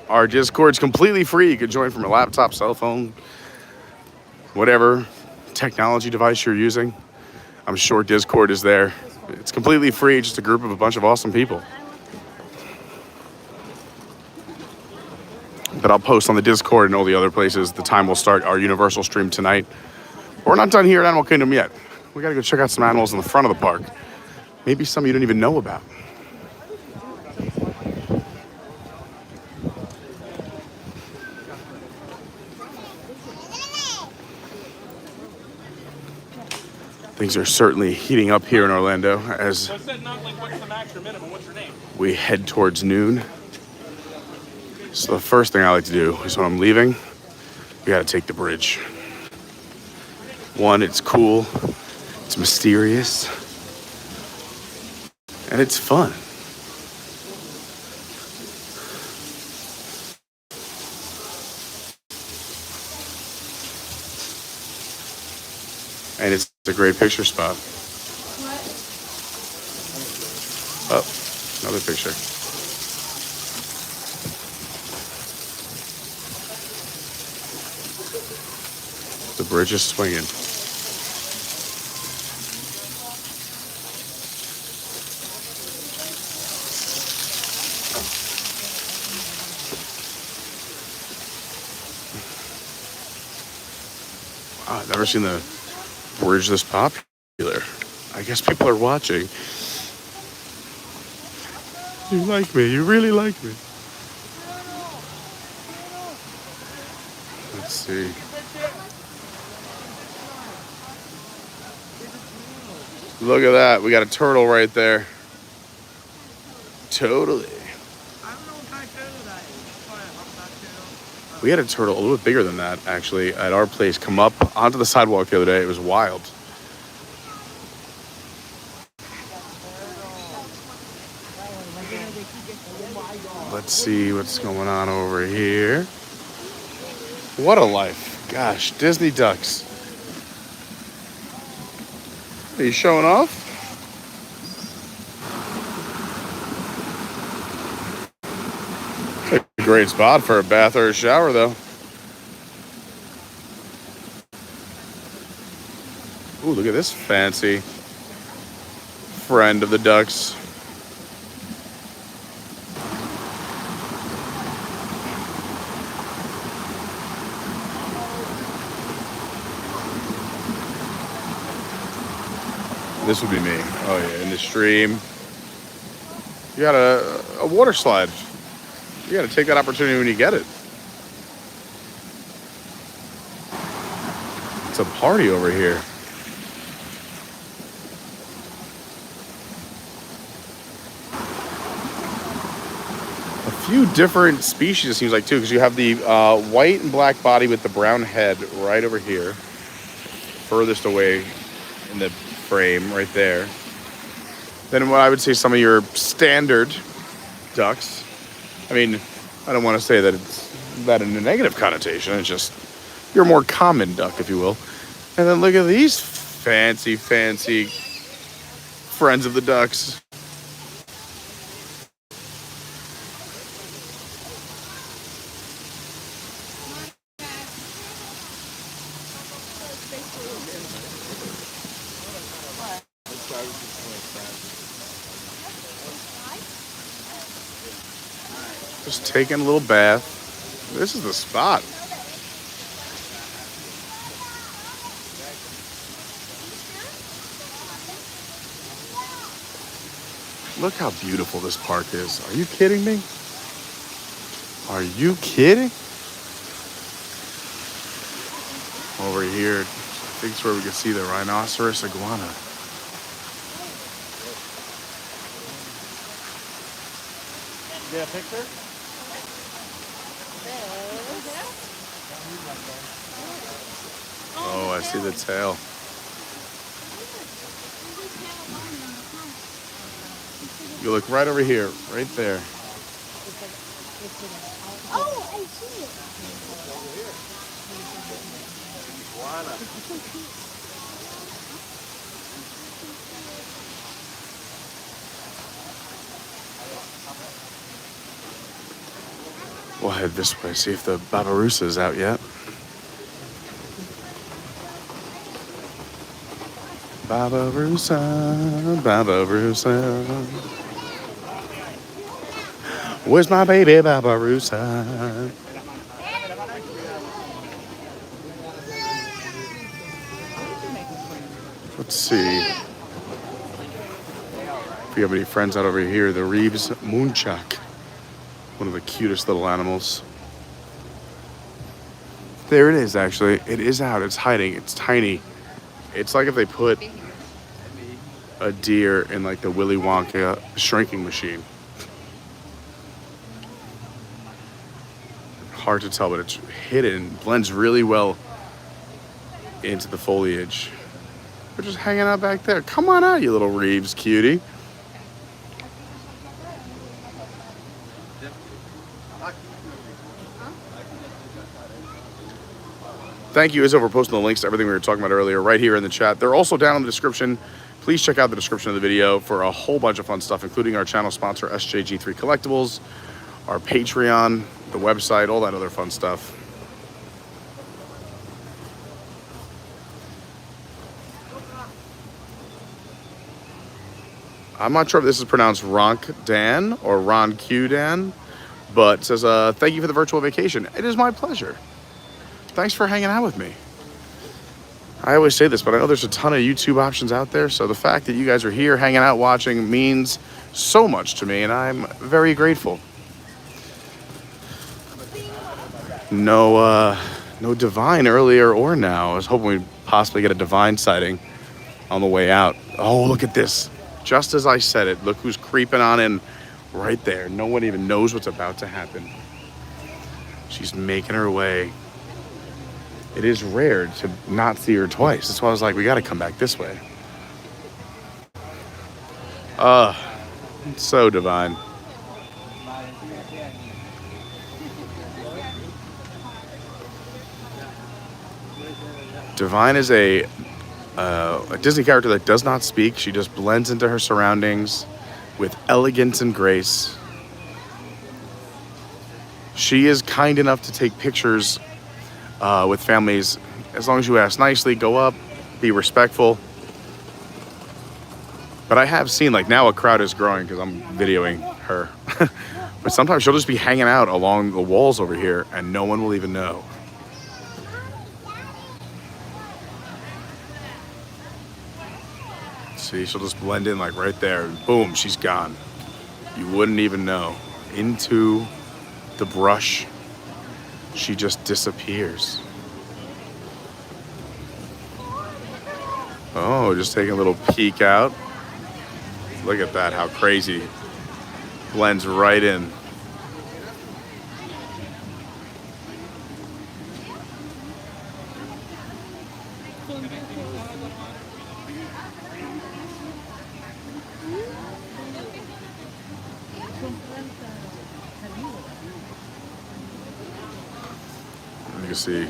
Our Discord's completely free. You can join from a laptop, cell phone, whatever technology device you're using. I'm sure Discord is there. It's completely free, just a group of a bunch of awesome people. But I'll post on the Discord and all the other places the time we'll start our Universal stream tonight. We're not done here at Animal Kingdom yet. We gotta go check out some animals in the front of the park. Maybe some you didn't even know about. Things are certainly heating up here in Orlando as we head towards noon. So the first thing I like to do is when I'm leaving, we gotta take the bridge. One, it's cool, it's mysterious, and it's fun. And it's a great picture spot. Oh, another picture. The bridge is swinging. Wow, I've never seen the bridge this popular. I guess people are watching. You like me. You really like me. Let's see. Look at that. We got a turtle right there. Totally. We had a turtle a little bit bigger than that, actually, at our place come up onto the sidewalk the other day. It was wild. Let's see what's going on over here. What a life. Gosh, Disney ducks. Are you showing off? A great spot for a bath or a shower, though. Ooh, look at this fancy friend of the ducks. This would be me. Oh yeah, in the stream. You got a water slide. You got to take that opportunity when you get it. It's a party over here. A few different species, it seems like, too, because you have the white and black body with the brown head right over here. Furthest away in the frame, right there. Then what I would say some of your standard ducks. I mean, I don't want to say that it's that in a negative connotation. It's just your more common duck, if you will. And then look at these fancy, fancy friends of the ducks. Just taking a little bath. This is the spot. Look how beautiful this park is. Are you kidding me? Are you kidding? Over here, I think it's where we can see the rhinoceros iguana. Get a picture? Oh, I see the tail. You look right over here, right there. Oh, I see it. We'll head this way, see if the Babarusa is out yet. Babarusa, Babarusa. Where's my baby Babarusa? Let's see. If you have any friends out over here, the Reeves Moonchuck. One of the cutest little animals. There it is, actually. It is out. It's hiding. It's tiny. It's like if they put a deer in like the Willy Wonka shrinking machine. Hard to tell, but it's hidden. Blends really well into the foliage. They're just hanging out back there. Come on out, you little Reeves cutie. Thank you, Izzo, for posting the links to everything we were talking about earlier right here in the chat. They're also down in the description. Please check out the description of the video for a whole bunch of fun stuff, including our channel sponsor, SJG3 Collectibles, our Patreon, the website, all that other fun stuff. I'm not sure if this is pronounced Ronk Dan or Ron Q Dan, but it says, thank you for the virtual vacation. It is my pleasure. Thanks for hanging out with me. I always say this, but I know there's a ton of YouTube options out there, so the fact that you guys are here hanging out watching means so much to me, and I'm very grateful. No divine earlier or now. I was hoping we'd possibly get a divine sighting on the way out. Oh, look at this. Just as I said it, look who's creeping on in right there. No one even knows what's about to happen. She's making her way. It is rare to not see her twice. That's why I was like, we got to come back this way. It's so divine. Divine is a Disney character that does not speak. She just blends into her surroundings with elegance and grace. She is kind enough to take pictures with families, as long as you ask nicely, go up, be respectful. But I have seen, like, now a crowd is growing because I'm videoing her. But sometimes she'll just be hanging out along the walls over here and no one will even know. See, she'll just blend in like right there. And boom, she's gone. You wouldn't even know. Into the brush, she just disappears. Oh, just taking a little peek out. Look at that, how crazy. Blends right in. You can see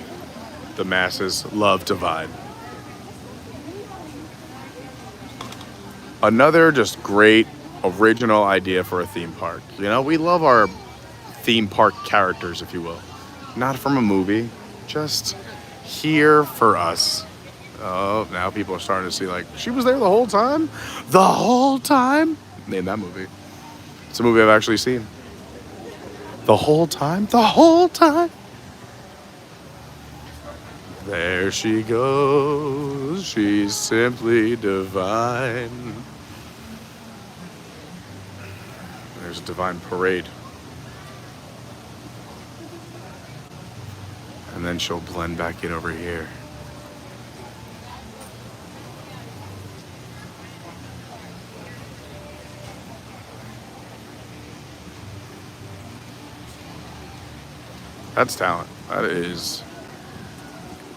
the masses love to vibe. Another just great original idea for a theme park. You know, we love our theme park characters, if you will. Not from a movie, just here for us. Oh, now people are starting to see like, she was there the whole time? The whole time? Name that movie. It's a movie I've actually seen. The whole time? The whole time? There she goes, she's simply divine. There's a divine parade. And then she'll blend back in over here. That's talent. That is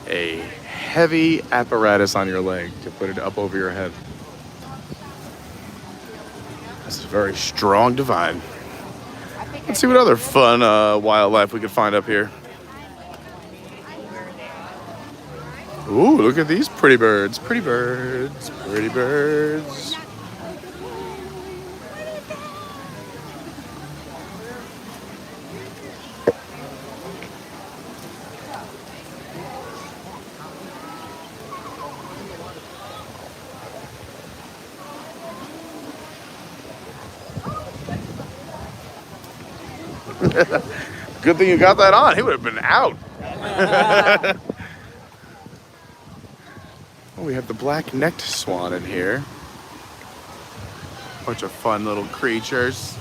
a heavy apparatus on your leg to put it up over your head. This is a very strong divine. Let's see what other fun wildlife we can find up here. Ooh, look at these pretty birds. Pretty birds. Pretty birds. Good thing you got that on. He would have been out. Oh, we have the black-necked swan in here. Bunch of fun little creatures.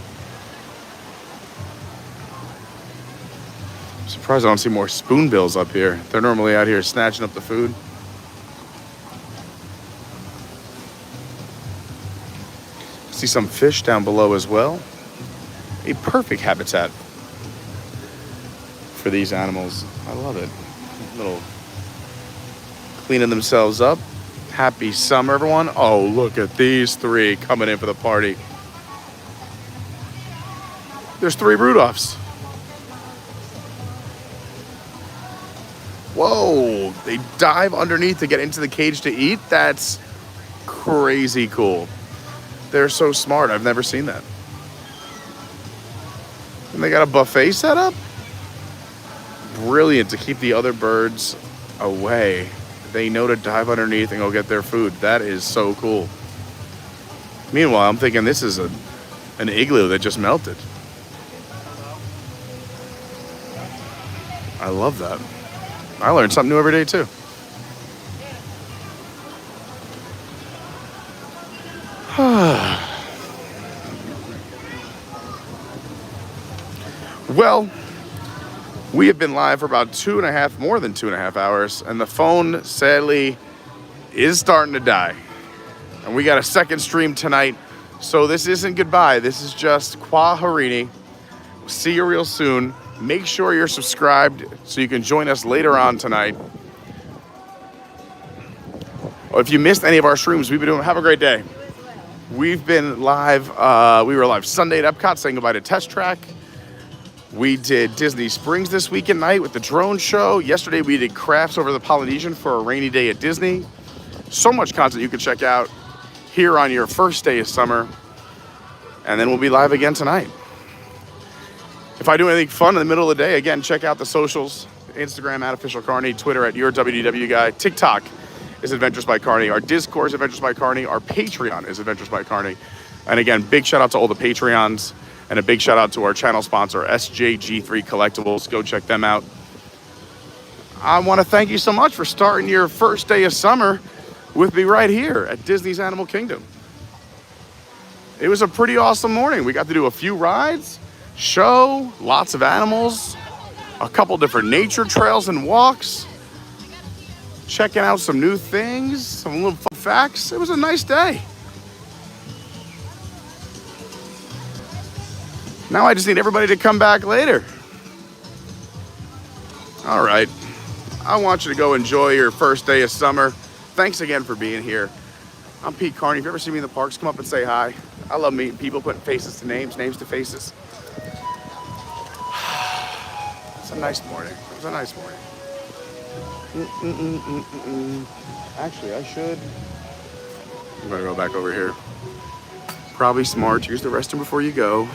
I'm surprised I don't see more spoonbills up here. They're normally out here snatching up the food. See some fish down below as well. A perfect habitat for these animals. I love it. Little cleaning themselves up. Happy summer, everyone. Oh, look at these three coming in for the party. There's 3 Rudolphs. Whoa, they dive underneath to get into the cage to eat? That's crazy cool. They're so smart. I've never seen that. And they got a buffet set up? Brilliant to keep the other birds away. They know to dive underneath and go get their food. That is so cool. Meanwhile, I'm thinking this is an igloo that just melted. I love that. I learn something new every day too. Well, we have been live for about more than 2.5 hours, and the phone, sadly, is starting to die. And we got a second stream tonight, so this isn't goodbye. This is just Qua Harini. See you real soon. Make sure you're subscribed so you can join us later on tonight. Or if you missed any of our streams, we've been doing, have a great day. We've been live, we were live Sunday at Epcot saying goodbye to Test Track. We did Disney Springs this weekend night with the drone show. Yesterday we did crafts over the Polynesian for a rainy day at Disney. So much content you can check out here on your first day of summer. And then we'll be live again tonight. If I do anything fun in the middle of the day, again, check out the socials. Instagram at Official Carney, Twitter at Your WDW Guy, TikTok is Adventures by Carney, our Discord is Adventures by Carney, our Patreon is Adventures by Carney. And again, big shout out to all the Patreons. And a big shout out to our channel sponsor, SJG3 Collectibles. Go check them out. I want to thank you so much for starting your first day of summer with me right here at Disney's Animal Kingdom. It was a pretty awesome morning. We got to do a few rides, show, lots of animals, a couple different nature trails and walks, checking out some new things, some little fun facts. It was a nice day. Now I just need everybody to come back later. All right. I want you to go enjoy your first day of summer. Thanks again for being here. I'm Pete Carney. If you ever see me in the parks, come up and say hi. I love meeting people, putting faces to names, names to faces. It's a nice morning. It was a nice morning. Actually, I should. I'm gonna go back over here. Probably smart. Use the restroom before you go.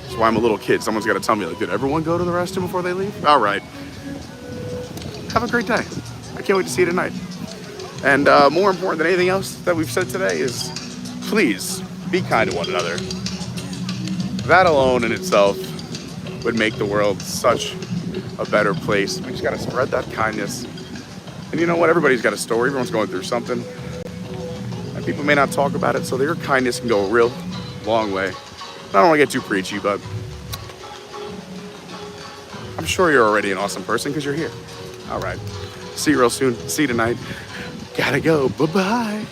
That's why I'm a little kid. Someone's got to tell me, like, did everyone go to the restroom before they leave? All right. Have a great day. I can't wait to see you tonight. And more important than anything else that we've said today is, please be kind to one another. That alone in itself would make the world such a better place. We just got to spread that kindness. And you know what? Everybody's got a story. Everyone's going through something. And people may not talk about it, so their kindness can go a real long way. I don't want to get too preachy, but I'm sure you're already an awesome person because you're here. All right. See you real soon. See you tonight. Gotta go. Bye-bye.